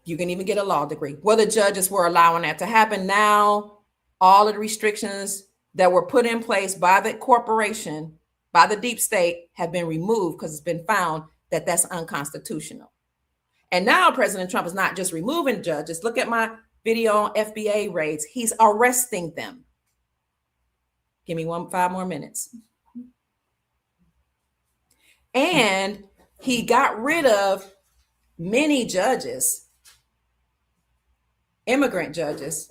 You can even get a law degree. Well, the judges were allowing that to happen. Now, all of the restrictions that were put in place by the corporation, by the deep state, have been removed because it's been found that that's unconstitutional. And now President Trump is not just removing judges. Look at my video on FBA raids. He's arresting them. Give me 5 more minutes. And he got rid of many judges, immigrant judges.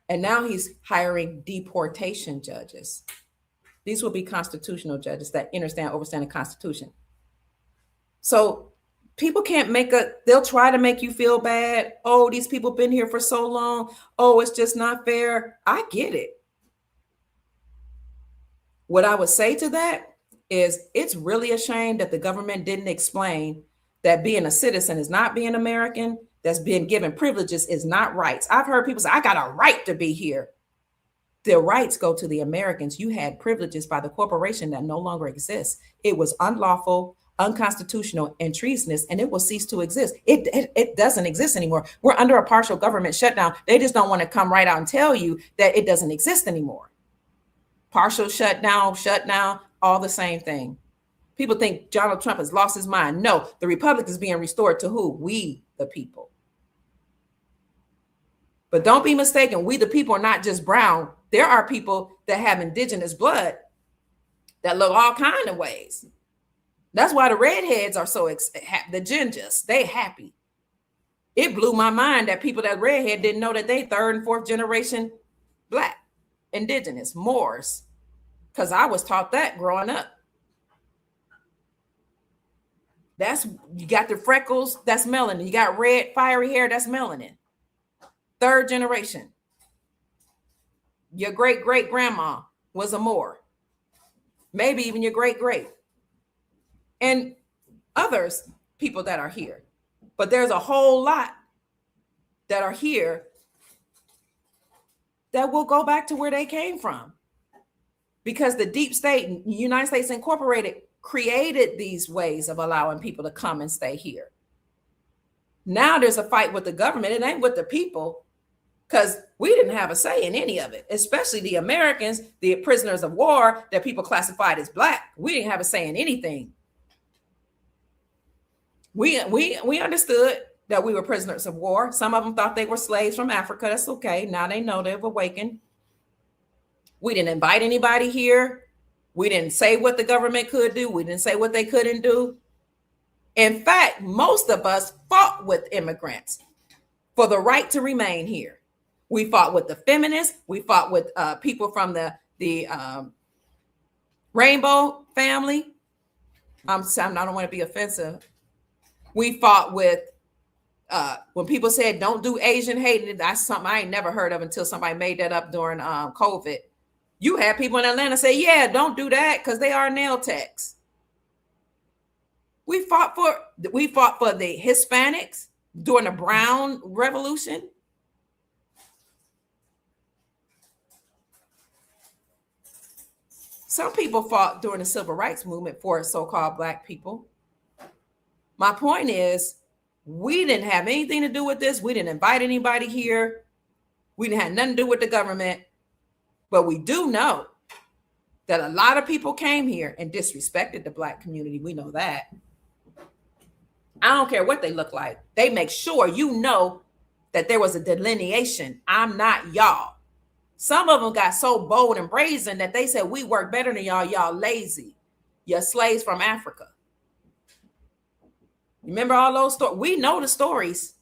And now he's hiring deportation judges. These will be constitutional judges that understand the Constitution. So people can't they'll try to make you feel bad. Oh, these people been here for so long. Oh, it's just not fair. I get it. What I would say to that is it's really a shame that the government didn't explain that being a citizen is not being American, that's being given privileges is not rights. I've heard people say, I got a right to be here. The rights go to the Americans. You had privileges by the corporation that no longer exists. It was unlawful, unconstitutional, and treasonous, and it will cease to exist. It doesn't exist anymore. We're under a partial government shutdown. They just don't want to come right out and tell you that it doesn't exist anymore. Partial shutdown, all the same thing. People think Donald Trump has lost his mind. No, the republic is being restored to who? We, the people. But don't be mistaken. We, the people, are not just brown. There are people that have indigenous blood that look all kind of ways. That's why the redheads are so the gingers. They happy. It blew my mind that people that redhead didn't know that they 3rd and 4th generation Black, indigenous, Moors, because I was taught that growing up. You got the freckles, that's melanin. You got red, fiery hair, that's melanin. 3rd generation. Your great-great-grandma was a Moor. Maybe even your great-great. And others, people that are here. But there's a whole lot that are here that will go back to where they came from. because the deep state, United States Incorporated, created these ways of allowing people to come and stay here. Now there's a fight with the government. It ain't with the people, because we didn't have a say in any of it, especially the Americans, the prisoners of war that people classified as Black. We didn't have a say in anything. We understood that we were prisoners of war. Some of them thought they were slaves from Africa. That's okay. Now they know they've awakened. We didn't invite anybody here. We didn't say what the government could do. We didn't say what they couldn't do. In fact, most of us fought with immigrants for the right to remain here. We fought with the feminists. We fought with people from the rainbow family. I don't want to be offensive. We fought with when people said don't do Asian hate. That's something I ain't never heard of until somebody made that up during COVID. You had people in Atlanta say, yeah, don't do that because they are nail techs. We fought for the Hispanics during the Brown Revolution. Some people fought during the Civil Rights Movement for so-called Black people. My point is, we didn't have anything to do with this. We didn't invite anybody here. We didn't have nothing to do with the government. But we do know that a lot of people came here and disrespected the Black community. We know that. I don't care what they look like. They make sure you know that there was a delineation. I'm not y'all. Some of them got so bold and brazen that they said, we work better than y'all. Y'all lazy. You're slaves from Africa. Remember all those stories? We know the stories.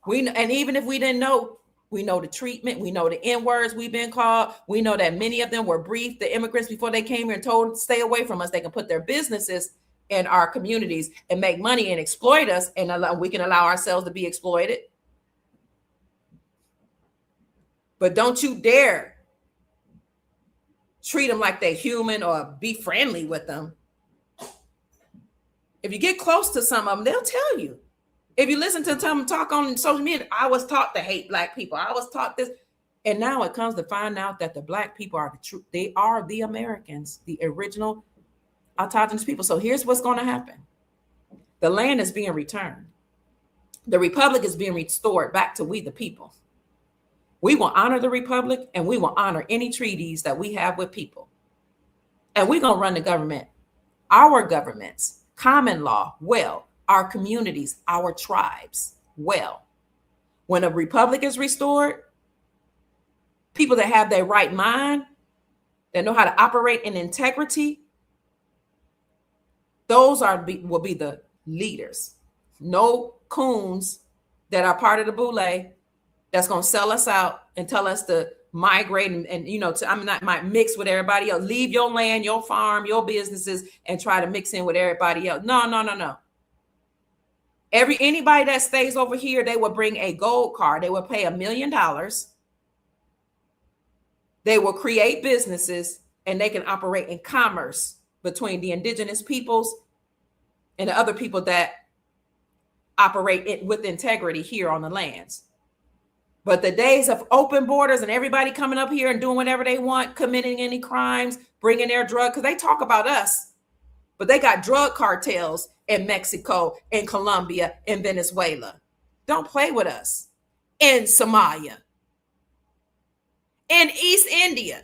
And even if we didn't know, we know the treatment. We know the N-words we've been called. We know that many of them were briefed, the immigrants, before they came here and told, stay away from us. They can put their businesses in our communities and make money and exploit us, and we can allow ourselves to be exploited. But don't you dare treat them like they're human or be friendly with them. If you get close to some of them, they'll tell you. If you listen to them talk on social media, I was taught to hate Black people. I was taught this. And now it comes to find out that the Black people are the truth. They are the Americans, the original autonomous people. So here's what's going to happen. The land is being returned. The Republic is being restored back to we the people. We will honor the Republic, and we will honor any treaties that we have with people. And we're going to run the government, our governments, common law, well, our communities, our tribes, well. When a republic is restored, people that have their right mind, that know how to operate in integrity, those will be the leaders. No coons that are part of the boule that's going to sell us out and tell us to migrate and might mix with everybody else. Leave your land, your farm, your businesses, and try to mix in with everybody else. No. Anybody that stays over here, they will bring a gold card. They will pay $1 million. They will create businesses, and they can operate in commerce between the indigenous peoples and the other people that operate with integrity here on the lands. But the days of open borders and everybody coming up here and doing whatever they want, committing any crimes, bringing their drug, because they talk about us, but they got drug cartels in Mexico, in Colombia, in Venezuela. Don't play with us. In Somalia, in East India.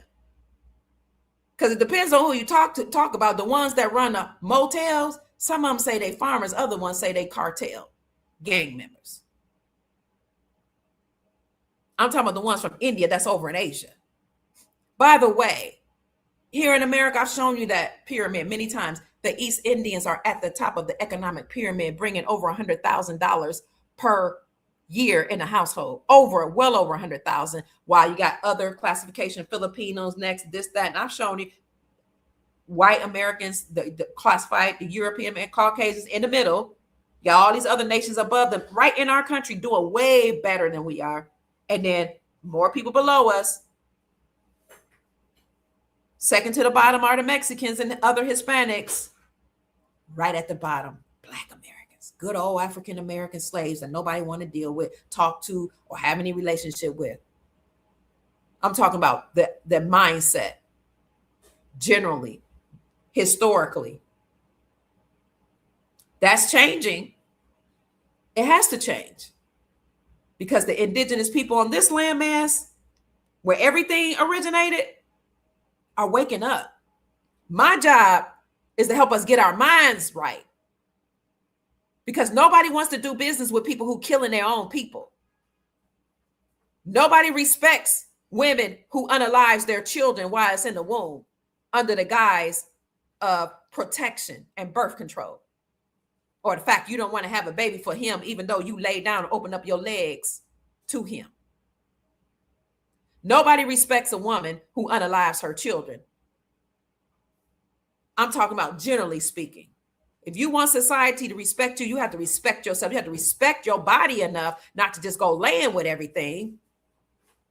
Because it depends on who you talk about. The ones that run the motels, some of them say they farmers, other ones say they cartel gang members. I'm talking about the ones from India that's over in Asia. By the way, here in America, I've shown you that pyramid many times. The East Indians are at the top of the economic pyramid, bringing over $100,000 per year in a household, well over 100,000, while you got other classification, Filipinos next, this, that. And I've shown you white Americans, the classified, the European and Caucasians in the middle. You got all these other nations above them, right in our country, doing way better than we are. And then more people below us. Second to the bottom are the Mexicans and the other Hispanics. Right at the bottom, Black Americans, good old African American slaves that nobody want to deal with, talk to, or have any relationship with. I'm talking about the mindset. generally, historically. That's changing. It has to change because the indigenous people on this landmass, where everything originated, are waking up. My job is to help us get our minds right because nobody wants to do business with people who are killing their own people. Nobody respects women who unalives their children while it's in the womb under the guise of protection and birth control, or the fact you don't want to have a baby for him even though you lay down and open up your legs to him. Nobody respects a woman who unalives her children. I'm talking about generally speaking. If you want society to respect you, you have to respect yourself. You have to respect your body enough not to just go laying with everything,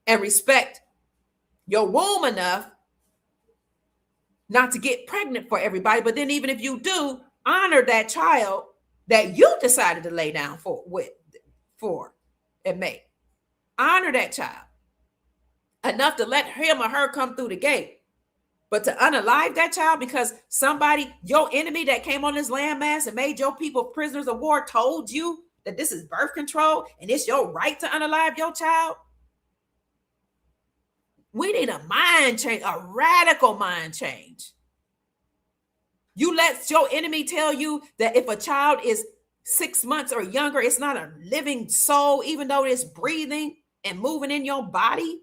and respect your womb enough not to get pregnant for everybody. But then even if you do, honor that child that you decided to lay down for and make. Honor that child enough to let him or her come through the gate. But to unalive that child because somebody, your enemy that came on this landmass and made your people prisoners of war, told you that this is birth control and it's your right to unalive your child. We need a mind change, a radical mind change. You let your enemy tell you that if a child is 6 months or younger, it's not a living soul, even though it's breathing and moving in your body.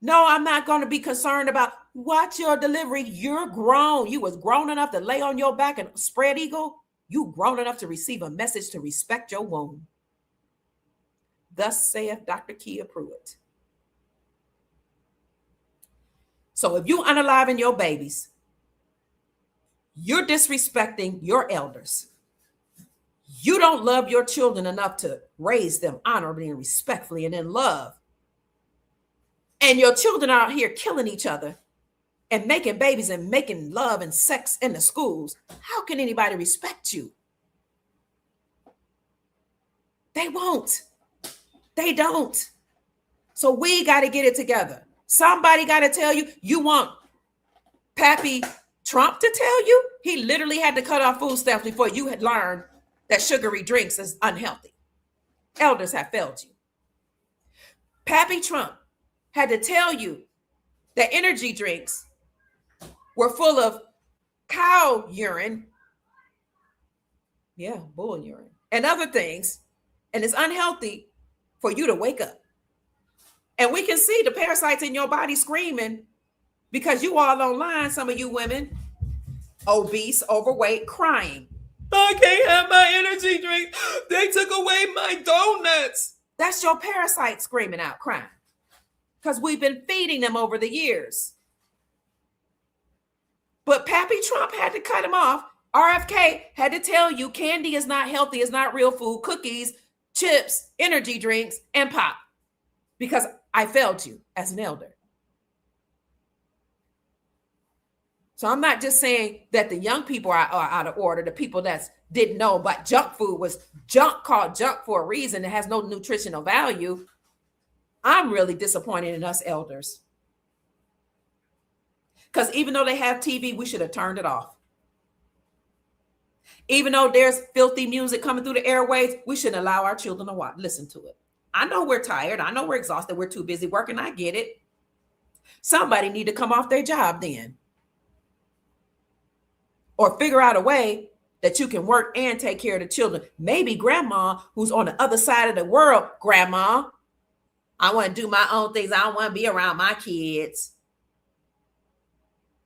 No, I'm not going to be concerned about watch your delivery. You're grown. You was grown enough to lay on your back and spread eagle. You grown enough to receive a message to respect your womb. Thus saith Dr. Kia Pruitt. So if you unaliving your babies, you're disrespecting your elders. You don't love your children enough to raise them honorably and respectfully and in love. And your children are out here killing each other and making babies and making love and sex in the schools. How can anybody respect you? They won't. They don't. So we got to get it together. Somebody got to tell you. You want Pappy Trump to tell you? He literally had to cut off food stamps before you had learned that sugary drinks is unhealthy. Elders have failed you. Pappy Trump had to tell you that energy drinks were full of cow urine, bull urine, and other things, and it's unhealthy for you to wake up. And we can see the parasites in your body screaming because you all online, some of you women, obese, overweight, crying. I can't have my energy drink. They took away my donuts. That's your parasite screaming out, crying. Because we've been feeding them over the years. But Pappy Trump had to cut him off. RFK had to tell you candy is not healthy, it's not real food, cookies, chips, energy drinks, and pop. Because I failed you as an elder. So I'm not just saying that the young people are out of order, the people that didn't know about junk food was junk, called junk for a reason. It has no nutritional value. I'm really disappointed in us elders. Because even though they have TV, we should have turned it off. Even though there's filthy music coming through the airwaves, we shouldn't allow our children to listen to it. I know we're tired. I know we're exhausted. We're too busy working. I get it. Somebody need to come off their job then. Or figure out a way that you can work and take care of the children. Maybe grandma, who's on the other side of the world, grandma, I want to do my own things. I don't want to be around my kids.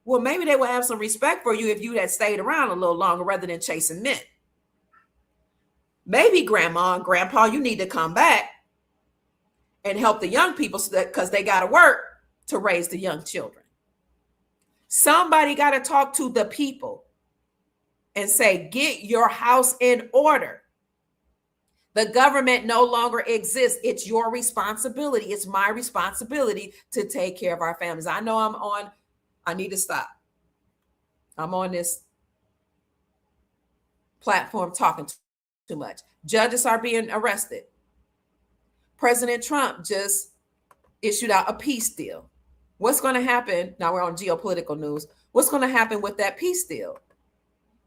Well, maybe they will have some respect for you if you had stayed around a little longer rather than chasing men. Maybe grandma and grandpa, you need to come back and help the young people because they got to work to raise the young children. Somebody got to talk to the people and say, get your house in order. The government no longer exists. It's your responsibility. It's my responsibility to take care of our families. I know I need to stop. I'm on this platform talking too much. Judges are being arrested. President Trump just issued out a peace deal. What's going to happen? Now we're on geopolitical news. What's going to happen with that peace deal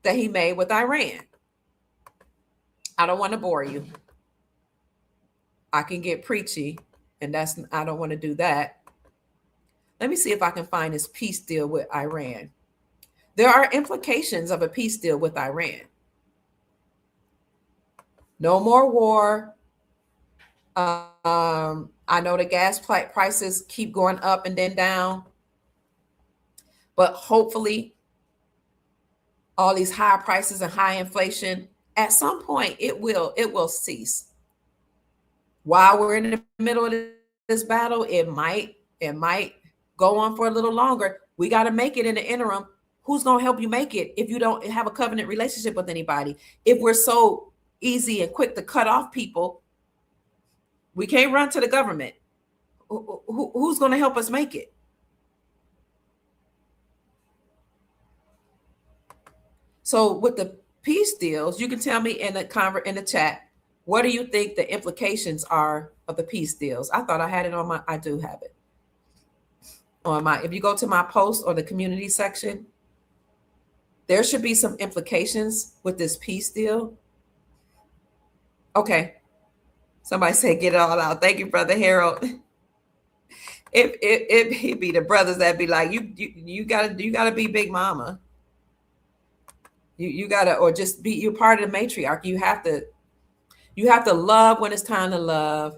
that he made with Iran? I don't want to bore you. I can get preachy, and I don't want to do that. Let me see if I can find this peace deal with Iran. There are implications of a peace deal with Iran. No more war. I know the gas prices keep going up and then down, but hopefully all these high prices and high inflation, at some point it will cease. While we're in the middle of this battle, it might go on for a little longer. We got to make it in the interim. Who's going to help you make it if you don't have a covenant relationship with anybody? If we're so easy and quick to cut off people, we can't run to the government. Who's going to help us make it? So with the peace deals, you can tell me in the chat, what do you think the implications are of the peace deals? I thought I had it on I do have it on if you go to my post or the community section, there should be some implications with this peace deal. Okay. Somebody said, get it all out. Thank you, Brother Harold. It be the brothers that be like, you gotta be Big Mama. You gotta, or just be, you're part of the matriarch. You have to love when it's time to love,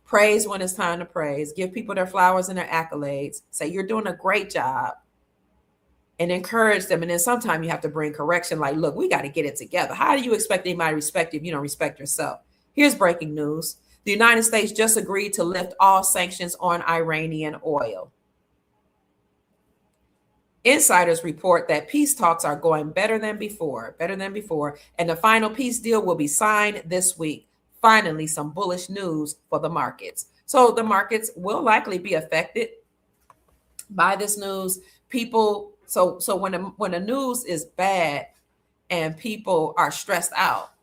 praise when it's time to praise, give people their flowers and their accolades, say you're doing a great job, and encourage them. And then sometimes you have to bring correction, like, look, we got to get it together. How do you expect anybody to respect you if you don't respect yourself? Here's breaking news. The United States just agreed to lift all sanctions on Iranian oil. Insiders report that peace talks are going better than before, and the final peace deal will be signed this week. Finally, some bullish news for the markets. So the markets will likely be affected by this news. People, so when the news is bad and people are stressed out,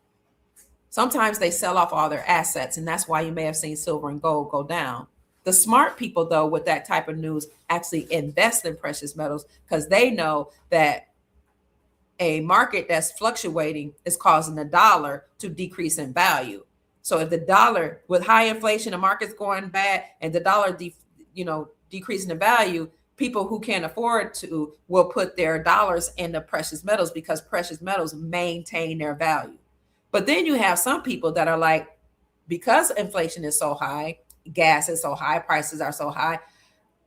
sometimes they sell off all their assets, and that's why you may have seen silver and gold go down. The smart people, though, with that type of news actually invest in precious metals because they know that a market that's fluctuating is causing the dollar to decrease in value. So if the dollar, with high inflation, the market's going bad, and the dollar, decreasing in value, people who can't afford to will put their dollars in the precious metals because precious metals maintain their value. But then you have some people that are like, because inflation is so high, gas is so high, prices are so high,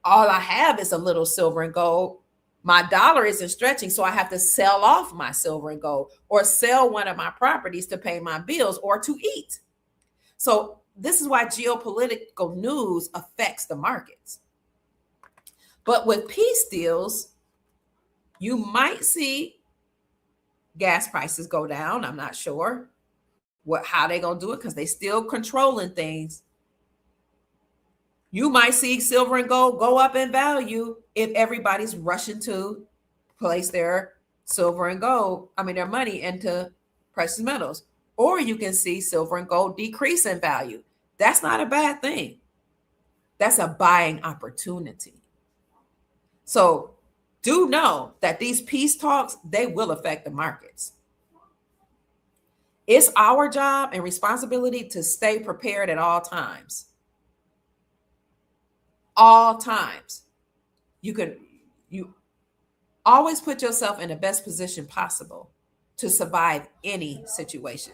all I have is a little silver and gold. My dollar isn't stretching, so I have to sell off my silver and gold or sell one of my properties to pay my bills or to eat. So this is why geopolitical news affects the markets. But with peace deals, you might see gas prices go down. I'm not sure how they're going to do it because they're still controlling things. You might see silver and gold go up in value if everybody's rushing to place their silver and gold, their money into precious metals. Or you can see silver and gold decrease in value. That's not a bad thing. That's a buying opportunity. So do know that these peace talks, they will affect the markets. It's our job and responsibility to stay prepared at all times. All times. You always put yourself in the best position possible to survive any situation.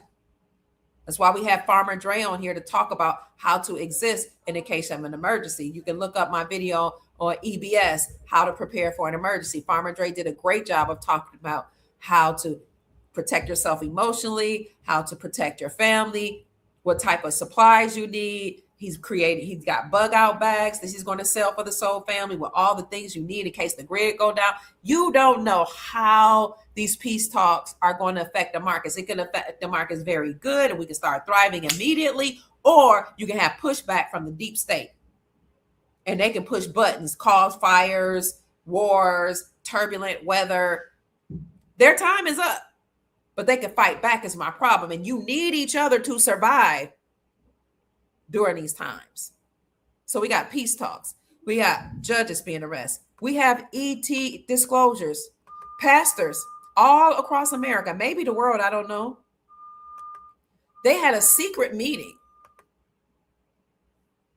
That's why we have Farmer Dre on here to talk about how to exist in the case of an emergency. You can look up my video on EBS, how to prepare for an emergency. Farmer Dre did a great job of talking about how to protect yourself emotionally, how to protect your family, what type of supplies you need. He's got bug out bags that he's going to sell for the Soul family with all the things you need in case the grid go down. You don't know how these peace talks are going to affect the markets. It can affect the markets very good and we can start thriving immediately, or you can have pushback from the deep state and they can push buttons, cause fires, wars, turbulent weather. Their time is up, but they can fight back is my problem. And you need each other to survive during these times. So we got peace talks. We got judges being arrested. We have ET disclosures, pastors all across America, maybe the world, I don't know. They had a secret meeting.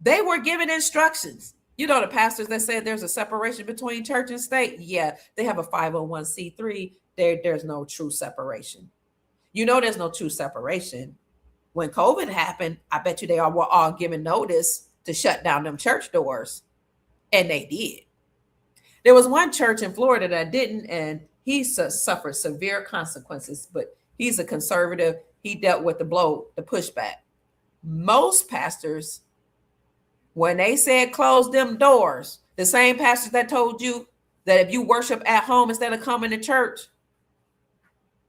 They were given instructions. You know, the pastors that said there's a separation between church and state. Yeah, they have a 501c3. There's no true separation. You know, there's no true separation. When COVID happened, I bet you they were all given notice to shut down them church doors. And they did. There was one church in Florida that didn't, and he suffered severe consequences, but he's a conservative. He dealt with the blow, the pushback. Most pastors, when they said close them doors, the same pastors that told you that if you worship at home instead of coming to church,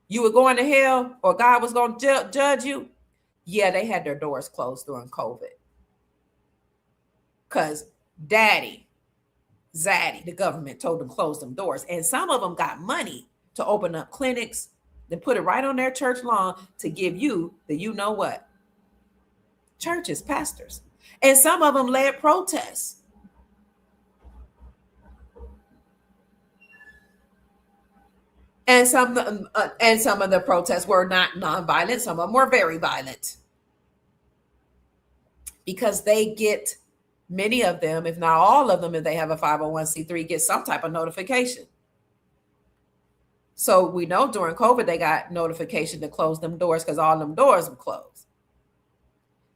you were going to hell or God was going to judge you. Yeah, they had their doors closed during COVID. Because Zaddy, the government told them close them doors. And some of them got money to open up clinics, then put it right on their church lawn to give you the you know what? Churches, pastors. And some of them led protests. And some of the protests were not nonviolent. Some of them were very violent. Because they get, many of them, if not all of them, if they have a 501c3, get some type of notification. So we know during COVID, they got notification to close them doors because all them doors were closed.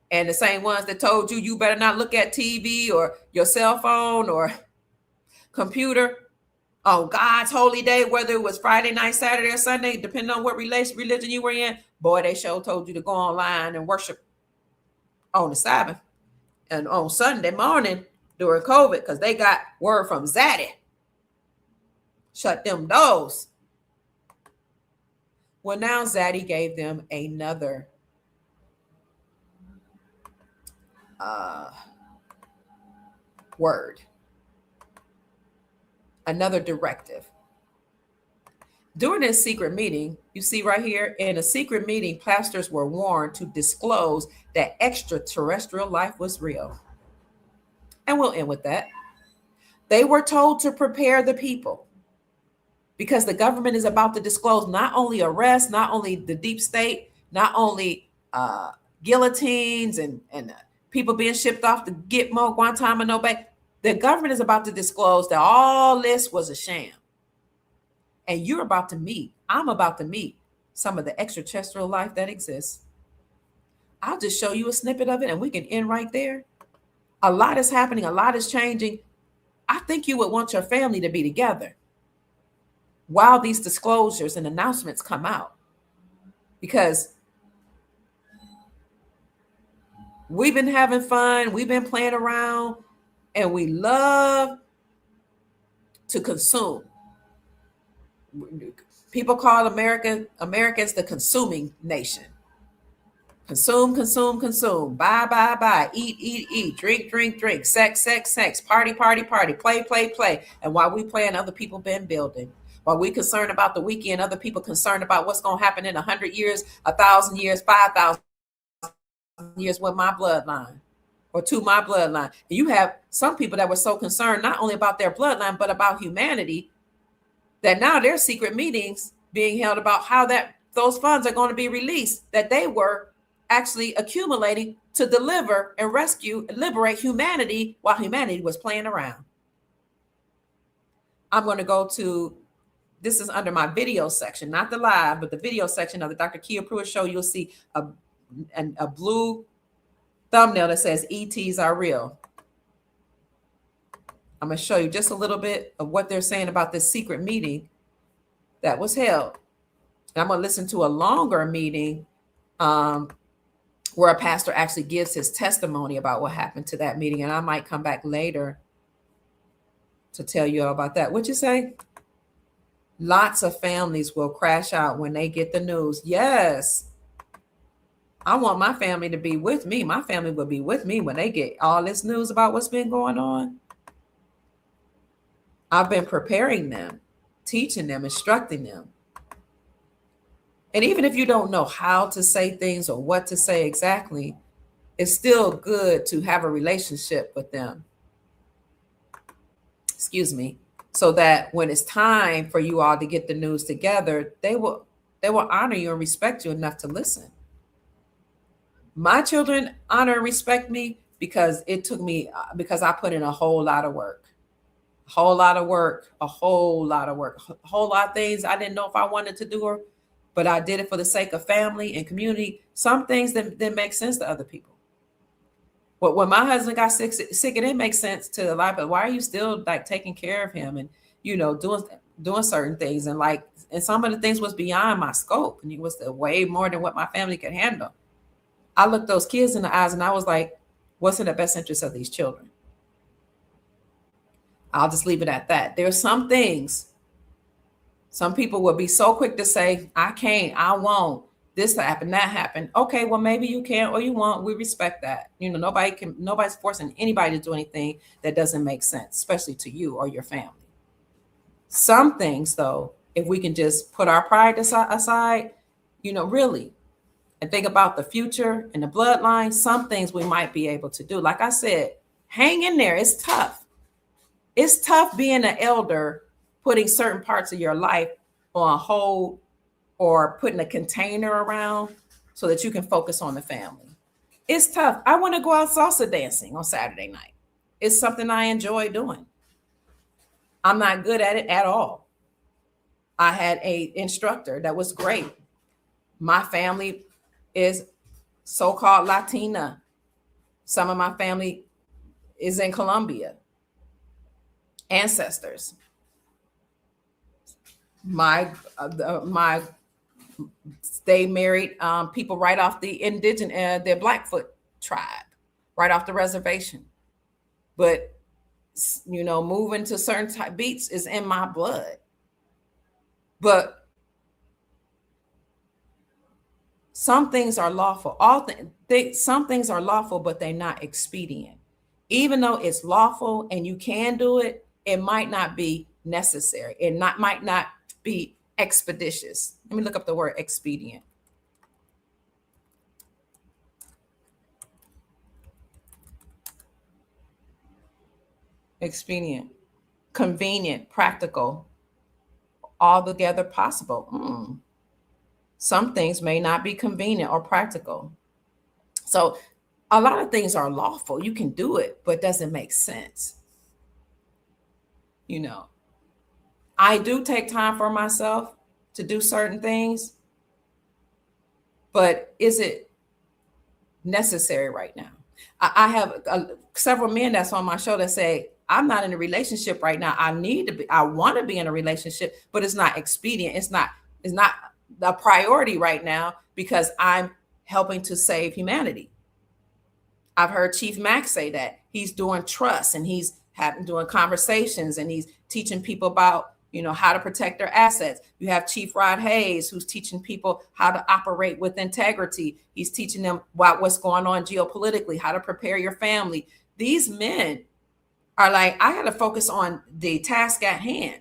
And the same ones that told you better not look at TV or your cell phone or computer on God's holy day, whether it was Friday night, Saturday, or Sunday, depending on what religion you were in, boy, they sure told you to go online and worship on the Sabbath and on Sunday morning during COVID because they got word from Zaddy. Shut them doors. Well, now Zaddy gave them another word, another directive. During this secret meeting, you see right here, in a secret meeting, pastors were warned to disclose that extraterrestrial life was real. And we'll end with that. They were told to prepare the people because the government is about to disclose not only arrests, not only the deep state, not only guillotines and people being shipped off to Gitmo, Guantanamo Bay. The government is about to disclose that all this was a sham. And you're about to meet, I'm about to meet some of the extraterrestrial life that exists. I'll just show you a snippet of it and we can end right there. A lot is happening. A lot is changing. I think you would want your family to be together while these disclosures and announcements come out, because we've been having fun. We've been playing around and we love to consume. People call Americans the consuming nation. Consume, consume, consume. Buy, buy, buy. Eat, eat, eat. Drink, drink, drink. Sex, sex, sex. Party, party, party. Play, play, play. And while we playing, other people been building. While we concerned about the weekend, other people concerned about what's going to happen in 100 years, 1,000 years, 5,000 years with my bloodline or to my bloodline. And you have some people that were so concerned not only about their bloodline, but about humanity, that now there's secret meetings being held about how that those funds are going to be released, that they were actually accumulating to deliver and rescue and liberate humanity while humanity was playing around. I'm going to go to, this is under my video section, not the live, but the video section of the Dr. Kia Pruitt Show. You'll see a blue thumbnail that says ETs are real. I'm going to show you just a little bit of what they're saying about this secret meeting that was held. And I'm going to listen to a longer meeting where a pastor actually gives his testimony about what happened to that meeting. And I might come back later to tell you all about that. What'd you say? Lots of families will crash out when they get the news. Yes. I want my family to be with me. My family will be with me when they get all this news about what's been going on. I've been preparing them, teaching them, instructing them. And even if you don't know how to say things or what to say exactly, it's still good to have a relationship with them. excuse me, so that when it's time for you all to get the news together, they will honor you and respect you enough to listen. My children honor and respect me because it took me because I put in a whole lot of work. A whole lot of work, a whole lot of work, a whole lot of things I didn't know if I wanted to do, but I did it for the sake of family and community. Some things that make sense to other people. But when my husband got sick, it didn't make sense to a lot. But why are you still like taking care of him and doing certain things and some of the things was beyond my scope and it was way more than what my family could handle. I looked those kids in the eyes and I was like, what's in the best interest of these children? I'll just leave it at that. There's some things, some people will be so quick to say, I can't, I won't, this happened, that happened. Okay, well, maybe you can or you won't. We respect that. Nobody's forcing anybody to do anything that doesn't make sense, especially to you or your family. Some things, though, if we can just put our pride aside, really, and think about the future and the bloodline, some things we might be able to do. Like I said, hang in there. It's tough. It's tough being an elder, putting certain parts of your life on hold or putting a container around so that you can focus on the family. It's tough. I want to go out salsa dancing on Saturday night. It's something I enjoy doing. I'm not good at it at all. I had an instructor that was great. My family is so-called Latina. Some of my family is in Colombia. Ancestors. They married people right off the the Blackfoot tribe, right off the reservation. But moving to certain type beats is in my blood. But some things are lawful. Some things are lawful, but they're not expedient. Even though it's lawful and you can do it, it might not be necessary. It might not be expeditious. Let me look up the word expedient. Expedient, convenient, practical, altogether possible. Some things may not be convenient or practical. So a lot of things are lawful. You can do it, but doesn't make sense. I do take time for myself to do certain things, but is it necessary right now? I have several men that's on my show that say, I'm not in a relationship right now. I want to be in a relationship, but it's not expedient. It's not the priority right now because I'm helping to save humanity. I've heard Chief Max say that he's doing trust and he's doing conversations and he's teaching people about, how to protect their assets. You have Chief Rod Hayes, who's teaching people how to operate with integrity. He's teaching them about what's going on geopolitically, how to prepare your family. These men are like, I got to focus on the task at hand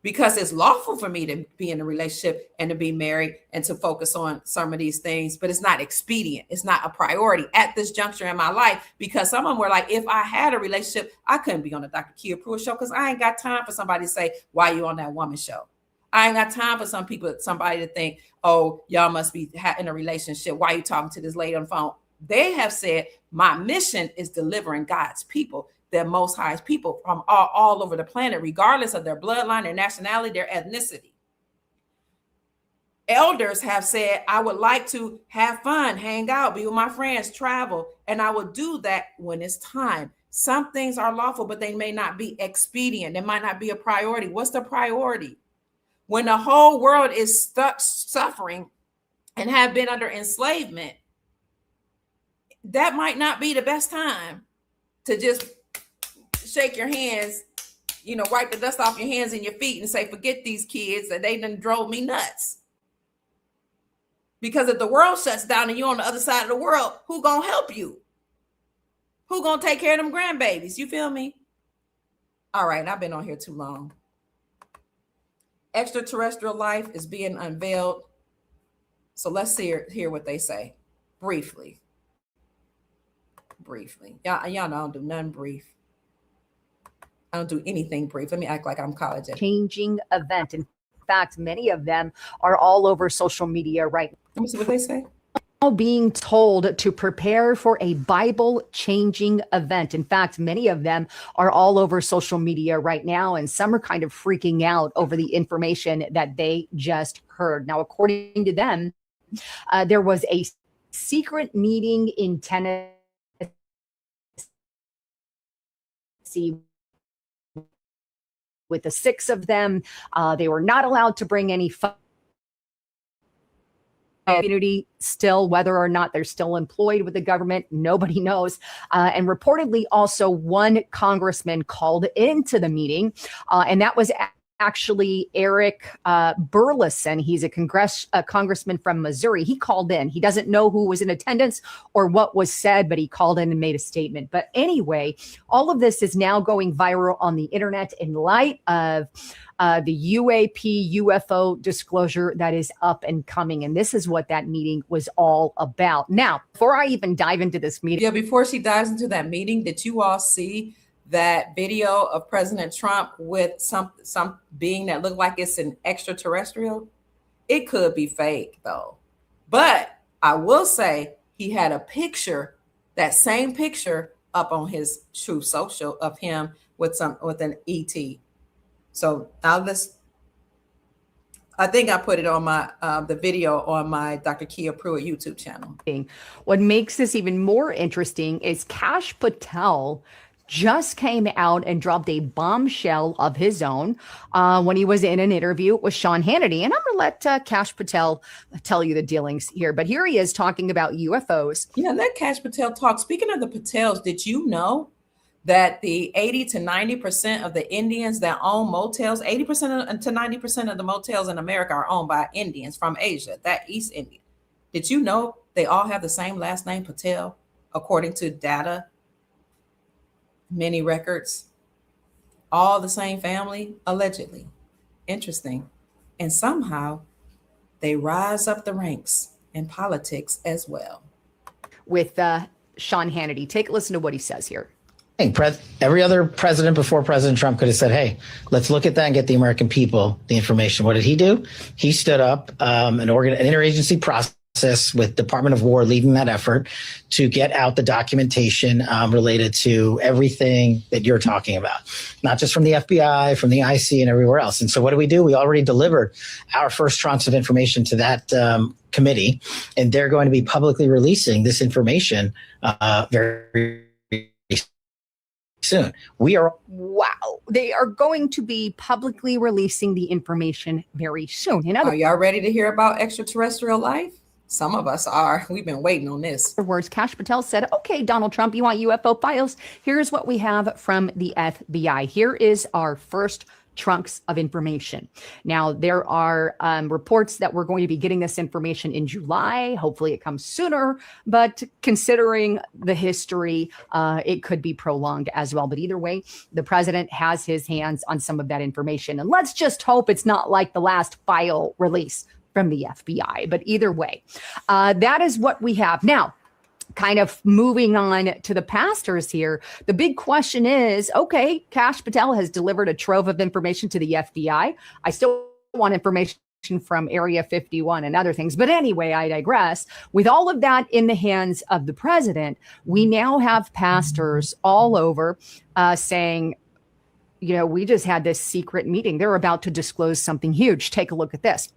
because it's lawful for me to be in a relationship and to be married and to focus on some of these things, but it's not expedient. It's not a priority at this juncture in my life because some of them were like, if I had a relationship, I couldn't be on the Dr. Kia Pruitt show because I ain't got time for somebody to say, why you on that woman show? I ain't got time for somebody to think, oh, y'all must be in a relationship. Why are you talking to this lady on the phone? They have said, my mission is delivering God's people, their most highest people from all over the planet, regardless of their bloodline, their nationality, their ethnicity. Elders have said, I would like to have fun, hang out, be with my friends, travel, and I will do that when it's time. Some things are lawful, but they may not be expedient. They might not be a priority. What's the priority? When the whole world is stuck suffering and have been under enslavement, that might not be the best time to just shake your hands, wipe the dust off your hands and your feet and say, forget these kids that they done drove me nuts. Because if the world shuts down and you're on the other side of the world, who gonna help you? Who gonna take care of them grandbabies? You feel me? All right, I've been on here too long. Extraterrestrial life is being unveiled. So let's hear what they say briefly. Y'all know I don't do nothing brief. I don't do anything brief. Let me act like I'm college educated. Changing event. In fact, many of them are all over social media right Let me see what they say. now, being told to prepare for a Bible changing event. In fact, many of them are all over social media right now, and some are kind of freaking out over the information that they just heard. Now, according to them, there was a secret meeting in Tennessee with the 6 of them. They were not allowed to bring any community still, whether or not they're still employed with the government, nobody knows. And reportedly also one congressman called into the meeting, and that was actually Eric Burleson. He's a congressman from Missouri. He called in. He doesn't know who was in attendance or what was said, but he called in and made a statement. But anyway, all of this is now going viral on the internet in light of the UAP UFO disclosure that is up and coming. And this is what that meeting was all about. Now, before I even dive into this meeting. Yeah, before she dives into that meeting, did you all see that video of President Trump with some being that looked like it's an extraterrestrial? It could be fake though. But I will say he had a picture, that same picture up on his Truth Social of him with an ET. So now I think I put it on my the video on my Dr. Kia Pruitt YouTube channel. What makes this even more interesting is Kash Patel just came out and dropped a bombshell of his own when he was in an interview with Sean Hannity. And I'm going to let Kash Patel tell you the dealings here. But here he is talking about UFOs. Yeah, let Kash Patel talk. Speaking of the Patels, did you know that the 80 to 90% of the Indians that own motels, 80% to 90% of the motels in America are owned by Indians from Asia, that East India? Did you know they all have the same last name, Patel, according to data? Many records, all the same family, allegedly. Interesting. And somehow they rise up the ranks in politics as well. With Sean Hannity. Take a listen to what he says here. Every other president before President Trump could have said, hey, let's look at that and get the American people the information. What did he do? He stood up an interagency process with Department of War leading that effort to get out the documentation related to everything that you're talking about, not just from the FBI, from the IC and everywhere else. And so what do? We already delivered our first tranche of information to that committee, and they're going to be publicly releasing this information very soon. Wow. They are going to be publicly releasing the information very soon. Are y'all ready to hear about extraterrestrial life? Some of us are. We've been waiting on this. In other words, Kash Patel said, okay, Donald Trump, you want UFO files? Here's what we have from the FBI. Here is our first trunks of information. Now, there are reports that we're going to be getting this information in July. Hopefully it comes sooner, but considering the history, it could be prolonged as well. But either way, the president has his hands on some of that information. And let's just hope it's not like the last file release from the FBI. But either way, that is what we have. Now, kind of moving on to the pastors here, the big question is, okay, Kash Patel has delivered a trove of information to the FBI. I still want information from Area 51 and other things. But anyway, I digress. With all of that in the hands of the president, we now have pastors all over saying, you know, we just had this secret meeting. They're about to disclose something huge. Take a look at this.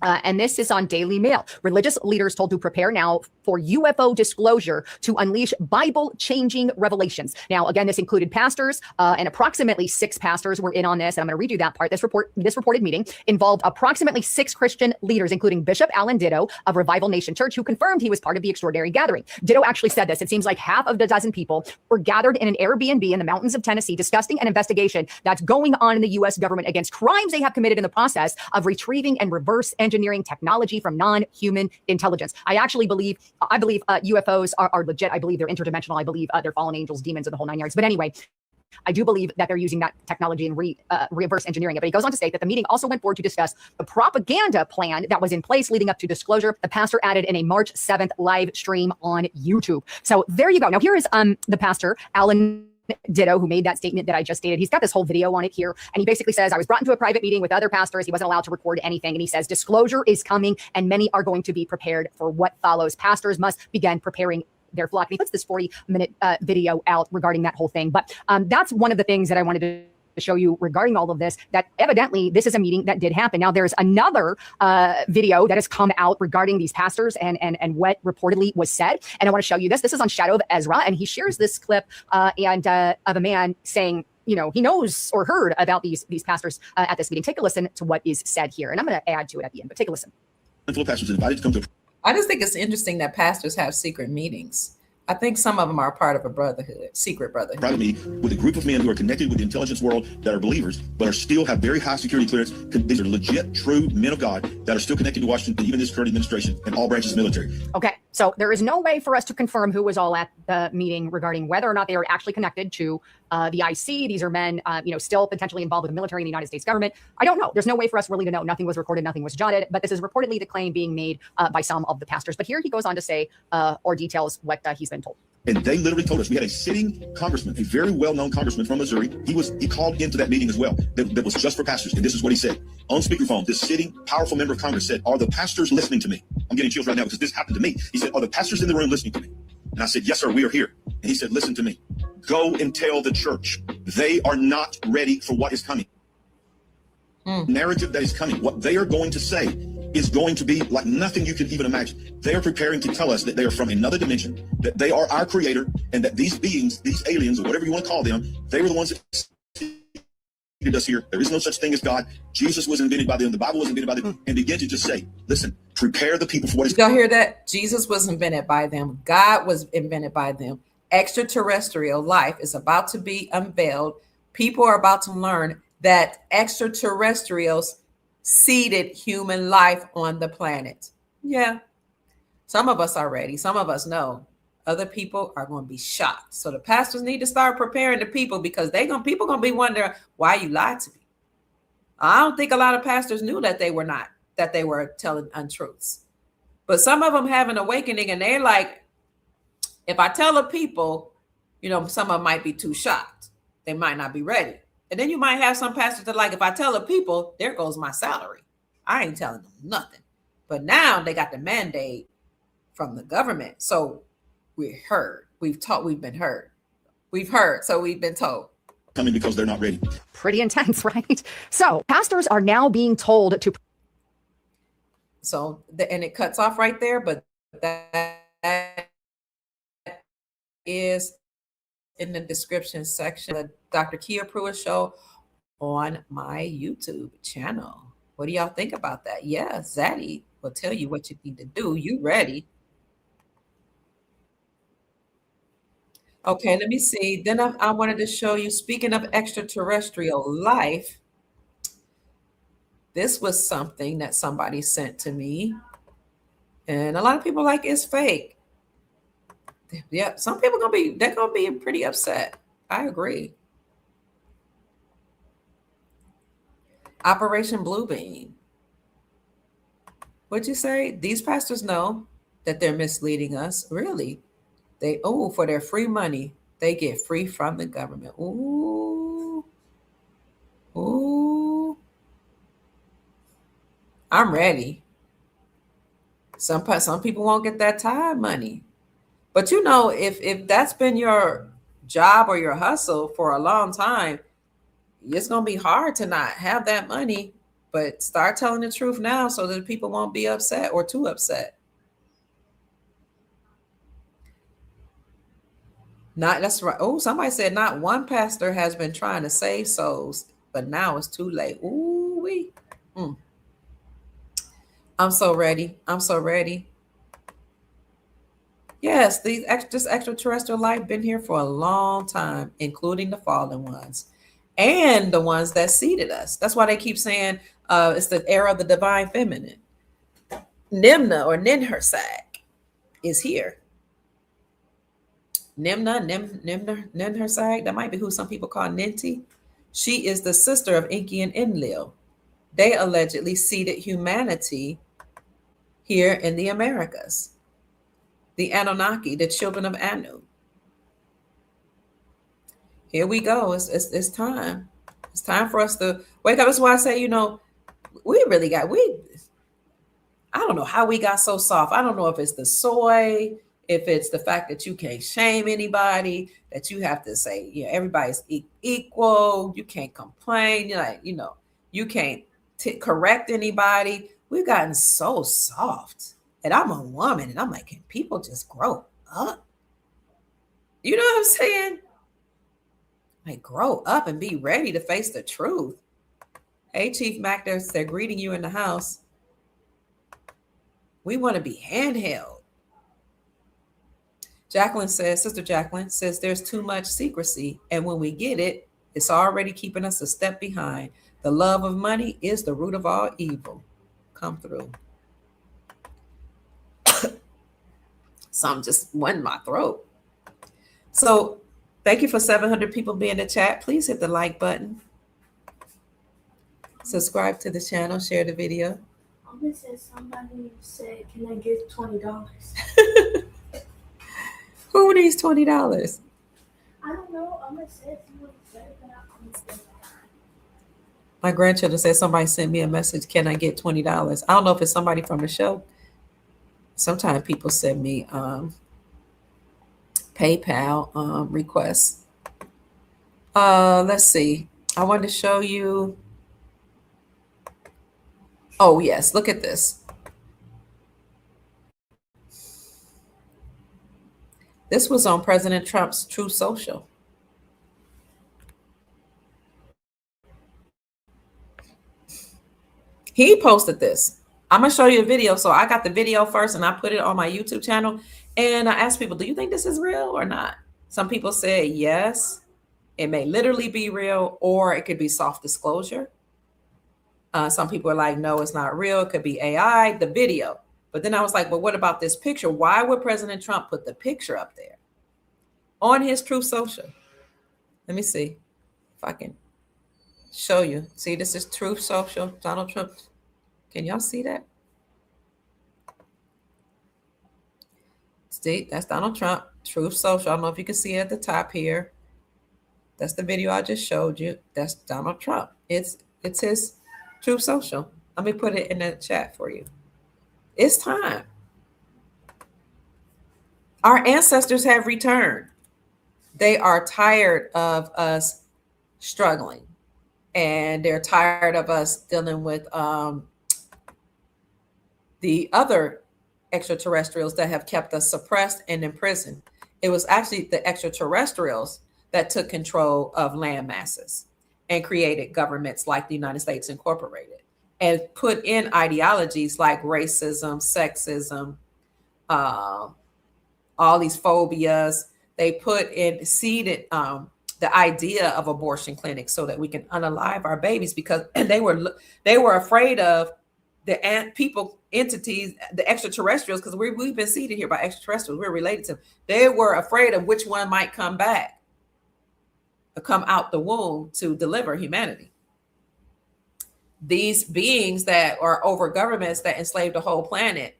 And this is on Daily Mail. Religious leaders told to prepare now for UFO disclosure to unleash Bible-changing revelations. Now, again, this included pastors, and approximately 6 pastors were in on this. And I'm going to read you that part. This reported meeting involved approximately 6 Christian leaders, including Bishop Alan Ditto of Revival Nation Church, who confirmed he was part of the extraordinary gathering. Ditto actually said this. It seems like half of the dozen people were gathered in an Airbnb in the mountains of Tennessee discussing an investigation that's going on in the U.S. government against crimes they have committed in the process of retrieving and reverse engineering technology from non-human intelligence. I believe UFOs are legit. I believe they're interdimensional. I believe they're fallen angels, demons, and the whole 9 yards. But anyway, I do believe that they're using that technology and reverse engineering it. But he goes on to state that the meeting also went forward to discuss the propaganda plan that was in place leading up to disclosure. The pastor added in a March 7th live stream on YouTube. So there you go. Now here is the pastor, Alan Ditto, who made that statement that I just stated. He's got this whole video on it here. And he basically says, I was brought into a private meeting with other pastors. He wasn't allowed to record anything. And he says, disclosure is coming and many are going to be prepared for what follows. Pastors must begin preparing their flock. And he puts this 40-minute video out regarding that whole thing. But that's one of the things that I wanted to show you regarding all of this, that evidently this is a meeting that did happen. Now there's another video that has come out regarding these pastors and what reportedly was said. And I want to show you this. This is on Shadow of Ezra. And he shares this clip of a man saying, you know, he knows or heard about these pastors at this meeting. Take a listen to what is said here. And I'm going to add to it at the end, but take a listen. Pastors invited to come to. I just think it's interesting that pastors have secret meetings. I think some of them are part of a brotherhood, secret brotherhood. Private meeting with a group of men who are connected with the intelligence world that are believers, but are still have very high security clearance. These are legit, true men of God that are still connected to Washington, even this current administration and all branches of the military. Okay, so there is no way for us to confirm who was all at the meeting regarding whether or not they were actually connected to the IC. These are men, still potentially involved with the military and the United States government. I don't know. There's no way for us really to know. Nothing was recorded. Nothing was jotted. But this is reportedly the claim being made by some of the pastors. But here he goes on to say or details what he's been told. And they literally told us, we had a sitting congressman, a very well-known congressman from Missouri. He called into that meeting as well. That was just for pastors. And this is what he said on speakerphone. This sitting powerful member of Congress said, "Are the pastors listening to me?" I'm getting chills right now because this happened to me. He said, "Are the pastors in the room listening to me?" And I said, "Yes, sir, we are here." And he said, "Listen to me. Go and tell the church they are not ready for what is coming. Narrative that is coming. What they are going to say is going to be like nothing you can even imagine. They are preparing to tell us that they are from another dimension, that they are our creator, and that these beings, these aliens, or whatever you want to call them, they were the ones that seeded us here. There is no such thing as God. Jesus was invented by them. The Bible was invented by them." And begin to just say, listen, prepare the people for what is Y'all hear that? Jesus was invented by them. God was invented by them. Extraterrestrial life is about to be unveiled. People are about to learn that extraterrestrials seeded human life on the planet. Yeah. Some of us are ready. Some of us know. Other people are going to be shocked. So the pastors need to start preparing the people, because people going to be wondering why you lied to me. I don't think a lot of pastors knew that they were telling untruths. But some of them have an awakening, and they're like, if I tell the people, some of them might be too shocked. They might not be ready. And then you might have some pastors that if I tell the people, there goes my salary. I ain't telling them nothing. But now they got the mandate from the government. So we're heard. We've been heard. We've heard. So we've been told. coming because they're not ready. Pretty intense, right? So pastors are now being told to. So, and it cuts off right there, but that is in the description section of Dr. Kia Pruitt show on my YouTube channel. What do y'all think about that? Yeah, Zaddy will tell you what you need to do. You ready? Okay, let me see. Then I wanted to show you, speaking of extraterrestrial life, this was something that somebody sent to me. And a lot of people like it's fake. Yeah, some people they're gonna be pretty upset. I agree. Operation Bluebeam. What'd you say? These pastors know that they're misleading us. Really? For their free money, they get free from the government. Ooh. I'm ready. Some people won't get that tithe money. But if that's been your job or your hustle for a long time, it's going to be hard to not have that money. But start telling the truth now so that people won't be upset or too upset. That's right. Oh, somebody said not one pastor has been trying to save souls, but now it's too late. Ooh-wee. I'm so ready. Yes, this extraterrestrial life been here for a long time, including the fallen ones and the ones that seeded us. That's why they keep saying it's the era of the divine feminine. Nimna or Ninhursag is here. Ninhursag, that might be who some people call Ninti. She is the sister of Enki and Enlil. They allegedly seeded humanity here in the Americas. The Anunnaki, the children of Anu. Here we go. It's time. It's time for us to wake up. That's why I say, we really got I don't know how we got so soft. I don't know if it's the soy, if it's the fact that you can't shame anybody, that you have to say, everybody's equal. You can't complain. You're like, you can't correct anybody. We've gotten so soft. And I'm a woman, and I'm like, can people just grow up? You know what I'm saying? Like, grow up and be ready to face the truth. Hey, Chief Mac, they're greeting you in the house. We want to be handheld. Sister Jacqueline says there's too much secrecy. And when we get it, it's already keeping us a step behind. The love of money is the root of all evil. Come through. Something just went in my throat. So thank you for 700 people being in the chat. Please hit the like button. Subscribe to the channel. Share the video. Somebody said, can I give $20? Who needs $20? I don't know. I'm going to say someone said that. My grandchildren said somebody sent me a message, can I get $20? I don't know if it's somebody from the show. Sometimes people send me PayPal requests. Let's see. I wanted to show you. Oh, yes. Look at this. This was on President Trump's Truth Social. He posted this. I'm going to show you a video. So I got the video first and I put it on my YouTube channel. And I asked people, do you think this is real or not? Some people said yes. It may literally be real, or it could be soft disclosure. Some people are like, no, it's not real. It could be AI, the video. But then I was like, but what about this picture? Why would President Trump put the picture up there on his Truth Social? Let me see if I can show you. See, this is Truth Social, Donald Trump. Can y'all see that? See, that's Donald Trump, Truth Social. I don't know if you can see it at the top here. That's the video I just showed you. That's Donald Trump. It's his Truth Social. Let me put it in the chat for you. It's time. Our ancestors have returned. They are tired of us struggling, and they're tired of us dealing with the other extraterrestrials that have kept us suppressed and imprisoned. It was actually the extraterrestrials that took control of land masses and created governments like the United States Incorporated and put in ideologies like racism, sexism, all these phobias. They put in, seeded the idea of abortion clinics so that we can unalive our babies, because they were afraid of the entities, the extraterrestrials, because we've been seeded here by extraterrestrials. We're related to them. They were afraid of which one might come back, or come out the womb to deliver humanity. These beings that are over governments that enslaved the whole planet,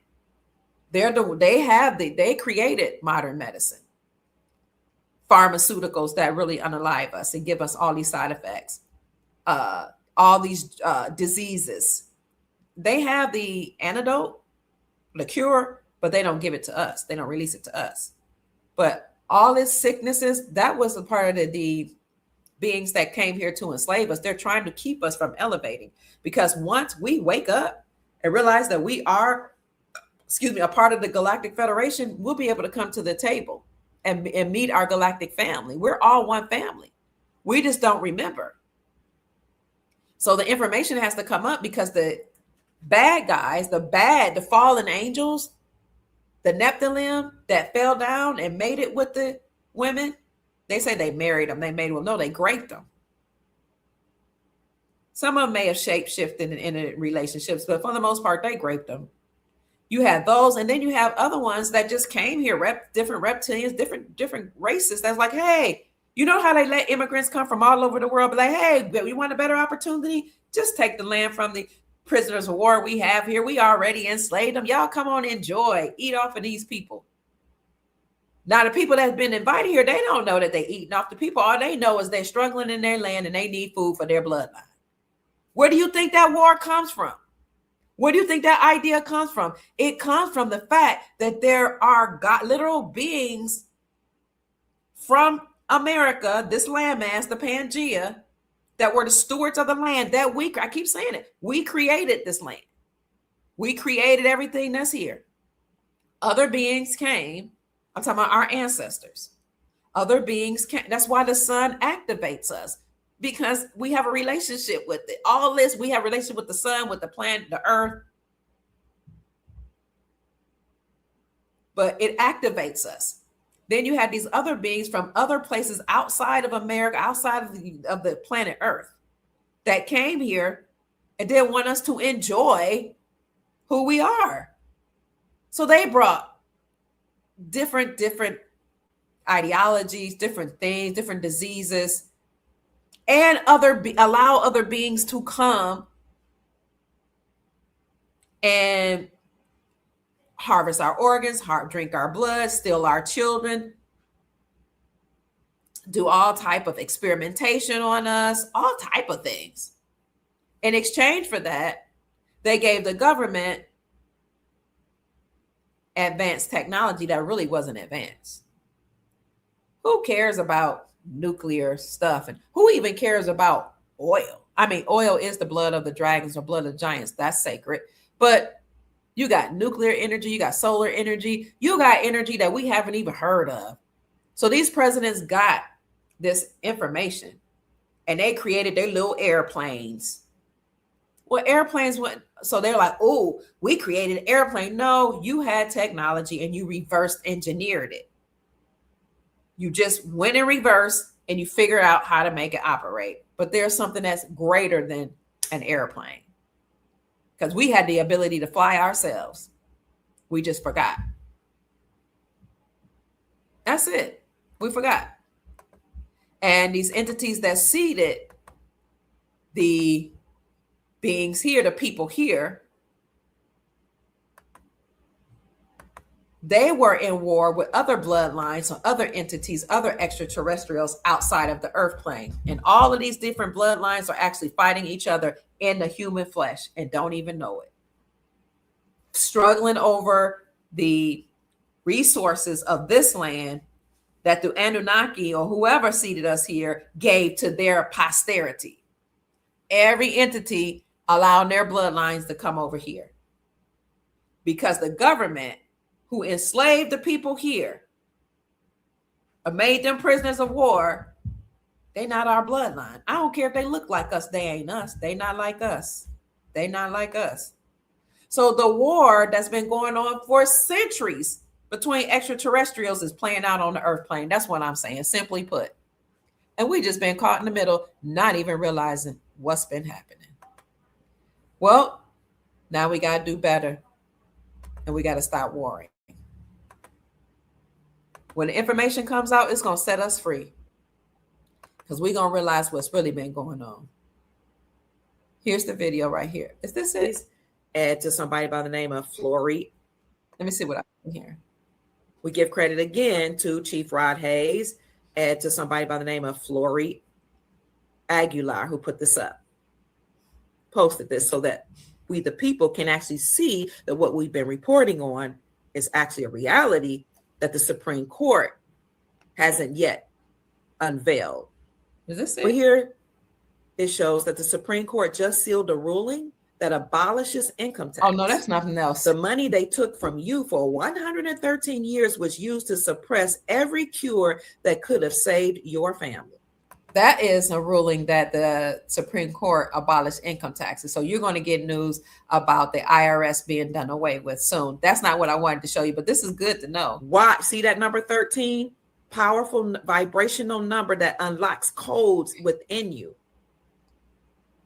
they created modern medicine, pharmaceuticals that really unalive us and give us all these side effects, all these diseases. They have the antidote, the cure, but they don't give it to us. They don't release it to us. But all this sicknesses, that was a part of the beings that came here to enslave us. They're trying to keep us from elevating, because once we wake up and realize that we are, a part of the Galactic Federation, we'll be able to come to the table and meet our galactic family. We're all one family. We just don't remember. So the information has to come up, because the bad guys, the fallen angels, the Nephilim that fell down and made it with the women, they say they married them, they made them. No, they raped them. Some of them may have shape-shifted in relationships, but for the most part, they raped them. You have those, and then you have other ones that just came here, different reptilians, different races. That's like, hey, you know how they let immigrants come from all over the world? But like, hey, we want a better opportunity? Just take the land from the prisoners of war we have here. We already enslaved them. Y'all come on, enjoy, eat off of these people. Now, the people that's been invited here, they don't know that they eating off the people. All they know is they're struggling in their land and they need food for their bloodline. Where do you think that war comes from? Where do you think that idea comes from? It comes from the fact that there are literal beings from America, this landmass, the Pangea, that were the stewards of the land that I keep saying it, we created this land. We created everything that's here. Other beings came. I'm talking about our ancestors. Other beings came. That's why the sun activates us, because we have a relationship with it. All this, we have a relationship with the sun, with the planet, the earth. But it activates us. Then you have these other beings from other places outside of America, outside of the planet Earth, that came here and didn't want us to enjoy who we are. So they brought different ideologies, different things, different diseases, and allow other beings to come and harvest our organs, drink our blood, steal our children, do all type of experimentation on us, all type of things. In exchange for that, they gave the government advanced technology that really wasn't advanced. Who cares about nuclear stuff? And who even cares about oil? I mean, oil is the blood of the dragons or blood of the giants. That's sacred. But you got nuclear energy, you got solar energy, you got energy that we haven't even heard of. So these presidents got this information and they created their little airplanes. Well, airplanes went, so they're like, oh, we created an airplane. No, you had technology and you reverse engineered it. You just went in reverse and you figured out how to make it operate. But there's something that's greater than an airplane, because we had the ability to fly ourselves. We just forgot. That's it. We forgot. And these entities that seeded the beings here, the people here, they were in war with other bloodlines or other entities, other extraterrestrials outside of the earth plane. And all of these different bloodlines are actually fighting each other in the human flesh and don't even know it. Struggling over the resources of this land that the Anunnaki or whoever seeded us here gave to their posterity. Every entity allowing their bloodlines to come over here, because the government who enslaved the people here made them prisoners of war. They not our bloodline. I don't care if they look like us. They ain't us. They not like us. They not like us. So the war that's been going on for centuries between extraterrestrials is playing out on the earth plane. That's what I'm saying, simply put. And we just been caught in the middle, not even realizing what's been happening. Well, now we got to do better, and we got to stop warring. When the information comes out, it's going to set us free, because we're going to realize what's really been going on. Here's the video right here. Is this it? Add to somebody by the name of Flory. Let me see what I can here. We give credit again to Chief Rod Hayes. Add to somebody by the name of Flory Aguilar, who put this up, posted this, so that we, the people, can actually see that what we've been reporting on is actually a reality that the Supreme Court hasn't yet unveiled. Is this it? Well, here it shows that the Supreme Court just sealed a ruling that abolishes income tax. Oh, no, that's nothing else. The money they took from you for 113 years was used to suppress every cure that could have saved your family. That is a ruling that the Supreme Court abolished income taxes. So you're going to get news about the IRS being done away with soon. That's not what I wanted to show you, but this is good to know. Why? See that number 13? Powerful vibrational number that unlocks codes within you.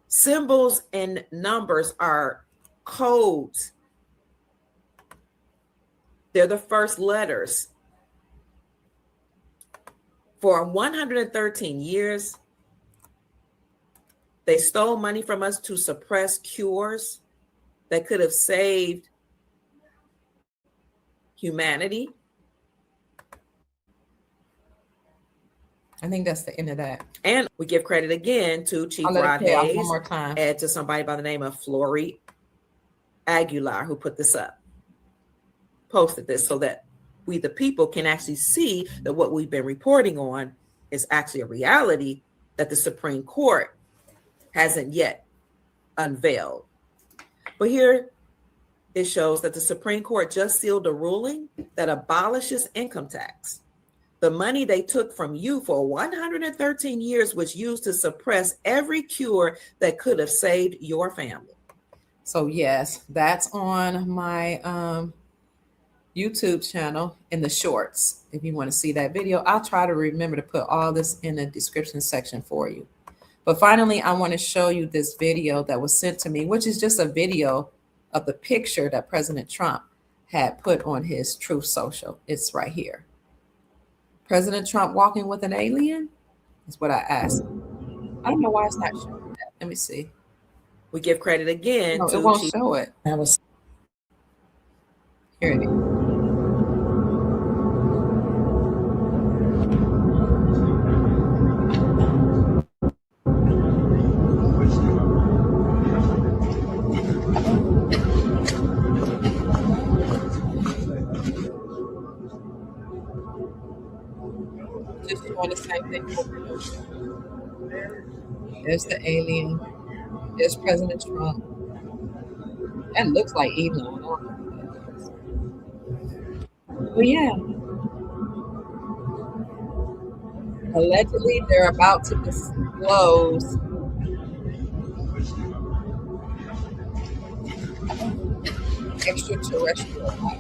Symbols and numbers are codes. They're the first letters. For 113 years, they stole money from us to suppress cures that could have saved humanity. I think that's the end of that. And we give credit again to Chief I'll let Rod it play off Hayes one more time. and to somebody by the name of Flory Aguilar who put this up, posted this so that we, the people, can actually see that what we've been reporting on is actually a reality that the Supreme Court hasn't yet unveiled. But here it shows that the Supreme Court just sealed a ruling that abolishes income tax. The money they took from you for 113 years was used to suppress every cure that could have saved your family. So yes, that's on my YouTube channel in the shorts. If you want to see that video, I'll try to remember to put all this in the description section for you. But finally, I want to show you this video that was sent to me, which is just a video of the picture that President Trump had put on his Truth Social. It's right here. President Trump walking with an alien is what I asked. I don't know why it's not showing that. Let me see. We give credit again No, to it won't Chief. show it. That was here it is. Just doing the same thing over and over. There's the alien. There's President Trump. That looks like Elon. I don't know who that is. But yeah. Allegedly, they're about to disclose extraterrestrial life.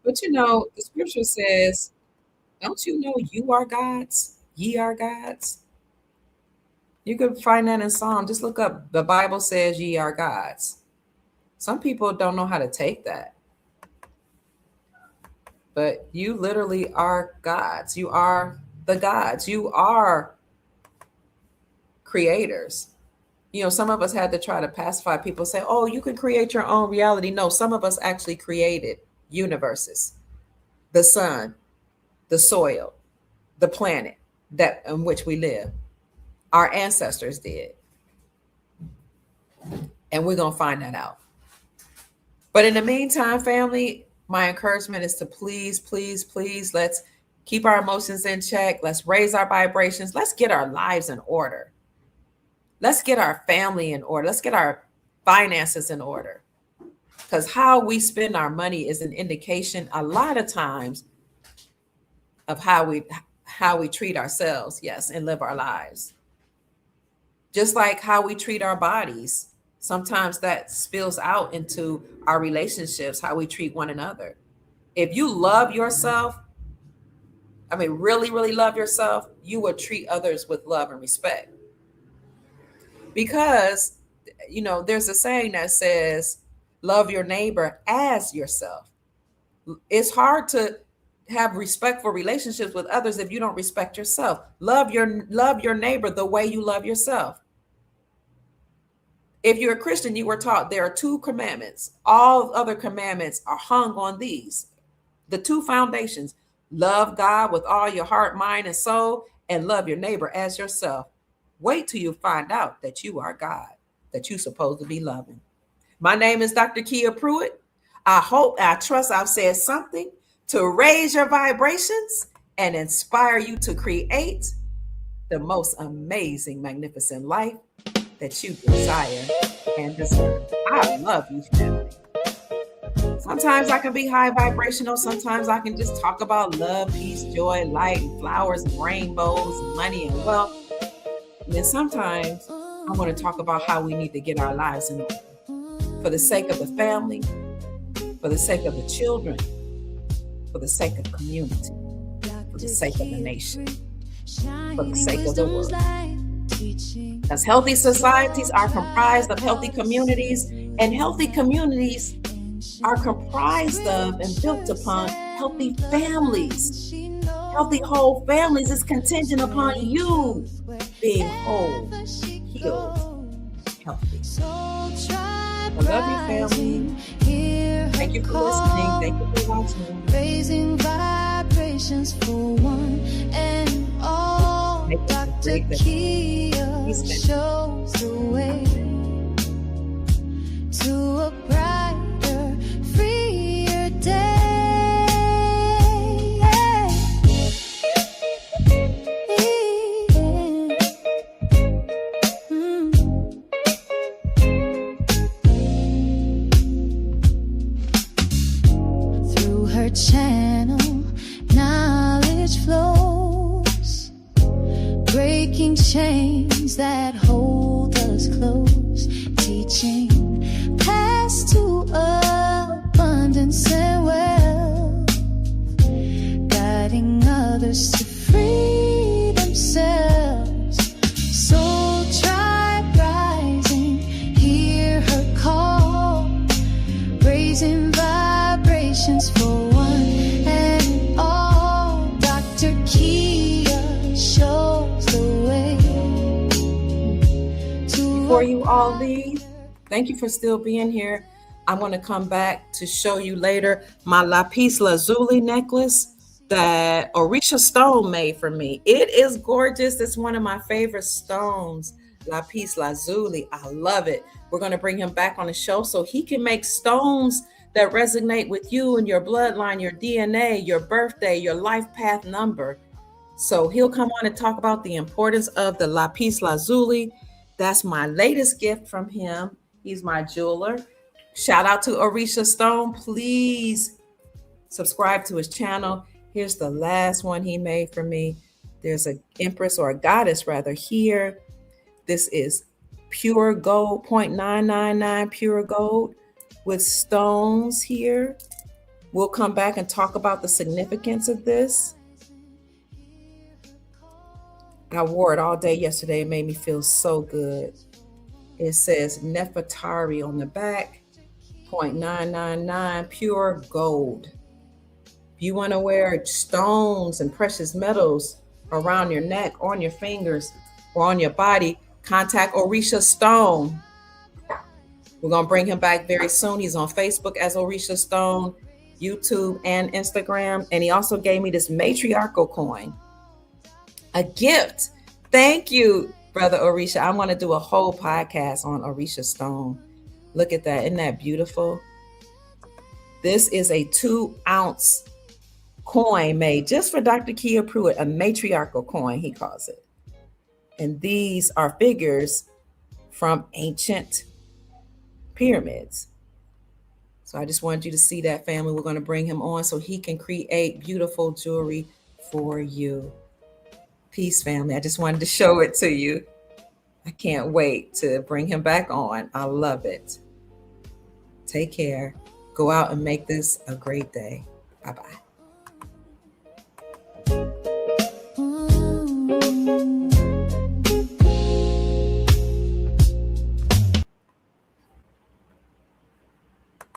But you know, the scripture says, don't you know you are gods? Ye are gods. You can find that in Psalm. Just look up, the Bible says ye are gods. Some people don't know how to take that. But you literally are gods. You are the gods. You are creators. You know, some of us had to try to pacify people, say, oh, you can create your own reality. No, some of us actually created universes, the sun, the soil, the planet that in which we live. Our ancestors did. And we're going to find that out. But in the meantime, family, my encouragement is to please, please, please, let's keep our emotions in check. Let's raise our vibrations. Let's get our lives in order. Let's get our family in order. Let's get our finances in order. Because how we spend our money is an indication a lot of times of how we treat ourselves, yes, and live our lives. Just like how we treat our bodies. Sometimes that spills out into our relationships, how we treat one another. If you love yourself, I mean, really, really love yourself, you will treat others with love and respect. Because, you know, there's a saying that says, love your neighbor as yourself. It's hard to have respectful relationships with others if you don't respect yourself. Love your neighbor the way you love yourself. If you're a Christian, you were taught there are 2 commandments. All other commandments are hung on these. The 2 foundations: love God with all your heart, mind, and soul, and love your neighbor as yourself. Wait till you find out that you are God, that you're supposed to be loving. My name is Dr. Kia Pruitt. I trust I've said something to raise your vibrations and inspire you to create the most amazing, magnificent life that you desire and deserve. I love you, family. Sometimes I can be high vibrational. Sometimes I can just talk about love, peace, joy, light, and flowers, and rainbows, and money, and wealth. And then sometimes I want to talk about how we need to get our lives in order for the sake of the family, for the sake of the children, for the sake of community, for the sake of the nation, for the sake of the world. Because healthy societies are comprised of healthy communities, and healthy communities are comprised of and built upon healthy families. Healthy whole families is contingent upon you being whole, healed, healthy. I love you, family. Thank you for listening. Thank you for watching. vibrations for one and all. Make it Dr. great day. Kia Peace, man. shows the way to a brighter, freer day. Through her channel, knowledge flows, breaking chains that hold us close, teaching paths to abundance and wealth, guiding others to free themselves. Soul tribe rising, hear her call, raising vibrations for one and all. Dr. Kia shows the way to Before you all leave, thank you for still being here. I want to come back to show you later my lapis lazuli necklace that Orisha Stone made for me. It is gorgeous. It's one of my favorite stones, lapis lazuli. I love it. We're going to bring him back on the show so he can make stones that resonate with you and your bloodline, your DNA, your birthday, your life path number. So he'll come on and talk about the importance of the lapis lazuli. That's my latest gift from him. He's my jeweler. Shout out to Orisha Stone. Please subscribe to his channel. Here's the last one he made for me. There's an empress or a goddess rather here. This is pure gold, 0.999 pure gold with stones here. We'll come back and talk about the significance of this. I wore it all day yesterday. It made me feel so good. It says Nefertari on the back, 0.999 pure gold. If you want to wear stones and precious metals around your neck, on your fingers, or on your body, contact Orisha Stone. We're going to bring him back very soon. He's on Facebook as Orisha Stone, YouTube, and Instagram. And he also gave me this matriarchal coin, a gift. Thank you, Brother Orisha. I want to do a whole podcast on Orisha Stone. Look at that. Isn't that beautiful? This is a 2-ounce coin made just for Dr. Kia Pruitt, a matriarchal coin, he calls it. And these are figures from ancient pyramids. So I just wanted you to see that, family. We're going to bring him on so he can create beautiful jewelry for you. Peace, family. I just wanted to show it to you. I can't wait to bring him back on. I love it. Take care. Go out and make this a great day. Bye-bye.